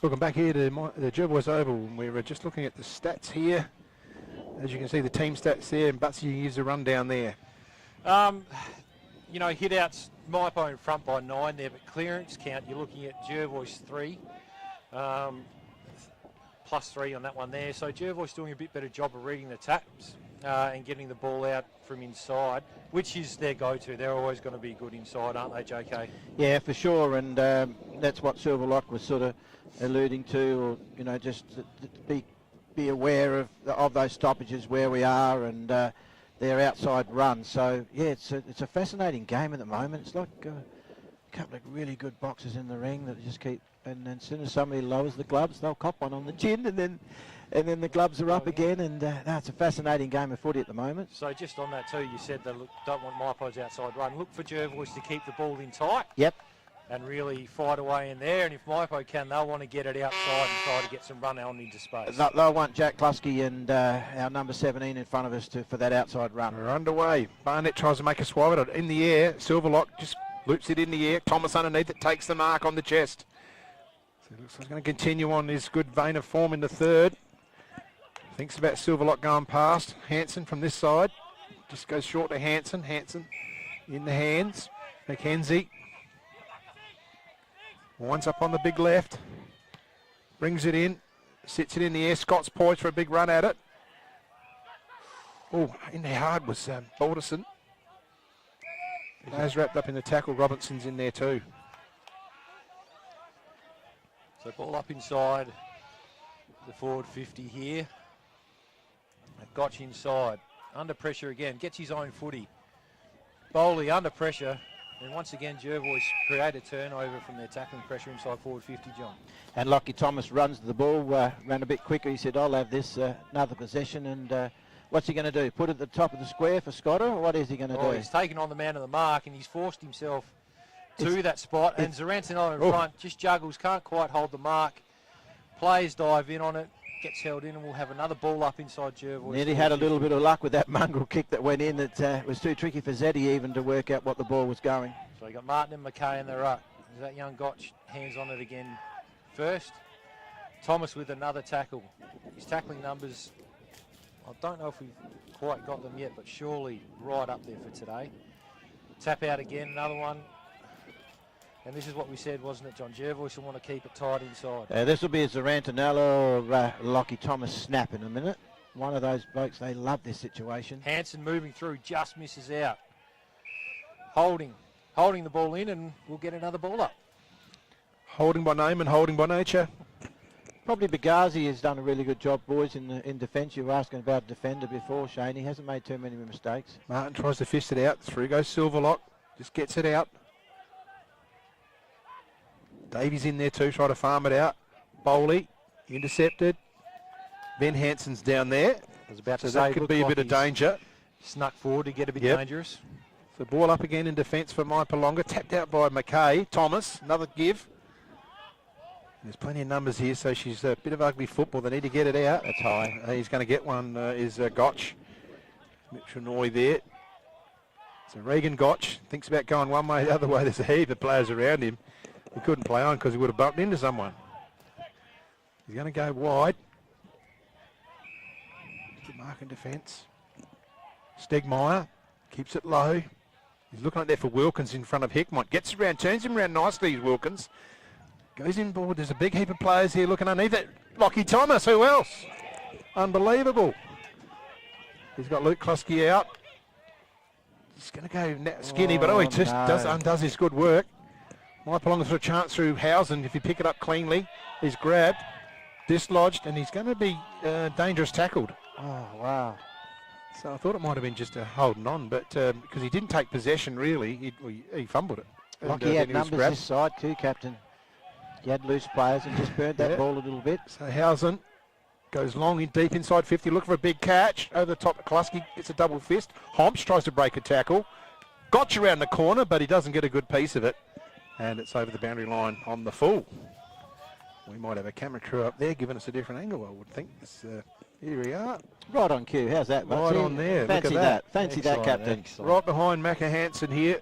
Welcome back here to the Jervois Oval, and we're just looking at the stats here. As you can see, the team stats there, and Butsy, you gives a rundown there. You know, hit outs, Mypo in front by 9 there, but clearance count, you're looking at Jervois 3, plus 3 on that one there. So Jervois doing a bit better job of reading the taps and getting the ball out from inside, which is their go-to. They're always going to be good inside, aren't they, JK? Yeah, for sure, and that's what Silverlock was sort of alluding to, or just to be aware of those stoppages where we are and their outside run. So yeah, it's a fascinating game at the moment. It's like a couple of really good boxers in the ring that just keep, and then as soon as somebody lowers the gloves, they'll cop one on the chin, and then the gloves are up again, and no, it's a fascinating game of footy at the moment. So just on that too, you said they don't want Mypo's outside run. Look for Jervois to keep the ball in tight. Yep. And really fight away in there, and if Mypo can, they'll want to get it outside and try to get some run on into space. They'll want Jack Klusky and our number 17 in front of us for that outside run. We're underway. Barnett tries to make a swab at it in the air. Silverlock just loops it in the air. Thomas underneath it takes the mark on the chest. So it looks like he's going to continue on his good vein of form in the third. Thinks about Silverlock going past. Hansen from this side. Just goes short to Hansen. Hansen in the hands. McKenzie. Winds up on the big left. Brings it in. Sits it in the air. Scott's poised for a big run at it. Oh, in there hard was Balderson. He's wrapped up in the tackle. Robinson's in there too. So ball up inside the forward 50 here. Gotch inside. Under pressure again. Gets his own footy. Bowley under pressure. And once again, Jervois create a turnover from their tackling pressure inside forward 50, John. And Lockie Thomas runs the ball, ran a bit quicker. He said, I'll have this, another possession. And what's he going to do? Put it at the top of the square for Scotter, or what is he going to do? He's taken on the man of the mark, and he's forced himself to that spot. And Zarantino in front just juggles, can't quite hold the mark. Players dive in on it. Gets held in, and we'll have another ball up inside Jervois. Nearly had a little bit of luck with that mongrel kick that went in. It was too tricky for Zeddy even to work out what the ball was going. So you got Martin and McKay in the ruck. Is that young Gotch hands on it again first? Thomas with another tackle. His tackling numbers I don't know if we've quite got them yet, but surely right up there for today. Tap out again, another one. And this is what we said, wasn't it, John? Jervois will want to keep it tight inside. This will be a Zarantanella or Lockie Thomas snap in a minute. One of those blokes, they love this situation. Hansen moving through, just misses out. Holding the ball in, and we'll get another ball up. Holding by name and holding by nature. Probably Bagazi has done a really good job, boys, in defence. You were asking about a defender before, Shane. He hasn't made too many mistakes. Martin tries to fist it out. Through goes Silverlock. Just gets it out. Davies in there too, try to farm it out. Bowley intercepted. Ben Hansen's down there. I was about to So say, that could looked be a like bit of he's danger. Snuck forward to get a bit Yep. dangerous. So ball up again in defence for Mypolonga. Tapped out by McKay. Thomas, another give. There's plenty of numbers here, so she's a bit of ugly football. They need to get it out. That's high. He's going to get one, is Gotch. Mitchell there. So Regan Gotch thinks about going one way, the other way. There's a heap of players around him. He couldn't play on because he would have bumped into someone. He's going to go wide. Good mark in defence. Stegmeyer keeps it low. He's looking like there for Wilkins in front of Hickmont. Gets around, turns him around nicely, Wilkins. Goes in board. There's a big heap of players here looking underneath it. Lockie Thomas, who else? Unbelievable. He's got Luke Klusky out. He's going to go skinny, but he just undoes his good work. Mypolonga for a chance through Housen. If you pick it up cleanly, he's grabbed, dislodged, and he's going to be dangerous tackled. Oh, wow. So I thought it might have been just a holding on, but because he didn't take possession really, he fumbled it. Lockie had numbers this side too, Captain. He had loose players and just burned that ball a little bit. So Housen goes long in deep inside 50, look for a big catch. Over the top of Klusky, gets a double fist. Homps tries to break a tackle. Gotch around the corner, but he doesn't get a good piece of it. And it's over the boundary line on the full. We might have a camera crew up there giving us a different angle, I would think. Here we are. Right on cue. How's that, mate? Right on there. Fancy Look at that. Fancy that, Captain. Excellent. Right behind Macca Hansen here.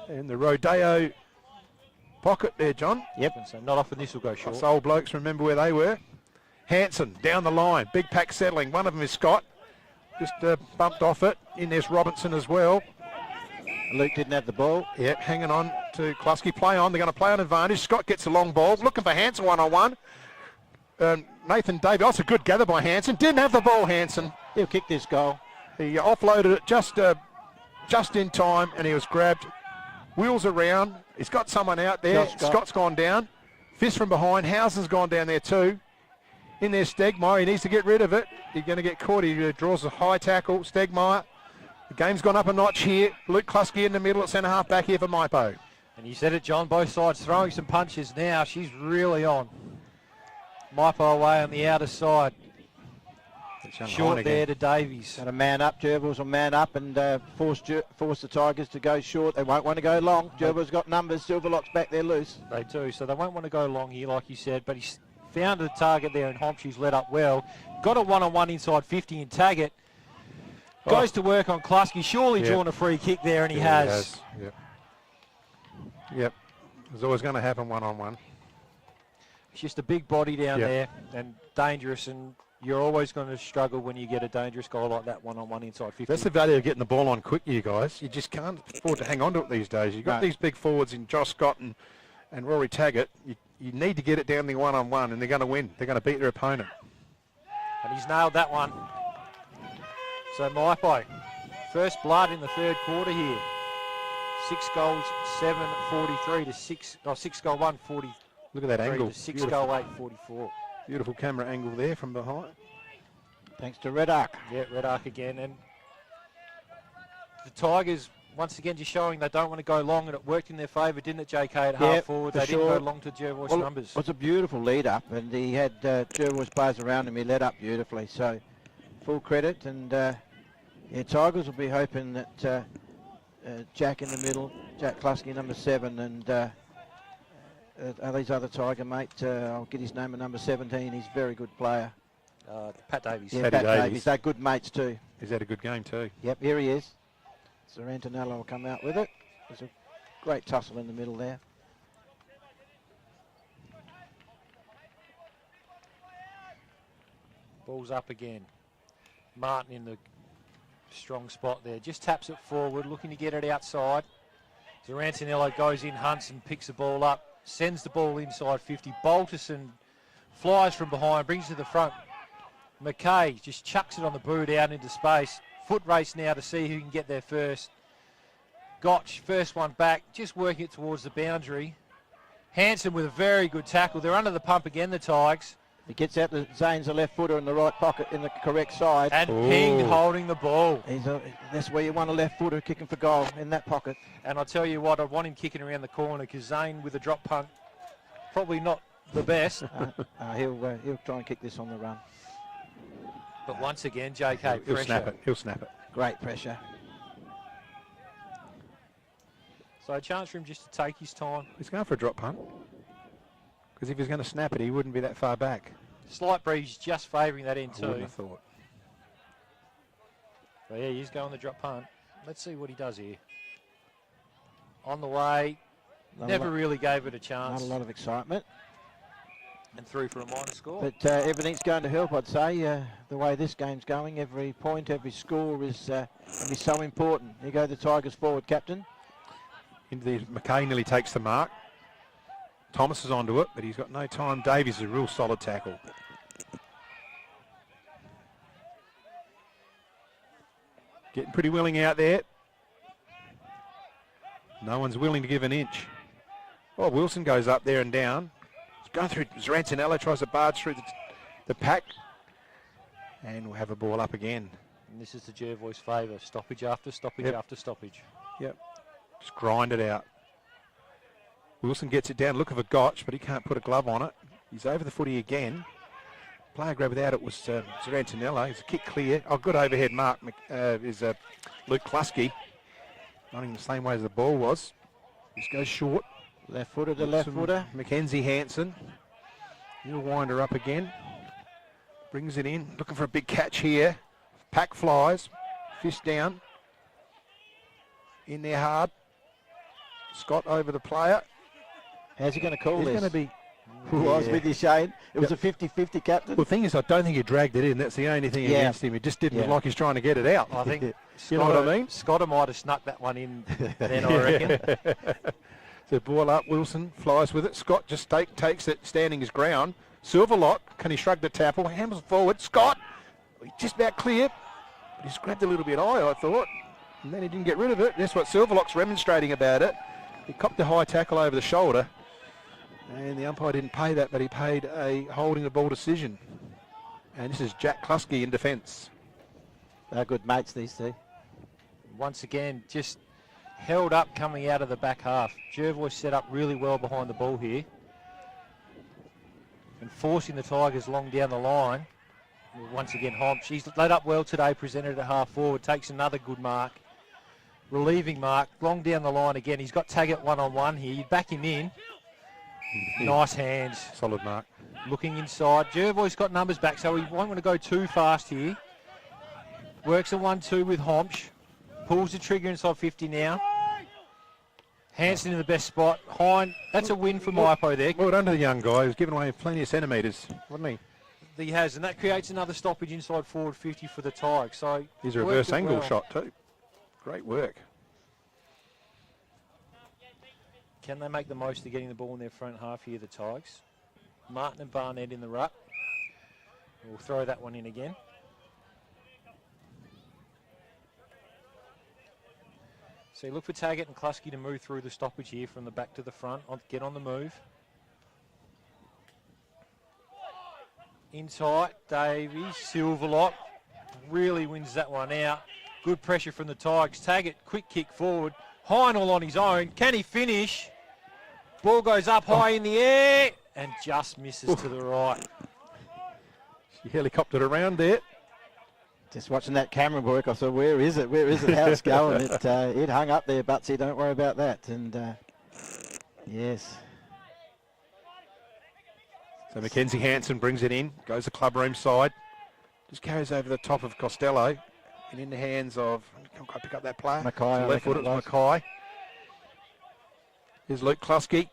In the Rodeo pocket there, John. Yep, and so not often this will go short. Us old blokes remember where they were. Hansen down the line. Big pack settling. One of them is Scott. Just bumped off it. In there's Robinson as well. Luke didn't have the ball. Yep, hanging on to Klusky. Play on. They're going to play on advantage. Scott gets a long ball. Looking for Hansen one-on-one. Nathan Davies. That's a good gather by Hansen. Didn't have the ball, Hansen. He'll kick this goal. He offloaded it just in time, and he was grabbed. Wheels around. He's got someone out there. Scott's gone down. Fist from behind. Housen's gone down there too. In there, Stegmeyer. He needs to get rid of it. He's going to get caught. He draws a high tackle. Stegmeyer. The game's gone up a notch here. Luke Klusky in the middle at centre half back here for Mypo. And you said it, John, both sides throwing some punches now. She's really on. Mypo away on the outer side. Short there to Davies. Got a man up. Jervois will man up and force the Tigers to go short. They won't want to go long. Jervois got numbers. Silverlock's back there loose. They do, so they won't want to go long here, like you said, but he's found a target there, and Homshue's let up well. Got a one-on-one inside 50 and Taggart. Goes to work on Klusky, surely drawn a free kick there, and he has. Yep. It's always going to happen one-on-one. It's just a big body down there and dangerous, and you're always going to struggle when you get a dangerous goal like that one-on-one inside 50. That's the value of getting the ball on quick, you guys. You just can't afford to hang on to it these days. You've got these big forwards in Josh Scott and Rory Taggart. You need to get it down the one-on-one, and they're going to win. They're going to beat their opponent. And he's nailed that one. So Mypo, first blood in the third quarter here. 6 goals, 7:43 to 6 goal 1:40. Look at that angle. To 6 goal 8:44. Beautiful camera angle there from behind. Thanks to Red Arc. Yeah, Red Arc again. And the Tigers, once again, just showing they don't want to go long, and it worked in their favour, didn't it, JK, at half forward? They didn't go long to Jervois numbers. It was a beautiful lead up, and he had Jervois players around him. He led up beautifully, so full credit. And Tigers will be hoping that Jack in the middle, Jack Klusky, number 7, and these other Tiger mate, I'll get his name at number 17. He's a very good player. Pat Davies. Yeah, Pat Davies. They're good mates too. He's had a good game too. Yep, here he is. Zarantanella will come out with it. There's a great tussle in the middle there. Ball's up again. Martin in the strong spot there. Just taps it forward, looking to get it outside. Zarantinello goes in, hunts and picks the ball up. Sends the ball inside 50. Balterson flies from behind, brings it to the front. McKay just chucks it on the boot out into space. Foot race now to see who can get there first. Gotch, first one back, just working it towards the boundary. Hanson with a very good tackle. They're under the pump again, the Tigers. He gets out the Zane's a left footer in the right pocket in the correct side. And Ping holding the ball. That's where you want a left footer kicking for goal, in that pocket. And I'll tell you what, I want him kicking around the corner because Zane with a drop punt, probably not the best. He'll try and kick this on the run. But once again, JK, He'll pressure. snap it. He'll snap it. Great pressure. So a chance for him just to take his time. He's going for a drop punt. Because if he's going to snap it, he wouldn't be that far back. Slight breeze just favouring that end I too. wouldn't have thought. So yeah, he's going the drop punt. Let's see what he does here. On the way, never really gave it a chance. Not a lot of excitement. And through for a minor score. But everything's going to help, I'd say. The way this game's going, every point, every score is going to be so important. Here go the Tigers forward, captain. Into the McKay nearly takes the mark. Thomas is onto it, but he's got no time. Davies is a real solid tackle. Getting pretty willing out there. No one's willing to give an inch. Oh, Wilson goes up there and down. He's going through. Zarantinello tries to barge through the pack. And we'll have a ball up again. And this is the Jervois' favour. Stoppage after stoppage after stoppage. Yep. Just grind it out. Wilson gets it down. Look of a gotch, but he can't put a glove on it. He's over the footy again. Player grab without it was Zarantinello. It's a kick clear. Oh, good overhead mark is Luke Klusky. Running the same way as the ball was. Just goes short. Left footer to left footer. Mackenzie Hanson. He'll wind her up again. Brings it in. Looking for a big catch here. Pack flies. Fist down. In there hard. Scott over the player. How's he going to call this? He's going to be... I was with you, Shane. It was a 50-50, captain. Well, the thing is, I don't think he dragged it in. That's the only thing against him. It just didn't look like he's trying to get it out. I think you know what I mean? Scotter might have snuck that one in then, I reckon. So ball up, Wilson flies with it. Scott just takes it, standing his ground. Silverlock, can he shrug the tackle? Hammers forward. Scott, just about clear. But he's grabbed a little bit high, I thought. And then he didn't get rid of it. That's what Silverlock's remonstrating about it. He copped a high tackle over the shoulder. And the umpire didn't pay that, but he paid a holding the ball decision. And this is Jack Klusky in defence. They're good mates, these two. Once again, just held up coming out of the back half. Jervois set up really well behind the ball here. And forcing the Tigers long down the line. Once again, Homp. She's laid up well today, presented at half forward. Takes another good mark. Relieving mark, long down the line again. He's got Taggart one-on-one here. You back him in. Nice hands. Solid mark. Looking inside. Jervois got numbers back, so he won't want to go too fast here. Works a 1-2 with Homsch. Pulls the trigger inside 50 now. Hanson in the best spot. Hine, that's a win for Mypo there. Well done to the young guy. He's given away plenty of centimetres, wasn't he? He has, and that creates another stoppage inside forward 50 for the Tigers. So he's a reverse angle shot too. Great work. Can they make the most of getting the ball in their front half here, the Tigers? Martin and Barnett in the ruck. We'll throw that one in again. So you look for Taggart and Klusky to move through the stoppage here from the back to the front. Get on the move. In tight, Davies, Silverlock really wins that one out. Good pressure from the Tigers. Taggart, quick kick forward. Hine all on his own. Can he finish? Ball goes up high in the air and just misses to the right. She helicoptered around there. Just watching that camera work, I thought, where is it? Where is it? How's it going? It hung up there, Butsy. Don't worry about that. And yes. So Mackenzie Hanson brings it in, goes the club room side, just carries over the top of Costello and in the hands of, can't quite pick up that player. Mackay. Left foot, it's Mackay. Here's Luke Klusky.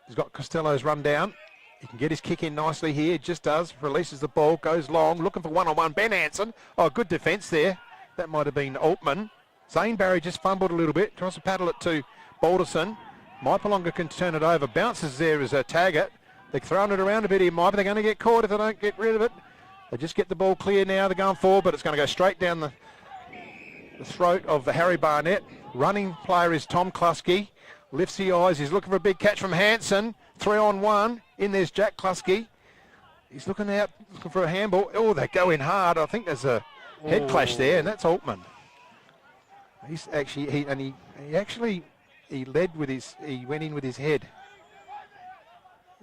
He's got Costello's run down. He can get his kick in nicely here. Just does. Releases the ball. Goes long. Looking for one-on-one. Ben Hansen. Oh, good defence there. That might have been Altman. Zane Barry just fumbled a little bit. Tries to paddle it to Balderson. Mypolonga can turn it over. Bounces there as a Taggart. They're throwing it around a bit here, Mypolonga. They're going to get caught if they don't get rid of it. They just get the ball clear now. They're going forward, but it's going to go straight down the throat of Harry Barnett. Running player is Tom Klusky. Lifts the eyes. He's looking for a big catch from Hansen. 3-on-1. In there's Jack Klusky. He's looking out, looking for a handball. Oh, they go in hard. I think there's a head clash there, and that's Altman. He's actually he led with his. He went in with his head.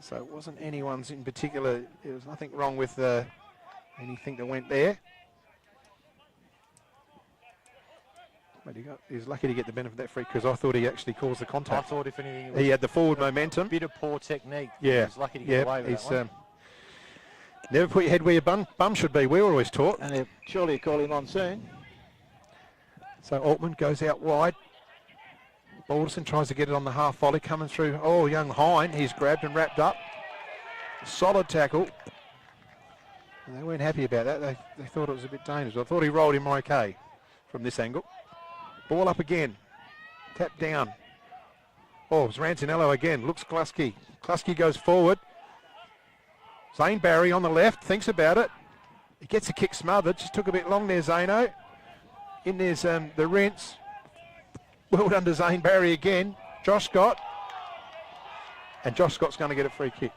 So it wasn't anyone's in particular. There was nothing wrong with anything that went there. But he's lucky to get the benefit of that free because I thought he actually caused the contact. I thought if anything, he had the forward momentum. Bit of poor technique. Yeah, He's lucky to get away with that one. Never put your head where your bum should be. We were always taught. And they'll surely call him on soon. So Altman goes out wide. Balderson tries to get it on the half volley coming through. Oh, young Hine. He's grabbed and wrapped up. Solid tackle. And they weren't happy about that. They thought it was a bit dangerous. I thought he rolled him okay from this angle. Ball up again. Tap down. Oh, it's Rancinello again. Looks Klusky. Klusky goes forward. Zane Barry on the left. Thinks about it. He gets a kick smothered. Just took a bit long there, Zano. In there's the rinse. Well done to Zane Barry again. Josh Scott. And Josh Scott's going to get a free kick.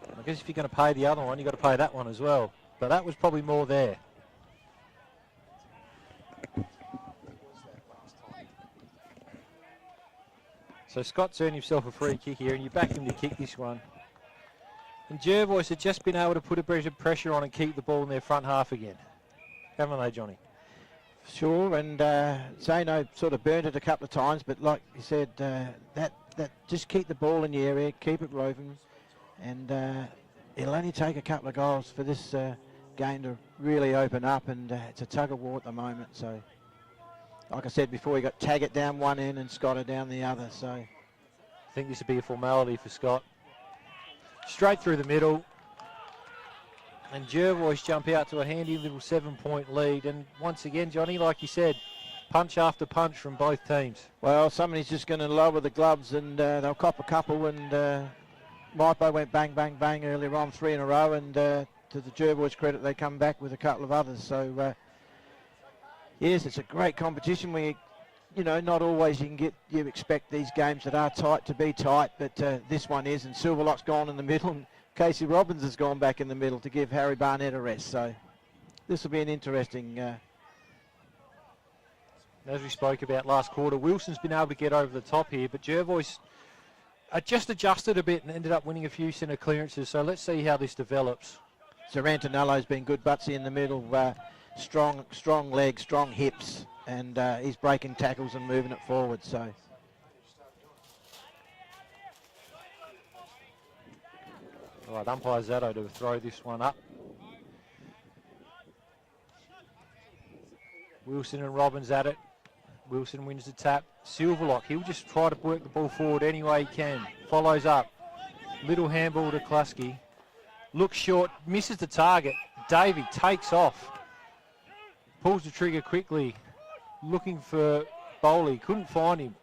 I guess if you're going to pay the other one, you've got to pay that one as well. But that was probably more there. So Scott's earned himself a free kick here, and you back him to kick this one. And Jervois had just been able to put a bit of pressure on and keep the ball in their front half again. Haven't they, Johnny? Sure, and Zano sort of burnt it a couple of times, but like you said, that just keep the ball in the area, keep it roving, and it'll only take a couple of goals for this game to really open up, and it's a tug of war at the moment. So, like I said before, we got Taggart down one end and Scotter down the other. So, I think this would be a formality for Scott. Straight through the middle, and Jervois jump out to a handy little 7-point lead. And once again, Johnny, like you said, punch after punch from both teams. Well, somebody's just going to lower the gloves, and they'll cop a couple, and Mypo went bang, bang, bang earlier on, 3 in a row, and to the Jervois' credit, they come back with a couple of others. So, yes, it's a great competition. Not always you expect these games that are tight to be tight, but this one is, and Silverlock's gone in the middle, and Casey Robbins has gone back in the middle to give Harry Barnett a rest. So, this will be an interesting... As we spoke about last quarter, Wilson's been able to get over the top here, but Jervois just adjusted a bit and ended up winning a few centre clearances. So let's see how this develops. Sorrentinello's been good, Butsy in the middle. Strong legs, strong hips, and he's breaking tackles and moving it forward. So. All right, umpire Zato to throw this one up. Wilson and Robbins at it. Wilson wins the tap. Silverlock, he'll just try to work the ball forward any way he can. Follows up. Little handball to Klusky. Looks short, misses the target. Davey takes off. Pulls the trigger quickly. Looking for Bowley. Couldn't find him.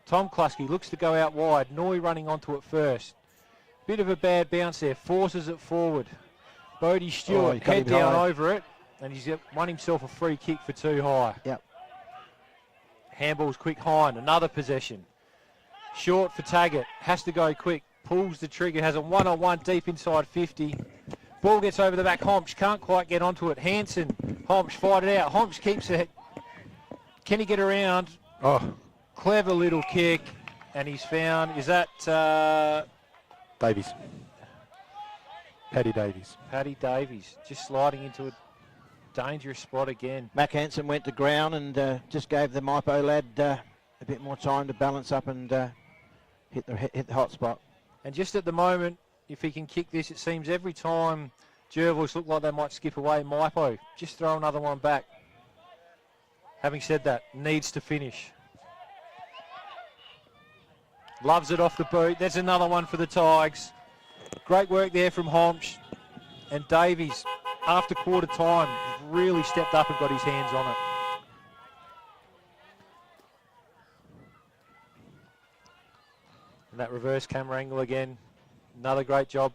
Tom Klusky looks to go out wide. Noy running onto it first. Bit of a bad bounce there. Forces it forward. Bodie Stewart head down over it. And he's won himself a free kick for too high. Yep. Handball's quick Hine, another possession. Short for Taggart, has to go quick, pulls the trigger, has a one-on-one deep inside 50. Ball gets over the back, Homsch can't quite get onto it. Hansen, Homsch fight it out. Homsch keeps it. Can he get around? Oh. Clever little kick, and he's found, is that... Davies. Paddy Davies. Paddy Davies, just sliding into a dangerous spot again. Mac Hansen went to ground and just gave the Mypo lad a bit more time to balance up and hit the hot spot. And just at the moment, if he can kick this, it seems every time Jervois look like they might skip away, Mypo just throw another one back. Having said that, needs to finish. Loves it off the boot. That's another one for the Tigers. Great work there from Homsch. And Davies, after quarter time, really stepped up and got his hands on it. And that reverse camera angle again, another great job.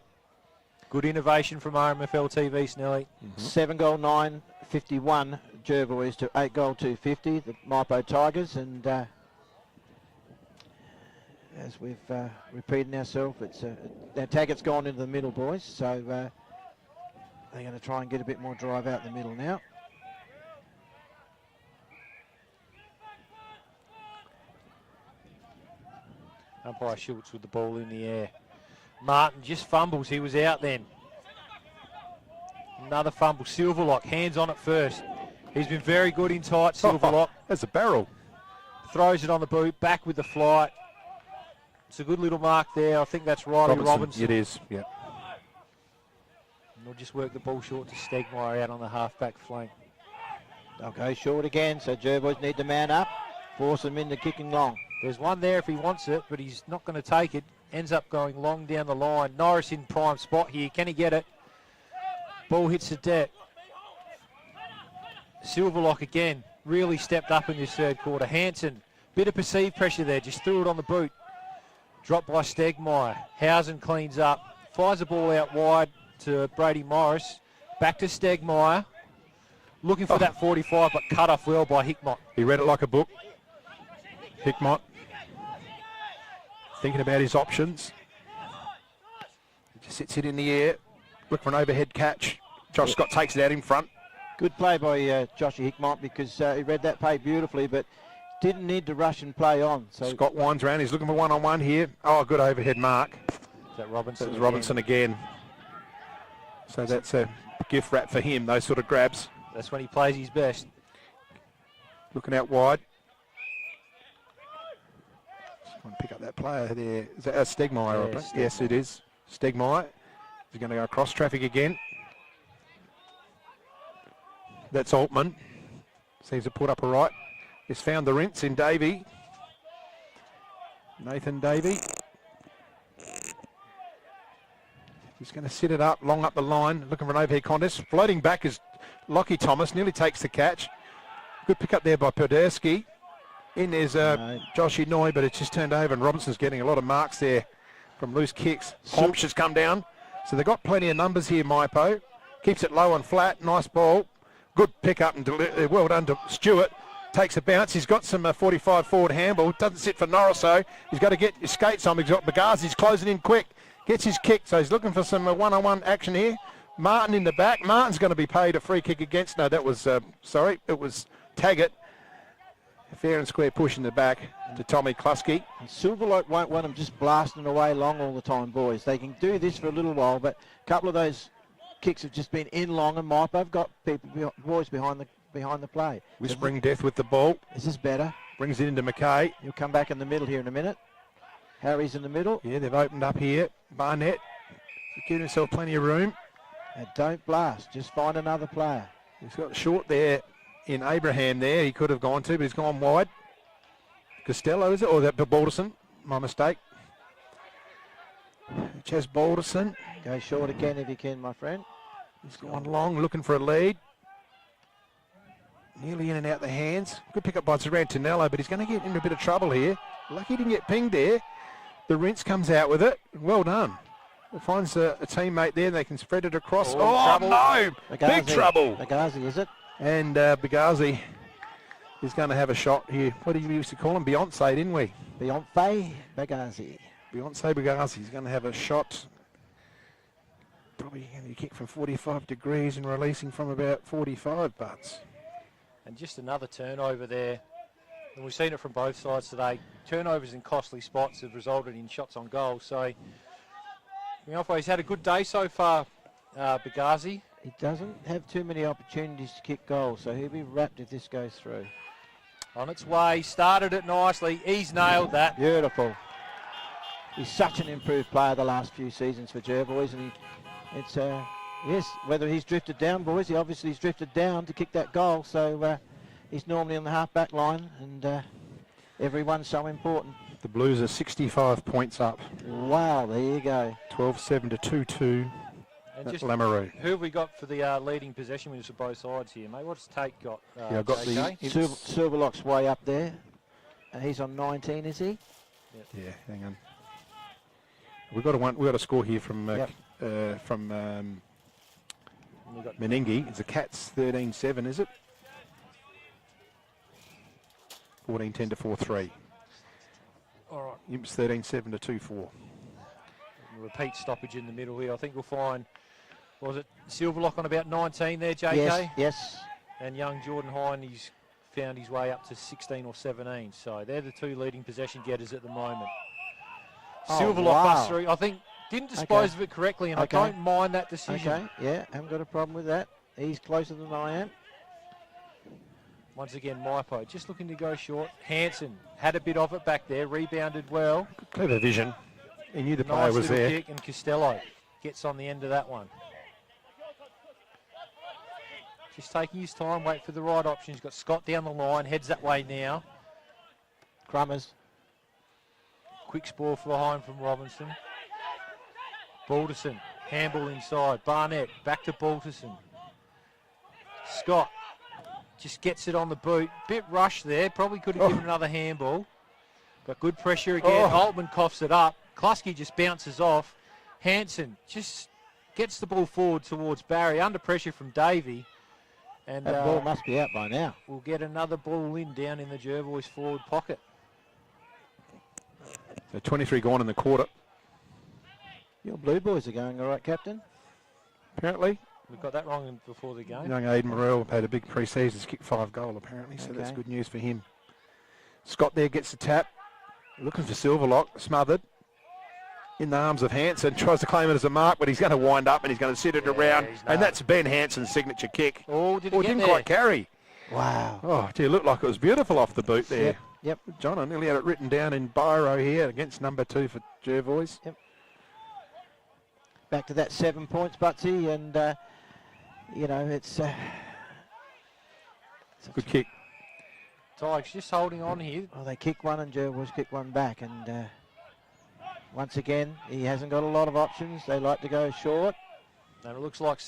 Good innovation from RMFL TV, Snelly. 7 goal 951 Jervois to 8 goal 250 the Mypo Tigers, and as we've repeated ourselves, it's their taggart's gone into the middle, boys, so they're going to try and get a bit more drive out the middle now. Umpire Schultz with the ball in the air. Martin just fumbles. He was out then. Another fumble. Silverlock, hands on it first. He's been very good in tight, Silverlock. That's a barrel. Throws it on the boot, back with the flight. It's a good little mark there. I think that's Riley Robinson. It is, yeah. And we'll just work the ball short to Stegmeyer out on the half-back flank. They'll go short again, so Jervois need to man up, force them into kicking long. There's one there if he wants it, but he's not going to take it. Ends up going long down the line. Norris in prime spot here. Can he get it? Ball hits the deck. Silverlock again. Really stepped up in this third quarter. Hansen, bit of perceived pressure there. Just threw it on the boot. Dropped by Stegmeyer. Housen cleans up. Fires the ball out wide to Brady Morris. Back to Stegmeyer. Looking for that 45, but cut off well by Hickmott. He read it like a book. Hickmott. Thinking about his options. He just sits it in the air. Look for an overhead catch. Josh Scott takes it out in front. Good play by Joshy Hickmott, because he read that play beautifully, but didn't need to rush and play on. So Scott winds around. He's looking for one-on-one here. Oh, good overhead mark. Is that Robinson? That was Robinson again. So that's a gift wrap for him, those sort of grabs. That's when he plays his best. Looking out wide. Just want to pick up that player there. Is that Stegmeyer? Yes, Yes, it is. Stegmeyer. He's going to go across traffic again. That's Altman. Seems to put up a right. He's found the rinse in Davey. Nathan Davey. He's going to sit it up, long up the line, looking for an overhead contest. Floating back is Lockie Thomas, nearly takes the catch. Good pick up there by Podersky. In there's Joshy Noy, but it's just turned over, and Robinson's getting a lot of marks there from loose kicks. Homsch has come down. So they've got plenty of numbers here, Mypo. Keeps it low and flat, nice ball. Good pick up and well done to Stewart. Takes a bounce. He's got some 45 forward handball. Doesn't sit for Norris though. He's got to get his skates on. He's got Bagazi. He's closing in quick. Gets his kick. So he's looking for some one-on-one action here. Martin in the back. Martin's going to be paid a free kick against. No, that was, it was Taggart. A fair and square push in the back to Tommy Klusky. And Silverlight won't want them just blasting away long all the time, boys. They can do this for a little while, but a couple of those kicks have just been in long, and Mypo have got people, boys behind the play. Whispering Death with the ball. Is this better? Brings it into McKay. He'll come back in the middle here in a minute. Harry's in the middle. Yeah, they've opened up here. Barnett, giving himself plenty of room. And don't blast, just find another player. He's got short there in Abraham there. He could have gone to, but he's gone wide. Costello, is it? Or that Balderson? My mistake. Chaz Balderson. Go short again if you can, my friend. He's gone long, looking for a lead. Nearly in and out the hands. Good pick up by Tarantinello, but he's going to get into a bit of trouble here. Lucky he didn't get pinged there. The rinse comes out with it. Well done. It finds a teammate there, and they can spread it across. Oh, no! Bagazi. Big trouble. Bagazi, is it? And Bagazi is going to have a shot here. What did we used to call him? Beyonce, didn't we? Beyonce Bagazi. Beyonce Bagazi. He's going to have a shot. Probably going to kick from 45 degrees and releasing from about 45 butts. And just another turnover there. And we've seen it from both sides today. Turnovers in costly spots have resulted in shots on goal. So, he's had a good day so far, Bagazi. He doesn't have too many opportunities to kick goals, so he'll be wrapped if this goes through. On its way, started it nicely. He's nailed that. Beautiful. He's such an improved player the last few seasons for Jervois, and yes, whether he's drifted down, boys, he obviously has drifted down to kick that goal, so he's normally on the half-back line, and everyone's so important. The Blues are 65 points up. Wow, there you go. 12-7 to 2-2 at Lamoureux. Who have we got for the leading possession winners for both sides here, mate? What's Tate got? Yeah, I've got Silverlock's way up there. He's on 19, is he? Yep. Yeah, hang on. We got a score here from Meningi. It's the Cats 13-7, is it? 14-10 to 4-3. All right. Imps 13-7 to 2-4. Repeat stoppage in the middle here. I think we'll find, was it Silverlock on about 19 there, JK? Yes. And young Jordan Hine, he's found his way up to 16 or 17. So they're the two leading possession getters at the moment. Silverlock bust through. I think didn't dispose of it correctly, and I don't mind that decision. Okay, yeah, haven't got a problem with that. He's closer than I am. Once again, Mypo just looking to go short. Hansen had a bit of it back there, rebounded well. Clever vision. He knew the player was there. Kick, and Costello gets on the end of that one. Just taking his time, wait for the right option. He's got Scott down the line, heads that way now. Crummers. Quick spore behind from Robinson. Balderson, handball inside. Barnett, back to Balderson. Scott just gets it on the boot. Bit rushed there, probably could have given another handball. But good pressure again. Altman coughs it up. Klusky just bounces off. Hansen just gets the ball forward towards Barry, under pressure from Davey. And that ball must be out by now. We'll get another ball in down in the Jervois forward pocket. So 23 gone in the quarter. Your Blue Boys are going all right, Captain. Apparently. We got that wrong before the game. Young Aidan Morrell had a big pre-season. He's kicked 5 goals apparently, so that's good news for him. Scott there gets the tap. Looking for Silverlock, smothered. In the arms of Hansen, tries to claim it as a mark, but he's going to wind up and he's going to sit it around. And that's Ben Hansen's signature kick. Oh, didn't quite carry. Wow. Oh, gee, it looked like it was beautiful off the boot there. Yep. John, I nearly had it written down in biro here against number 2 for Jervois. Yep. Back to that 7 points, Butsy, and you know, it's good kick. Tigers just holding on here. Well, they kick one and Jervois kick one back, and once again, he hasn't got a lot of options. They like to go short. And it looks like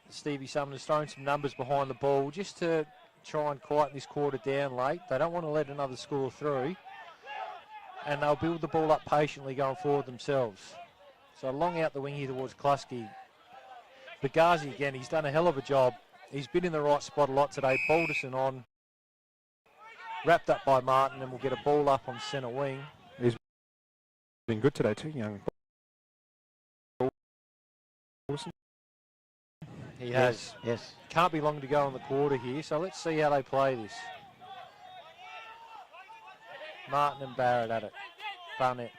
Stevie Sumner's thrown some numbers behind the ball just to try and quieten this quarter down late. They don't want to let another score through. And they'll build the ball up patiently going forward themselves. So long out the wing here towards Klusky. Bagazi again, he's done a hell of a job. He's been in the right spot a lot today. Balderson on. Wrapped up by Martin, and we'll get a ball up on centre wing. He's been good today too, young. He has. Yes. Can't be long to go in the quarter here, so let's see how they play this. Martin and Barrett at it. Barnett.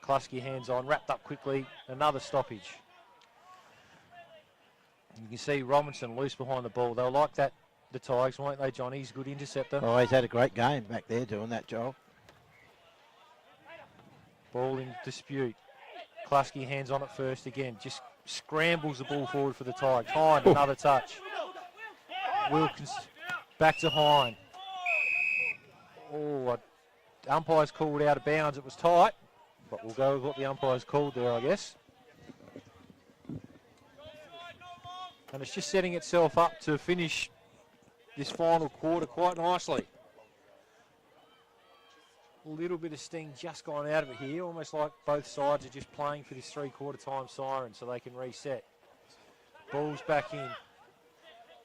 Klusky hands on, wrapped up quickly. Another stoppage. You can see Robinson loose behind the ball. They'll like that, the Tigers, won't they, Johnny? He's a good interceptor. Oh, he's had a great game back there doing that job. Ball in dispute. Klusky hands on it first again. Just scrambles the ball forward for the Tigers. Hine, another touch. Wilkins back to Hine. Oh, umpire's called out of bounds. It was tight, but we'll go with what the umpire's called there, I guess. And it's just setting itself up to finish this final quarter quite nicely. A little bit of sting just gone out of it here, almost like both sides are just playing for this three-quarter time siren so they can reset. Ball's back in.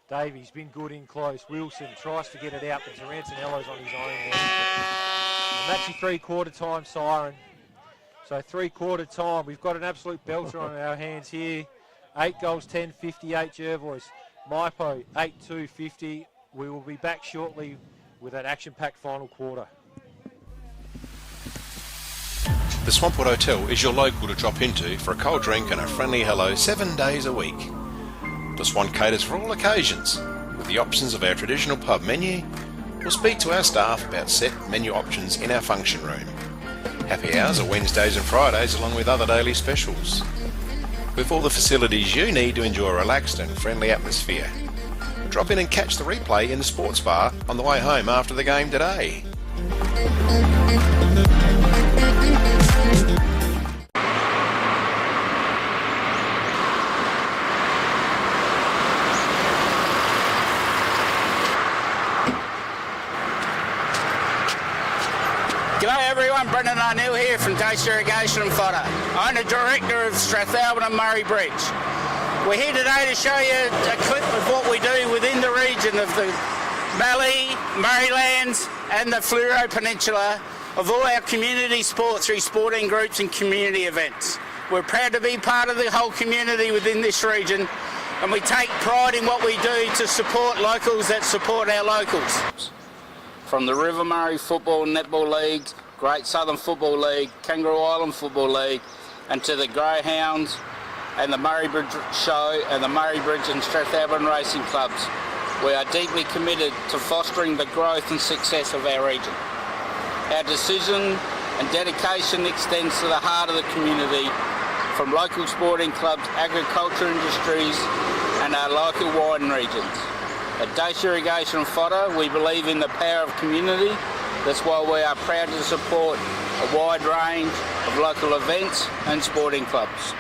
Davies been good in close. Wilson tries to get it out, but Tarantinello's on his own there. And that's your three-quarter time siren. So three-quarter time, we've got an absolute belter on our hands here. 8 goals, 10-58 Jervois. Mypo, 8-2-50. We will be back shortly with that action-packed final quarter. The Swampwood Hotel is your local to drop into for a cold drink and a friendly hello 7 days a week. The Swan caters for all occasions, with the options of our traditional pub menu. We'll speak to our staff about set menu options in our function room. Happy hours are Wednesdays and Fridays along with other daily specials. With all the facilities you need to enjoy a relaxed and friendly atmosphere. Drop in and catch the replay in the sports bar on the way home after the game today. G'day everyone, Brendan O'Neill here from Dacia Irrigation and Fodder. I'm the Director of Strathalbyn and Murray Bridge. We're here today to show you a clip of what we do within the region of the Mallee, Murraylands and the Fleurieu Peninsula of all our community sports through sporting groups and community events. We're proud to be part of the whole community within this region, and we take pride in what we do to support locals that support our locals. From the River Murray Football and Netball Leagues, Great Southern Football League, Kangaroo Island Football League, and to the Greyhounds and the Murray Bridge Show and the Murray Bridge and Strathalbyn Racing Clubs. We are deeply committed to fostering the growth and success of our region. Our decision and dedication extends to the heart of the community, from local sporting clubs, agriculture industries and our local wine regions. At Dacia Irrigation and Fodder, we believe in the power of community. That's why we are proud to support a wide range of local events and sporting clubs.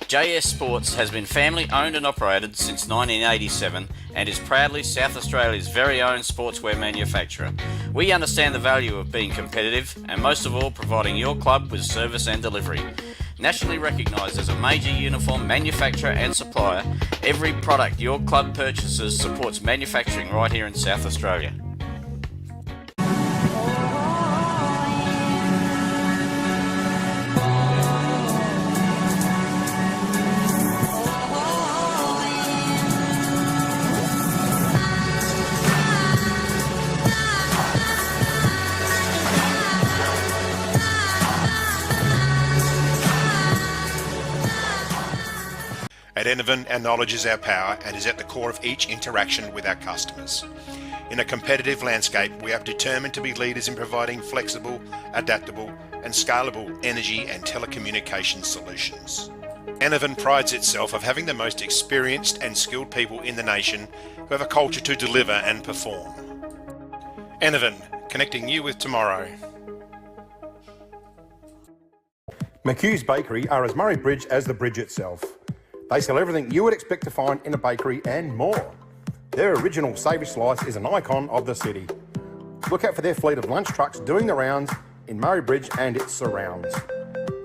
JS Sports has been family owned and operated since 1987 and is proudly South Australia's very own sportswear manufacturer. We understand the value of being competitive and most of all providing your club with service and delivery. Nationally recognised as a major uniform manufacturer and supplier, every product your club purchases supports manufacturing right here in South Australia. At Enervin, our knowledge is our power and is at the core of each interaction with our customers. In a competitive landscape, we are determined to be leaders in providing flexible, adaptable and scalable energy and telecommunications solutions. Enervin prides itself of having the most experienced and skilled people in the nation who have a culture to deliver and perform. Enervin, connecting you with tomorrow. McHugh's Bakery are as Murray Bridge as the bridge itself. They sell everything you would expect to find in a bakery and more. Their original savoury slice is an icon of the city. Look out for their fleet of lunch trucks doing the rounds in Murray Bridge and its surrounds.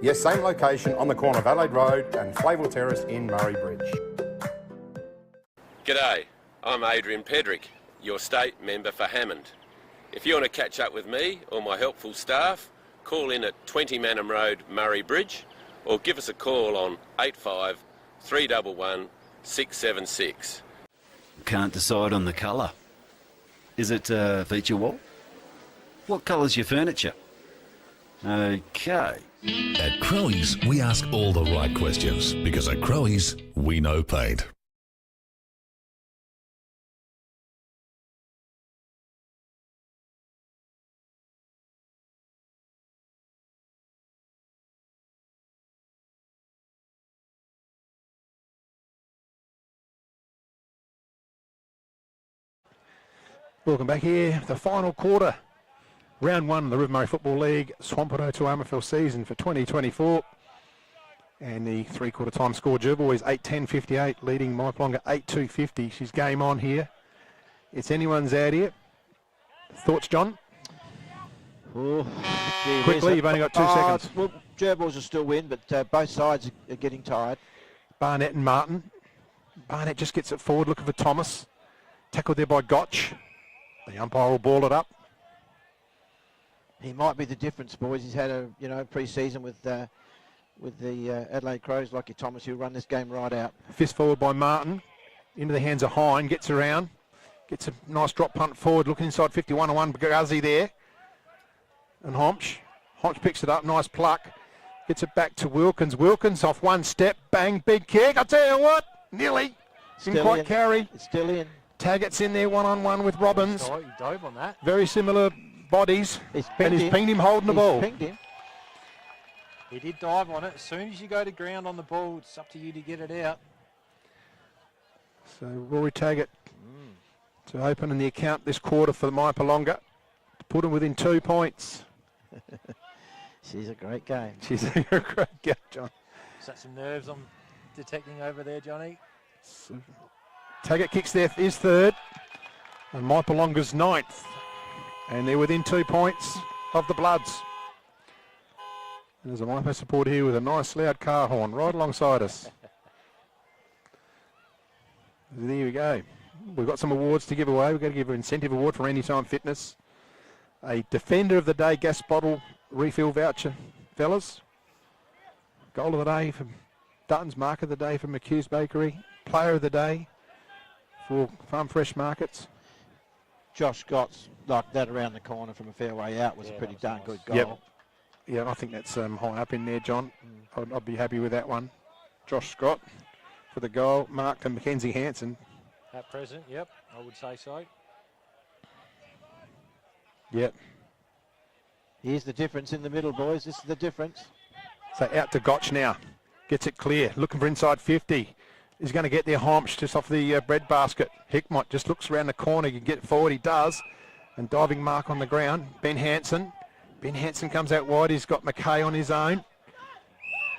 Yes, same location on the corner of Adelaide Road and Flayville Terrace in Murray Bridge. G'day, I'm Adrian Pedrick, your state member for Hammond. If you want to catch up with me or my helpful staff, call in at 20 Manham Road, Murray Bridge, or give us a call on 85 311 676. Can't decide on the colour. Is it feature wall? What colour's your furniture? Okay. At Crowe's, we ask all the right questions because at Crowe's, we know paint. Welcome back here. The final quarter, round one of the River Murray Football League Swampoto to RMFL season for 2024. And the three-quarter time score, Jervois is 8-10-58, leading Mypolonga 8-2-50. She's game on here. It's anyone's out here. Thoughts, John? Oh, Quickly, you've only got 2 seconds. Well, Jervois will still win, but both sides are getting tired. Barnett and Martin. Barnett just gets it forward, looking for Thomas. Tackled there by Gotch. The umpire will ball it up. He might be the difference, boys. He's had a pre-season with with the Adelaide Crows, Lockie Thomas, who'll run this game right out. Fist forward by Martin. Into the hands of Hine. Gets around. Gets a nice drop punt forward. Looking inside 51-1. Guzzi there. And Homch. Homch picks it up. Nice pluck. Gets it back to Wilkins. Wilkins off one step. Bang. Big kick. I tell you what. Nearly. Didn't quite carry. It's still in. Taggart's in there one-on-one with Robbins. Oh, he dove on that. Very similar bodies. He's pinged him holding the ball. Pinged him. He did dive on it. As soon as you go to ground on the ball, it's up to you to get it out. So Rory Taggart to open in the account this quarter for the Mypolonga. To put him within 2 points. She's a great game. She's a great game, John. Is that some nerves I'm detecting over there, Johnny? So Taggart kicks there, is third. And Mypolonga's ninth. And they're within 2 points of the Bloods. And there's a Mypo supporter here with a nice loud car horn right alongside us. There we go. We've got some awards to give away. We've got to give an incentive award for Anytime Fitness. A Defender of the Day gas bottle refill voucher, fellas. Goal of the day from Dutton's, Mark of the Day from McHugh's Bakery. Player of the Day for Farm Fresh Markets. Josh Scott's like that around the corner from a fair way out was a pretty darn good goal. Yep. Yeah, I think that's high up in there, John. I'd be happy with that one. Josh Scott for the goal. Mark to Mackenzie Hansen. At present, yep, I would say so. Yep. Here's the difference in the middle, boys. This is the difference. So out to Gotch now. Gets it clear. Looking for inside 50. He's going to get there, Homch, just off the bread basket. Hickmott just looks around the corner. He can get forward. He does. And diving mark on the ground. Ben Hansen. Ben Hansen comes out wide. He's got McKay on his own.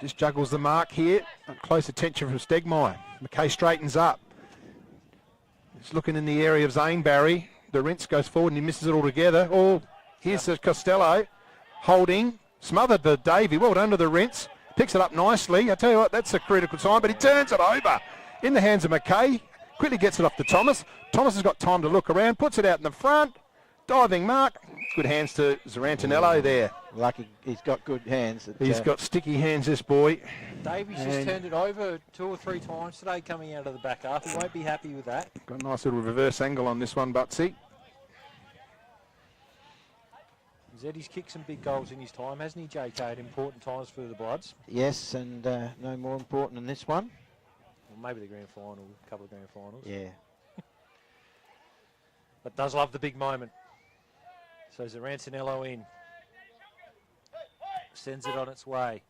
Just juggles the mark here. Close attention from Stegmeyer. McKay straightens up. He's looking in the area of Zane Barry. The Rince goes forward and he misses it altogether. Oh, here's Costello holding. Smothered the Davey. Well done to the Rince. Picks it up nicely. I tell you what, that's a critical time, but he turns it over in the hands of McKay. Quickly gets it off to Thomas. Thomas has got time to look around. Puts it out in the front. Diving mark. Good hands to Zarantinello there. Lucky he's got good hands. He's got sticky hands, this boy. Davies just turned it over 2 or 3 times today coming out of the back half. He won't be happy with that. Got a nice little reverse angle on this one, Butsy. Zeddy's kicked some big goals in his time, hasn't he, JK, at important times for the Bloods? Yes, and no more important than this one. Well, maybe the grand final, a couple of grand finals. Yeah. But does love the big moment. So Zarantinello in. Sends it on its way.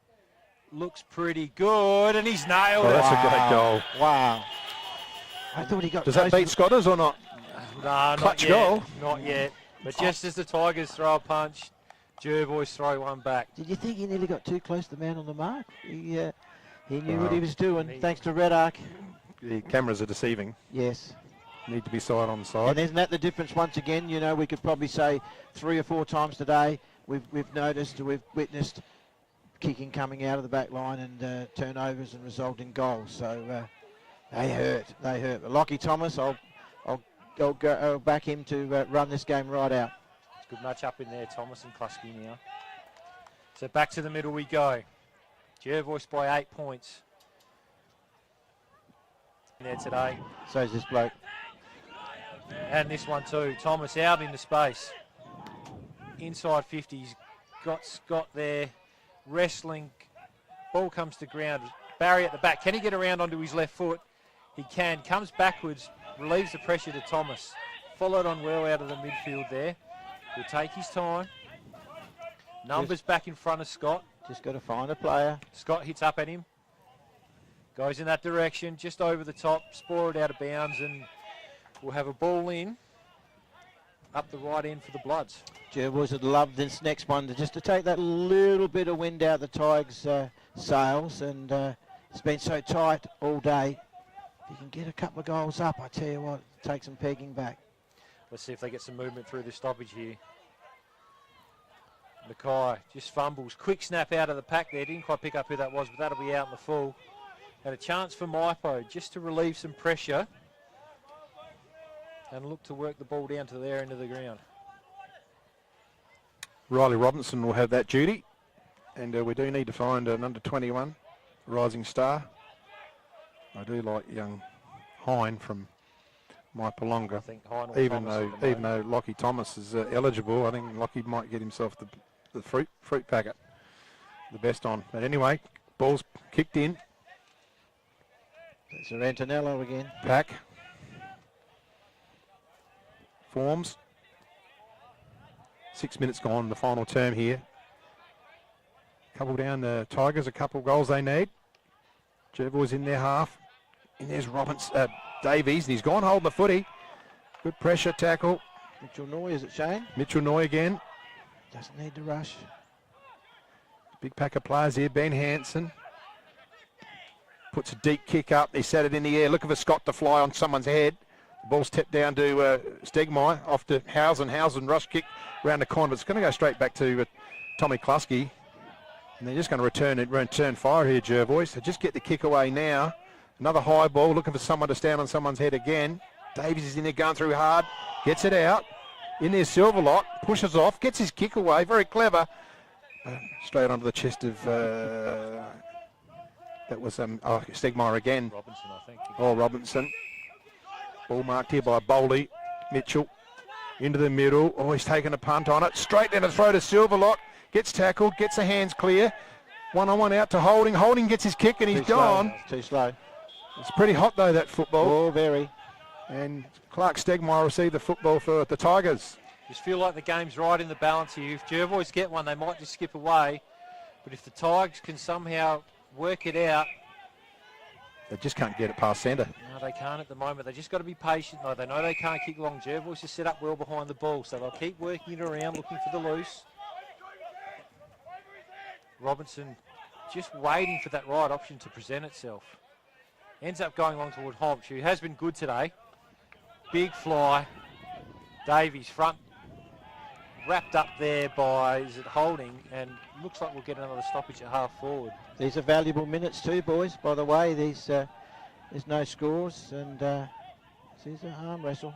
Looks pretty good, and he's nailed it. That's a great goal. Wow. I thought he got... Does that beat Scotters or not? No, Clutch not yet. goal. Not yet. But just as the Tigers throw a punch, Jervois throw one back. Did you think he nearly got too close to the man on the mark? He knew what he was doing, thanks to Red Arc. The cameras are deceiving. Yes. Need to be side on side. And isn't that the difference once again? You know, we could probably say 3 or 4 times today we've noticed, we've witnessed kicking coming out of the back line and turnovers and resulting goals. So they hurt. But Lockie Thomas, I'll back him to run this game right out. It's a good match up in there, Thomas and Klusky now. So back to the middle we go. Jervois by 8 points. In there today. So's this bloke. And this one too. Thomas out into space. Inside 50. He's got Scott there. Wrestling. Ball comes to ground. Barry at the back. Can he get around onto his left foot? He can. Comes backwards. Relieves the pressure to Thomas. Followed on well out of the midfield there. He'll take his time. Numbers back in front of Scott. Just got to find a player. Scott hits up at him. Goes in that direction. Just over the top. Spore it out of bounds. And we'll have a ball in. Up the right end for the Bloods. Jervois would love this next one just to take that little bit of wind out the Tigers' sails. And it's been so tight all day. If you can get a couple of goals up, I tell you what, take some pegging back. Let's see if they get some movement through the stoppage here. Mackay just fumbles. Quick snap out of the pack there. Didn't quite pick up who that was, but that'll be out in the full. And a chance for Mypo just to relieve some pressure and look to work the ball down to their end of the ground. Riley Robinson will have that duty. And we do need to find an under 21 rising star. I do like young Hine from Mypolonga. I think Hine or Even Thomas though Lockie Thomas is eligible, I think Lockie might get himself the fruit packet, the best on. But anyway, ball's kicked in. There's Antonello again. Pack. Forms. 6 minutes gone, the final term here. Couple down, the Tigers, a couple goals they need. Jervois in their half. And there's Davies, and he's gone holding the footy. Good pressure tackle. Mitchell Noy, is it Shane? Mitchell Noy again. Doesn't need to rush. Big pack of players here. Ben Hansen puts a deep kick up. He set it in the air. Looking for Scott to fly on someone's head. The ball's tipped down to Stegmaier. Off to Housen. Housen rush kick around the corner. But it's going to go straight back to Tommy Kluski. And they're just going to return fire here, Jervois. So just get the kick away now. Another high ball. Looking for someone to stand on someone's head again. Davies is in there going through hard. Gets it out. In there, Silverlot. Pushes off. Gets his kick away. Very clever. Straight onto the chest of... that was Stegmaier again. Robinson, I think. Robinson. Ball marked here by Bowley. Mitchell into the middle. Oh, he's taken a punt on it. Straight down the throw to Silverlot. Gets tackled. Gets the hands clear. One-on-one out to Holding. Holding gets his kick and he's gone. Too slow. It's pretty hot though, that football. Oh, very. And Clark Stegmaier received the football for the Tigers. Just feel like the game's right in the balance here. If Jervois get one, they might just skip away. But if the Tigers can somehow work it out... They just can't get it past centre. No, they can't at the moment. They just got to be patient, though. They know they can't kick long. Jervois is set up well behind the ball, so they'll keep working it around, looking for the loose. Robinson just waiting for that right option to present itself. Ends up going along toward Hobbs, who has been good today. Big fly. Davies front. Wrapped up there by, is it Holding? And looks like we'll get another stoppage at half forward. These are valuable minutes too, boys. By the way, there's no scores, and this is an arm wrestle.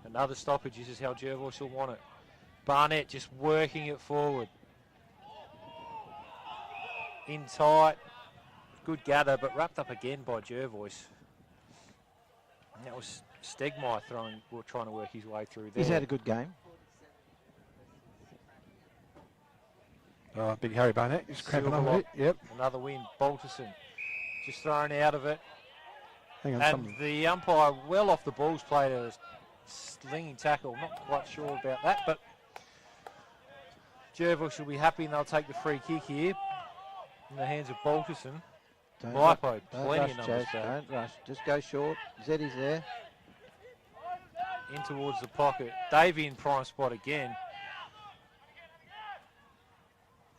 Another stoppage. This is how Jervois will want it. Barnett just working it forward. In tight. Good gather, but wrapped up again by Jervois. And that was Stegmaier trying to work his way through there. He's had a good game. Big Harry Barnett, just cramping up a bit. Yep. Another win. Balterson just thrown out of it. Hang on, and the umpire well off the ball's played a slinging tackle. Not quite sure about that, but Jervois will be happy and they'll take the free kick here in the hands of Balterson. Mypo, plenty of numbers. Don't rush. Just go short. Zeddy's there. In towards the pocket. Davey in prime spot again.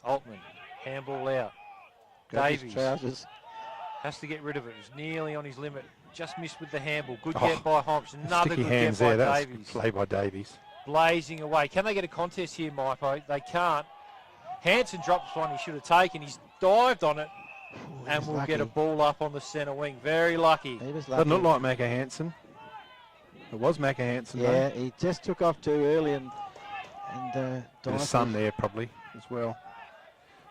Altman, handball out. Davies has to get rid of it. It was nearly on his limit. Just missed with the handball. Good get by Hobbs. Another good get by Davies. Play by Davies. Blazing away. Can they get a contest here, Mypo? They can't. Hansen drops one he should have taken. He's dived on it. And we'll get a ball up on the centre wing. Very lucky. Doesn't look like Macca Hansen. It was Macca Hansen. Yeah, he just took off too early and his son there probably as well.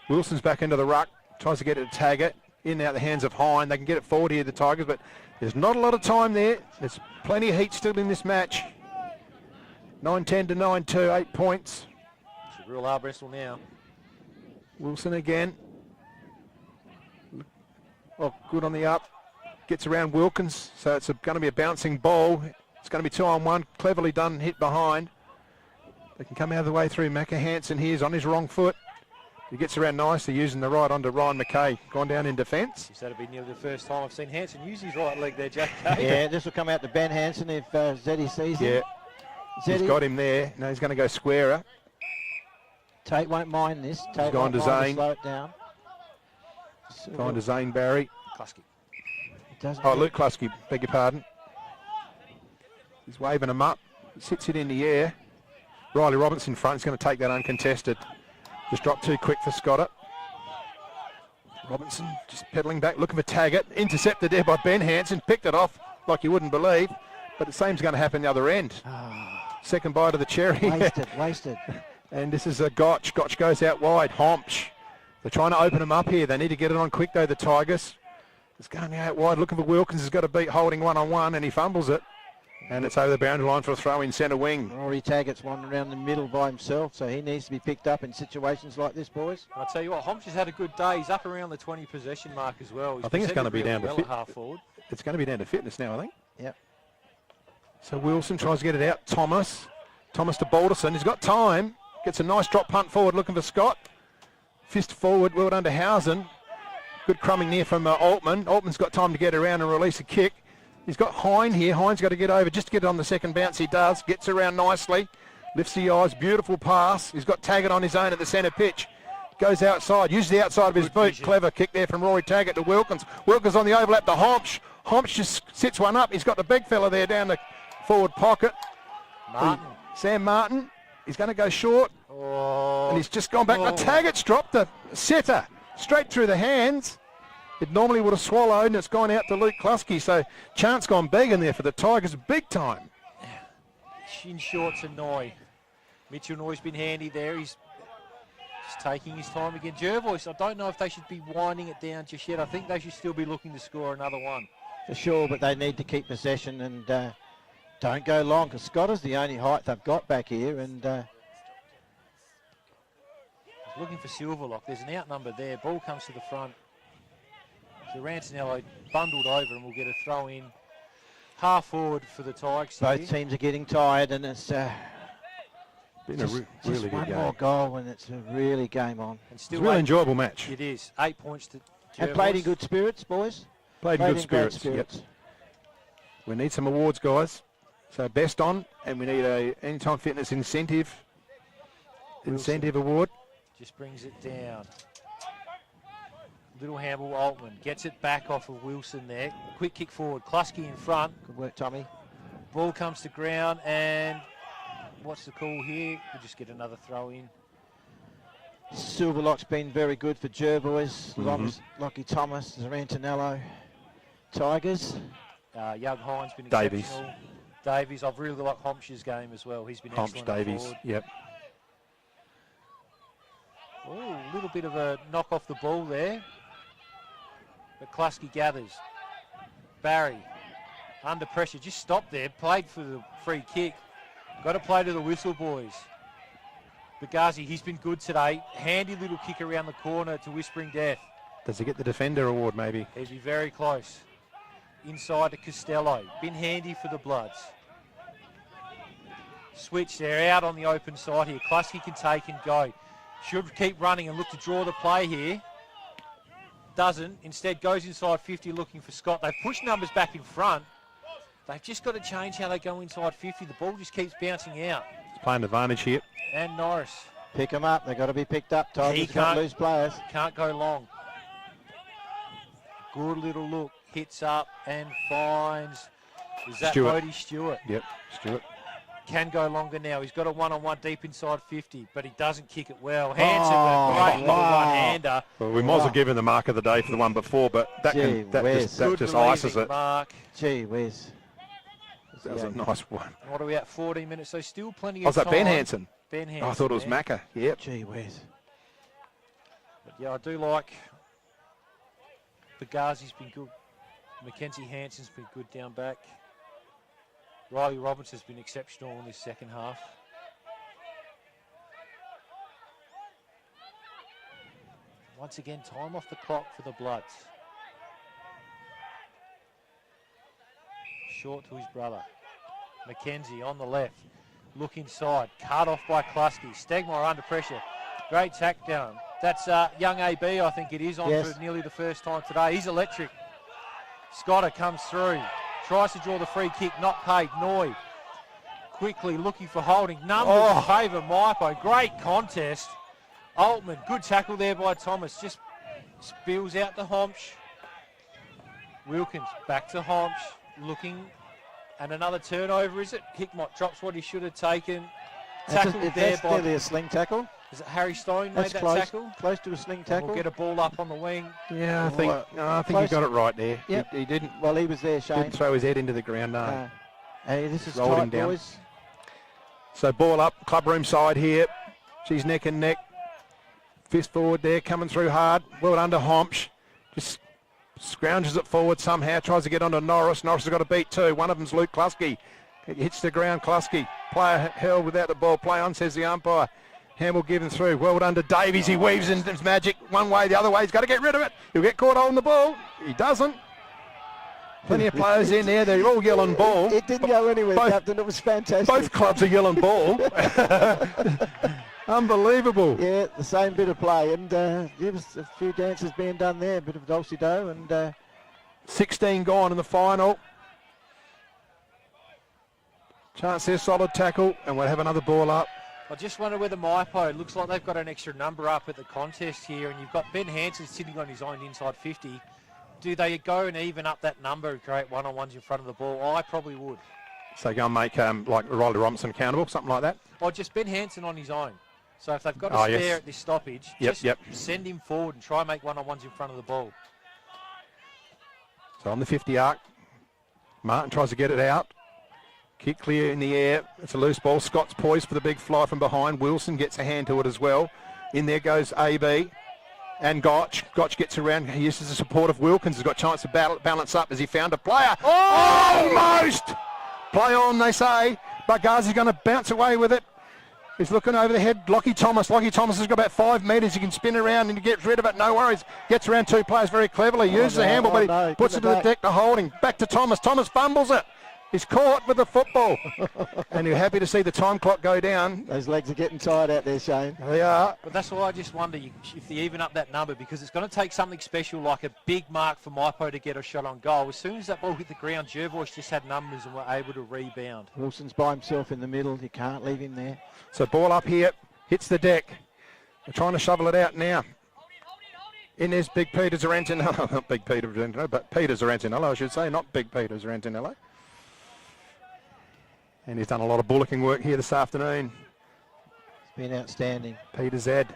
Wilson's back into the ruck. Tries to get it to tag it. In and out the hands of Hine. They can get it forward here, the Tigers, but there's not a lot of time there. There's plenty of heat still in this match. 9-10 to 9-2, 8 points. It's a real hard wrestle now. Wilson again. Oh, good on the up. Gets around Wilkins, so it's going to be a bouncing ball. It's going to be 2-on-1. Cleverly done, hit behind. They can come out of the way through. Macca Hansen here is on his wrong foot. He gets around nicely, using the right onto Ryan McKay. Gone down in defence. That'll be nearly the first time I've seen Hansen use his right leg there, Jack. Yeah, this will come out to Ben Hansen if Zeddy sees him. Yeah, Zeddy. He's got him there. Now he's going to go squarer. Tate won't mind this. Tate gone to Zane. Slow it down. Gone to Zane Barry. Kluski. Luke Kluski, beg your pardon. He's waving him up. He sits it in the air. Riley Robinson in front. He's going to take that uncontested. Just dropped too quick for Scotter. Robinson just pedaling back, looking for Taggart. Intercepted there by Ben Hansen. Picked it off like you wouldn't believe. But the same's going to happen the other end. Second bite of the cherry. Wasted. And this is a Gotch. Gotch goes out wide. Homch. They're trying to open him up here. They need to get it on quick, though, the Tigers. It's going out wide, looking for Wilkins. He's got to beat holding one-on-one, and he fumbles it. And it's over the boundary line for a throw in centre wing. Rory Taggart's wandering around the middle by himself, so he needs to be picked up in situations like this, boys. I'll tell you what, Homch has had a good day. He's up around the 20 possession mark as well. I think it's going to be down to half forward. It's going to be down to fitness now, I think. Yep. So Wilson tries to get it out. Thomas to Balderson. He's got time. Gets a nice drop punt forward, looking for Scott. Fist forward, well done to Housen. Good crumbing there from Altman. Altman's got time to get around and release a kick. He's got Hine here. Hine's got to get over just to get it on the second bounce. He does. Gets around nicely. Lifts the eyes. Beautiful pass. He's got Taggart on his own at the centre pitch. Goes outside. Uses the outside of his boot. Vision. Clever kick there from Rory Taggart to Wilkins. Wilkins on the overlap to Homch. Homch just sits one up. He's got the big fella there down the forward pocket. Martin. Sam Martin. He's going to go short. Oh. And he's just gone back. But Taggart's dropped the setter straight through the hands. It normally would have swallowed, and it's gone out to Luke Klusky. So chance gone begging there for the Tigers, big time. Shin shorts and Noy. Mitchell Noy's been handy there. He's just taking his time again. Jervois, I don't know if they should be winding it down just yet. I think they should still be looking to score another one. For sure, but they need to keep possession and don't go long, because Scott is the only height they've got back here. And looking for Silverlock. There's an outnumber there. Ball comes to the front. So Rantanello bundled over and we'll get a throw in half forward for the Tigers. Both teams are getting tired, and it's been just, a just really good one game. more goal and it's a really game on. And still it's a really enjoyable match. It is. 8 points to Jervois. And played in good spirits, boys. Played in good great spirits. Yep. We need some awards, guys. So best on, and we need a Anytime Fitness incentive award. Just brings it down. Little handball, Altman gets it back off of Wilson there. Quick kick forward, Klusky in front. Good work, Tommy. Ball comes to ground, and what's the call here? We'll just get another throw in. Silverlock's been very good for Jervois. Lockie Thomas, Rantanello, Tigers. Young Hine's been Davies. exceptional. Davies, I've really liked Homch's game as well. He's been excellent. Davies, forward. yep. Oh, a little bit of a knock off the ball there. But Klusky gathers. Barry, under pressure, just stopped there, played for the free kick. Got to play to the whistle, boys. Bagazi, he's been good today. Handy little kick around the corner to Whispering Death. Does he get the Defender Award, maybe? He'd be very close. Inside to Costello. Been handy for the Bloods. Switch, they're out on the open side here. Klusky can take and go. Should keep running and look to draw the play here. Doesn't. Instead goes inside 50 looking for Scott. They've pushed numbers back in front. They've just got to change how they go inside 50. The ball just keeps bouncing out. He's playing advantage here. And Norris. Pick them up. They've got to be picked up. Tigers can't lose players. Can't go long. Good little look. Hits up and finds. Is that Bodie Stewart? Yep, Stewart. Can go longer now. He's got a one-on-one deep inside 50, but he doesn't kick it well. Hanson, a great little one-hander. Well, we might as well give him the mark of the day for the one before, but that just ices it. Mark. Gee whiz. That was a nice one. And what are we at? 14 minutes, so still plenty of Was that time. Ben Hanson? Ben Hanson. I thought it was Macca. Yep. Gee whiz. But yeah, I do like Bagazi's been good. Mackenzie Hanson's been good down back. Riley Robinson's been exceptional in this second half. Once again, time off the clock for the Bloods. Short to his brother. Mackenzie on the left. Look inside. Cut off by Klusky. Stegmaier under pressure. Great tack down. That's young AB, I think it is, on for nearly the first time today. He's electric. Scotter comes through. Tries to draw the free kick, not paid. Noy quickly looking for holding. Numbers in favour Mypo. Great contest. Altman, good tackle there by Thomas. Just spills out to Homch. Wilkins back to Homch. Looking, and another turnover, is it? Hickmott drops what he should have taken. Tackled there that's by... nearly a sling tackle. Is it Harry Stone That's made that close, tackle? Close to a sling tackle. We'll get a ball up on the wing. Yeah, I think you got it right there. Yep. He didn't. Well, he was there, Shane. Didn't throw his head into the ground. No. Hey, this is rolled tight, him down. boys. So ball up, club room side here. She's neck and neck. Fist forward there, coming through hard. Well under Homsch. Just scrounges it forward somehow, tries to get onto Norris. Norris has got a beat too. One of them's Luke Klusky. It hits the ground, Klusky. Player held without the ball. Play on, says the umpire. Handball given through. Well done to Davies. He weaves in his magic one way, the other way. He's got to get rid of it. He'll get caught holding the ball. He doesn't. Plenty of players in there. They're all yelling ball. It didn't go anywhere, Captain. It was fantastic. Both clubs are yelling ball. Unbelievable. Yeah, the same bit of play. And there was a few dances being done there. A bit of dulce-do. And 16 gone in the final. Chance there, solid tackle. And we'll have another ball up. I just wonder whether Mypo, looks like they've got an extra number up at the contest here, and you've got Ben Hansen sitting on his own inside 50. Do they go and even up that number and create one-on-ones in front of the ball? I probably would. So go and make like Riley Robinson accountable, something like that? Or just Ben Hansen on his own. So if they've got a spare at this stoppage, just send him forward and try and make one-on-ones in front of the ball. So on the 50 arc, Martin tries to get it out. Kick clear in the air. It's a loose ball. Scott's poised for the big fly from behind. Wilson gets a hand to it as well. In there goes AB. And Gotch. Gotch gets around. He uses the support of Wilkins. Has got a chance to balance up as he found a player. Almost! Play on, they say. But Ghazi's going to bounce away with it. He's looking over the head. Lockie Thomas. Lockie Thomas has got about 5 metres. He can spin around and he gets rid of it. No worries. Gets around 2 players very cleverly. Uses the handball, but he puts it to the deck to holding. Back to Thomas. Thomas fumbles it. He's caught with the football. And you're happy to see the time clock go down. Those legs are getting tired out there, Shane. They are. But that's why I just wonder if they even up that number, because it's going to take something special like a big mark for Mypo to get a shot on goal. As soon as that ball hit the ground, Jervois just had numbers and were able to rebound. Wilson's by himself in the middle. You can't leave him there. So ball up here, hits the deck. They're trying to shovel it out now. In there's Big Peter Zarantinello. Not Big Peter Zarantinello, but Peter Zarantinello, I should say, not Big Peter Zarantinello. And he's done a lot of bullocking work here this afternoon. It's been outstanding. Peter Zed.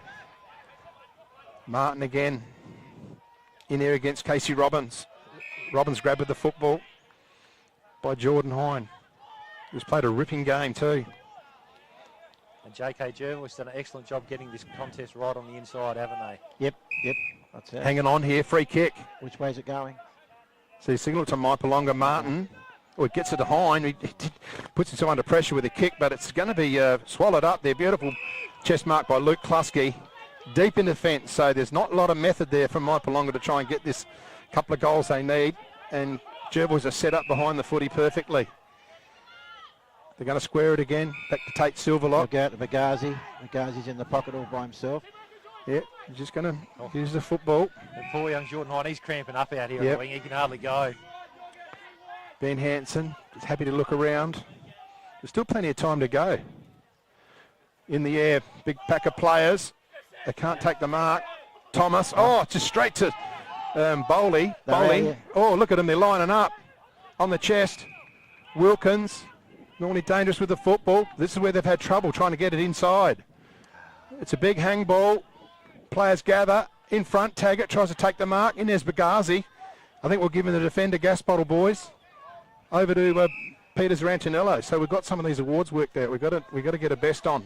Martin again. In there against Casey Robbins. Robbins grabbed with the football by Jordan Hine, who's played a ripping game too. And JK Jervois done an excellent job getting this contest right on the inside, haven't they? Yep. That's it. Hanging on here, free kick. Which way is it going? So you signal to Mypolonga. Martin. Oh, it gets it to Hine. He puts himself under pressure with a kick, but it's going to be swallowed up there. Beautiful chest mark by Luke Klusky. Deep in defence, so there's not a lot of method there from Mypolonga to try and get this couple of goals they need. And Jervois are set up behind the footy perfectly. They're going to square it again. Back to Tate Silverlock. Look out to Bagazi. Bagazi's in the pocket all by himself. Yeah, he's just going to use the football. And poor young Jordan Hine, he's cramping up out here on the wing. He can hardly go. Ben Hansen is happy to look around. There's still plenty of time to go. In the air, big pack of players. They can't take the mark. Thomas, just straight to Bowley. Oh, look at them, they're lining up on the chest. Wilkins, normally dangerous with the football. This is where they've had trouble trying to get it inside. It's a big hang ball. Players gather in front. Taggart tries to take the mark. In there's Bagazi. I think we're giving the defender gas bottle, boys. Over to Peter Zarantinello. So we've got some of these awards worked out. We've got to get a best on.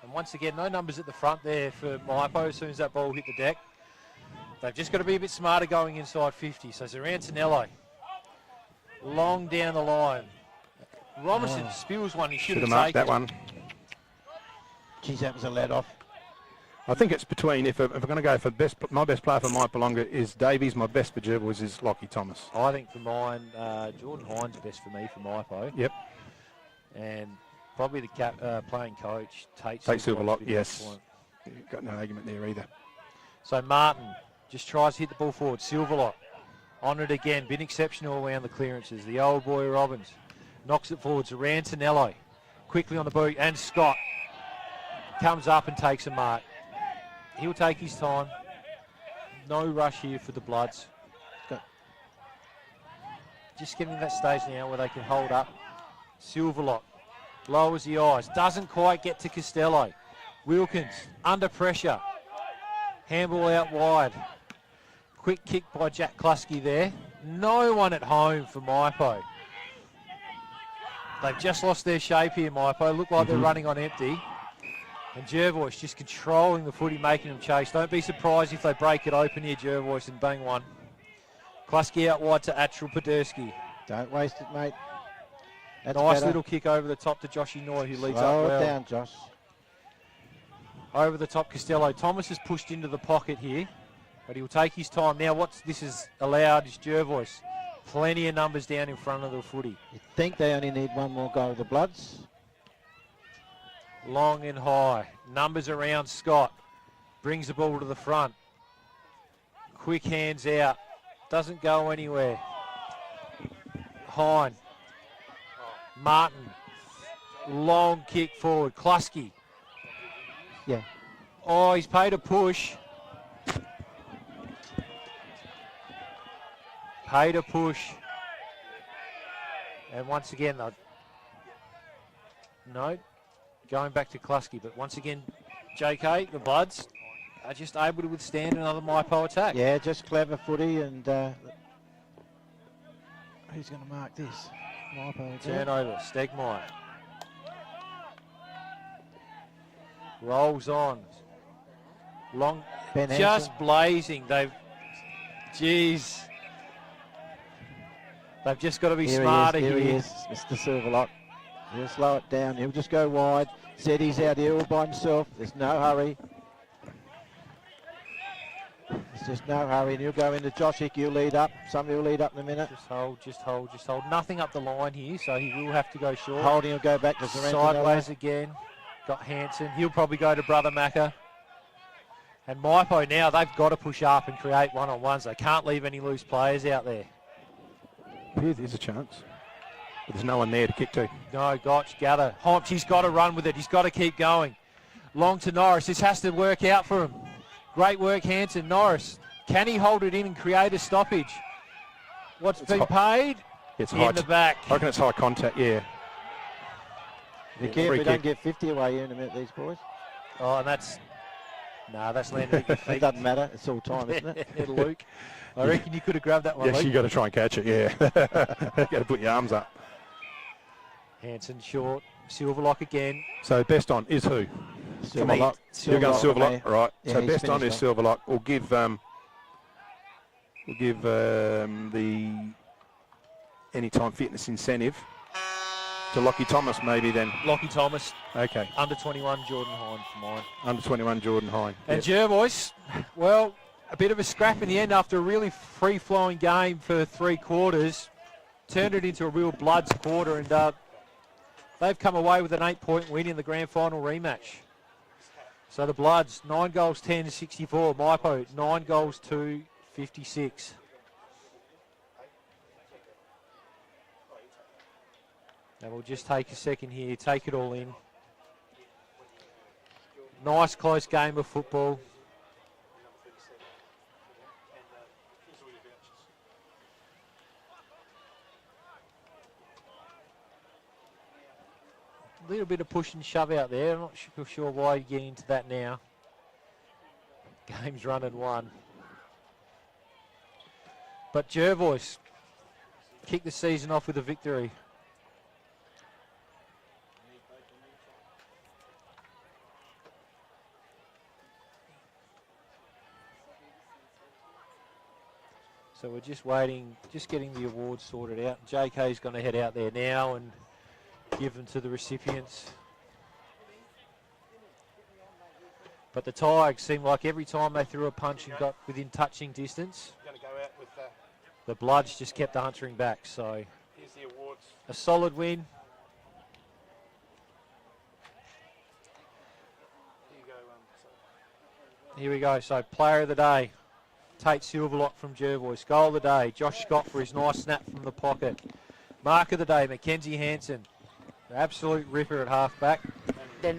And once again, no numbers at the front there for Mypo as soon as that ball hit the deck. They've just got to be a bit smarter going inside 50. So Zarantinello, long down the line. Robinson spills one. He should have marked that one. Geez, that was a let off. I think it's between, if we're going to go for my best player for Mypolonga is Davies, my best for Jervois is Lockie Thomas. I think for mine, Jordan Hine's best for me for Mypo. Yep. And probably the playing coach, Tate Silverlock, yes. Got no argument there either. So Martin just tries to hit the ball forward. Silverlock on it again. Been exceptional around the clearances. The old boy Robbins knocks it forward to Rantinello. Quickly on the boot. And Scott comes up and takes a mark. He'll take his time. No rush here for the Bloods. Just getting to that stage now where they can hold up. Silverlock lowers the eyes. Doesn't quite get to Costello. Wilkins under pressure. Handball out wide. Quick kick by Jack Klusky there. No one at home for Mypo. They've just lost their shape here, Mypo. Look like they're running on empty. And Jervois just controlling the footy, making them chase. Don't be surprised if they break it open here, Jervois, and bang one. Klasky out wide to Atchel Poderski. Don't waste it, mate. That's nice better. little kick over the top to Joshy Noy, who leads Slow up well. it down, Josh. Over the top, Costello. Thomas has pushed into the pocket here, but he'll take his time. Now, what's this is allowed is Jervois. Plenty of numbers down in front of the footy. You think they only need one more goal, the Bloods? Long and high. Numbers around Scott. Brings the ball to the front. Quick hands out. Doesn't go anywhere. Hine. Martin. Long kick forward. Klasky. Yeah. Oh, he's paid a push. Paid a push. And once again, no, going back to Klasky. But once again, JK, the Bloods are just able to withstand another Mypo attack. Yeah, just clever footy. And who's going to mark this? Mypo. Turnover, Stegmeyer. Rolls on. Long, Ben just Hansen. blazing. They've just got to be smarter here. Here he is, Mr. Silverlock. He'll slow it down. He'll just go wide. Said he's out here all by himself. There's no hurry. There's just no hurry. And he'll go into Josh Hick. He'll lead up. Somebody will lead up in a minute. Just hold, just hold, just hold. Nothing up the line here, so he will have to go short. Holding will go back to Sorrento. Sideways again. Got Hansen. He'll probably go to Brother Macca. And Mypo now, they've got to push up and create one-on-ones. They can't leave any loose players out there. There's a chance. But there's no one there to kick to. No, Gotch, gather. Homps, he's got to run with it. He's got to keep going. Long to Norris. This has to work out for him. Great work, Hansen. Norris, can he hold it in and create a stoppage? What's been paid? It's in high the back. I reckon it's high contact, yeah. Be careful we don't get 50 away here in a minute, these boys. Oh, and that's landed at your feet. It doesn't matter. It's all time, isn't it? Luke, I reckon you could have grabbed that one, Yes, Luke. you got to try and catch it, yeah. Got to put your arms up. Hansen short. Silverlock again. So best on is who? Silverlock. You're going Silverlock, right? Yeah, so he's best on is finished Silverlock. We'll give the anytime fitness incentive to Lockie Thomas, maybe then. Lockie Thomas. Okay. Under 21, Jordan Hine for mine. Under 21, Jordan Hine. And Jervois, well, a bit of a scrap in the end after a really free-flowing game for 3 quarters. Turned it into a real Bloods quarter, and they've come away with an 8-point win in the grand final rematch. So the Bloods, 9 goals, 10 64. Mypo, 9 goals, 2 56. And we'll just take a second here, take it all in. Nice close game of football. A little bit of push and shove out there. I'm not sure why you get into that now. Game's run and won. But Jervois kicked the season off with a victory. So we're just waiting, just getting the awards sorted out. JK's going to head out there now and give them to the recipients. But the Tigers seemed like every time they threw a punch and got within touching distance, the Bloods just kept answering back. So here's the awards. A solid win. Here we go. So player of the day, Tate Silverlock from Jervois. Goal of the day, Josh Scott for his nice snap from the pocket. Mark of the day, Mackenzie Hansen. Absolute ripper at halfback. Then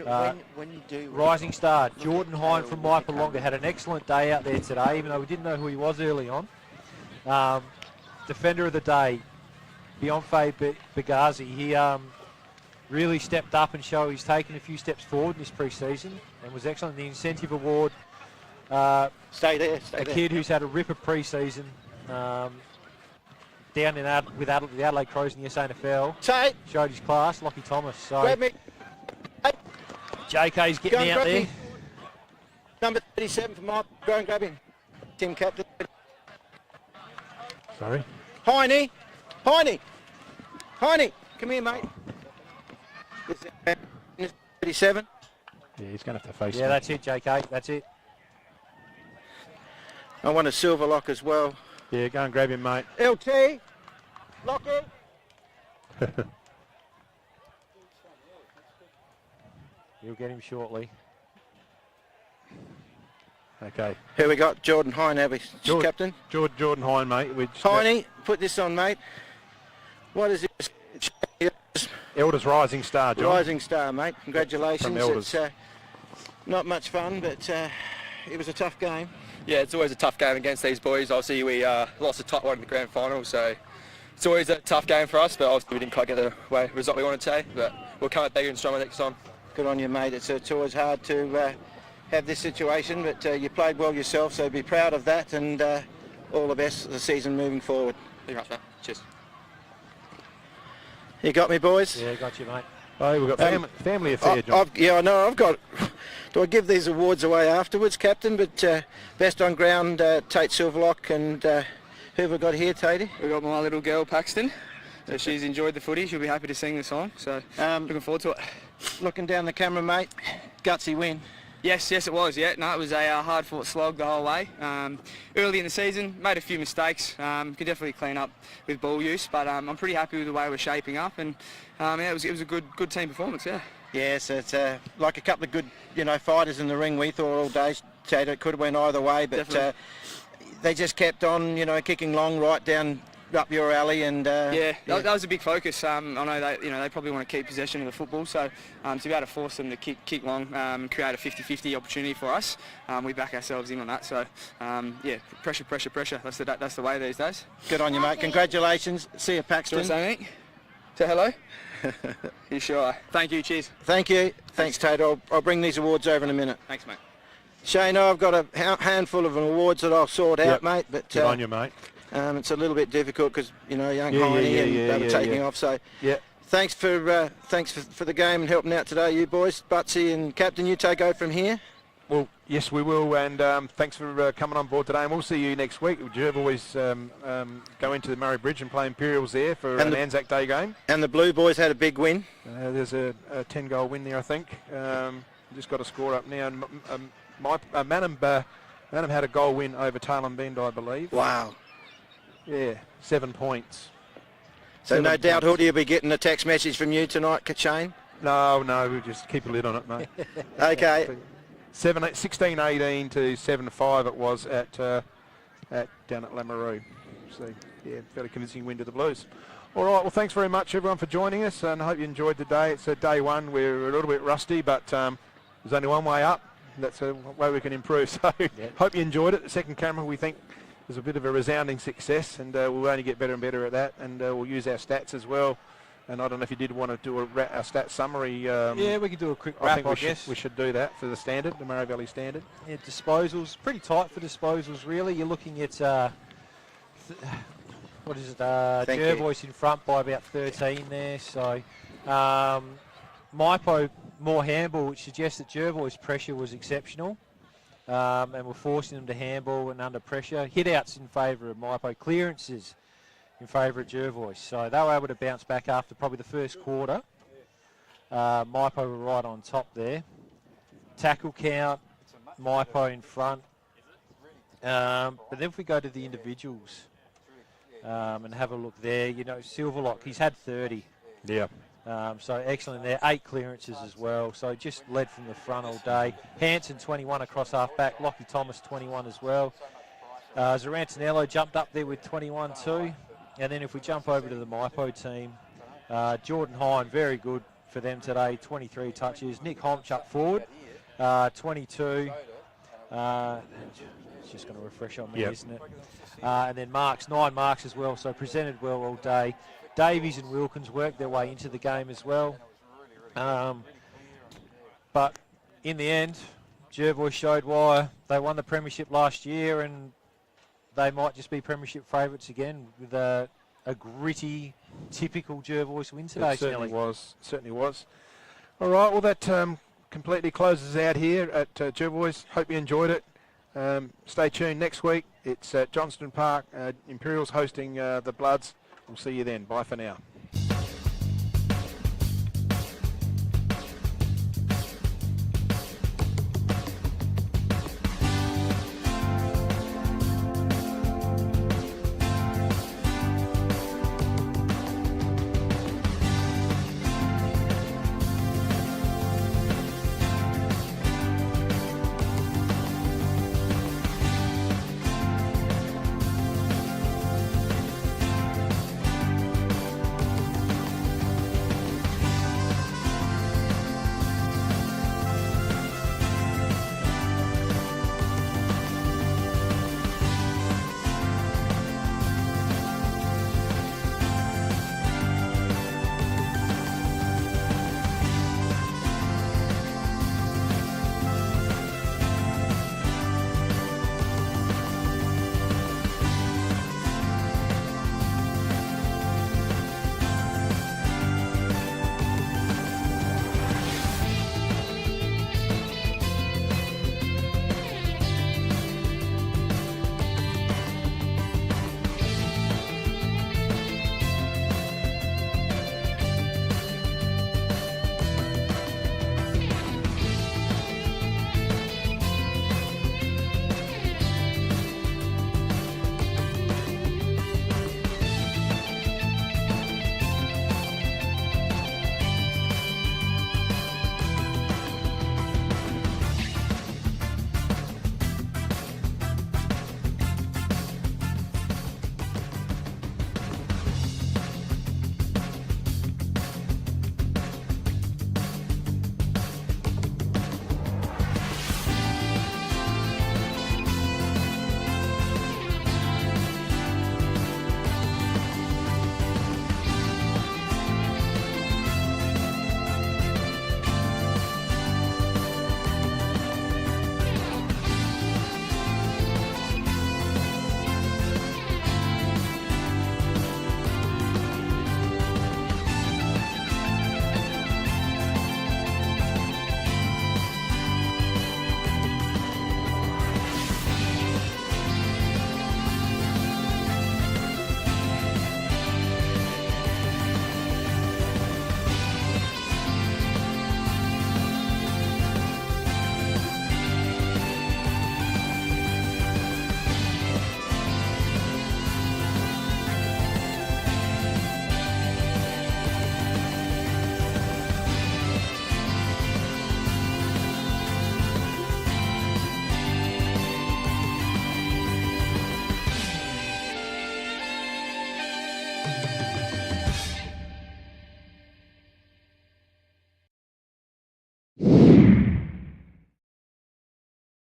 when you do... Rising star, Jordan Hine from Mypolonga had an excellent day out there today, even though we didn't know who he was early on. Defender of the day, Bionfae Bagazi. He really stepped up and showed he's taken a few steps forward in this pre-season and was excellent. The incentive award, Stay there. a kid who's had a ripper pre-season down in with the Adelaide Crows in the SANFL. Showed his class, Lockie Thomas. So Grab me. JK's getting out there. Number 37 for Mike. Go and grab him. Team captain. Sorry. Heine. Come here, mate. 37. Yeah, he's going to have to face Yeah, him. that's it, JK. That's it. I want a silver lock as well. Yeah, go and grab him, mate. LT. Lockie. You'll get him shortly. Okay. Here we got Jordan Hine, have we, captain? Jordan Hine, mate. Hiney, put this on, mate. What is it? Elders Rising Star, John. Rising Star, mate. Congratulations. From Elders. It's not much fun, but it was a tough game. Yeah, it's always a tough game against these boys. Obviously, we lost a tight one in the grand final, so it's always a tough game for us, but obviously we didn't quite get the result we wanted to take, but we'll come out bigger and stronger next time. Good on you, mate. It's always hard to have this situation, but you played well yourself, so be proud of that, and all the best of the season moving forward. Thank you very much, mate. Cheers. You got me, boys? Yeah, got you, mate. Oh, we've got family affair, John. I know. I've got. Do I give these awards away afterwards, Captain? But best on ground, Tate Silverlock, and who have we got here, Tatey? We've got my little girl, Paxton. So she's enjoyed the footy. She'll be happy to sing the song. So looking forward to it. Looking down the camera, mate. Gutsy win. Yes, it was. Yeah, no, it was a hard-fought slog the whole way. Early in the season, made a few mistakes. Could definitely clean up with ball use, but I'm pretty happy with the way we're shaping up, and yeah, it was a good team performance. Yeah. Yes, it's like a couple of good, fighters in the ring. We thought all day, Tate, it could have went either way, but they just kept on, kicking long right down up your alley, and yeah, that was a big focus. I know they probably want to keep possession of the football, so to be able to force them to kick long, create a 50-50 opportunity for us, we back ourselves in on that. So yeah, pressure. That's the way these days. Good on you, mate. Congratulations. See you, Paxton. Say hello. You sure? Thank you. Cheers. Thank you. Thanks, Tate. I'll bring these awards over in a minute. Thanks, mate. Shane, I've got a handful of awards that I'll sort out, mate. But good on you, mate. It's a little bit difficult because young Heine and they were taking off. So thanks for the game and helping out today, you boys. Butsy and Captain, you take over from here. Well, yes, we will, and thanks for coming on board today. And we'll see you next week. Jervois go into the Murray Bridge and play Imperials there for an Anzac Day game. And the Blue Boys had a big win. There's a 10-goal win there, I think. Just got a score up now. And Manham had a goal win over Tailem Bend, I believe. Wow. Yeah, 7 points. So no doubt Hoodie will be getting a text message from you tonight, Shane? No, we'll just keep a lid on it, mate. Okay. 16-18 to 7-5 it was at down at Lamoureux. So, yeah, fairly convincing win to the Blues. All right, well, thanks very much, everyone, for joining us, and I hope you enjoyed the day. It's day one. We're a little bit rusty, but there's only one way up. That's a way we can improve. So, hope you enjoyed it. The second camera, we think, was a bit of a resounding success, and we'll only get better and better at that, and we'll use our stats as well. And I don't know if you did want to do a stats summary. Yeah, we can do a quick wrap, I guess. We should do that for the standard, the Murray Valley standard. Yeah, disposals, pretty tight for disposals, really. You're looking at, what is it, Jervois in front by about 13 there. So, Mypo more handball, which suggests that Jervois' pressure was exceptional. And we're forcing them to handball and under pressure. Hit-outs in favour of Mypo, clearances in favour of Jervois. So they were able to bounce back after probably the first quarter. Mypo were right on top there. Tackle count, Mypo in front. But then if we go to the individuals and have a look there, Silverlock, he's had 30. Yeah. So excellent there. 8 clearances as well. So just led from the front all day. Hanson 21 across half back. Lockie Thomas 21 as well. Zarantinello jumped up there with 21 too. And then if we jump over to the Mypo team, Jordan Hine, very good for them today. 23 touches. Nick Homch up forward, 22. It's just going to refresh on me, isn't it? And then marks, 9 marks as well. So presented well all day. Davies and Wilkins worked their way into the game as well. But in the end, Jervois showed why they won the premiership last year, and they might just be premiership favourites again with a gritty, typical Jervois win today. It certainly was. All right, well, that completely closes out here at Jervois. Hope you enjoyed it. Stay tuned next week. It's at Johnston Park. Imperials hosting the Bloods. We'll see you then. Bye for now.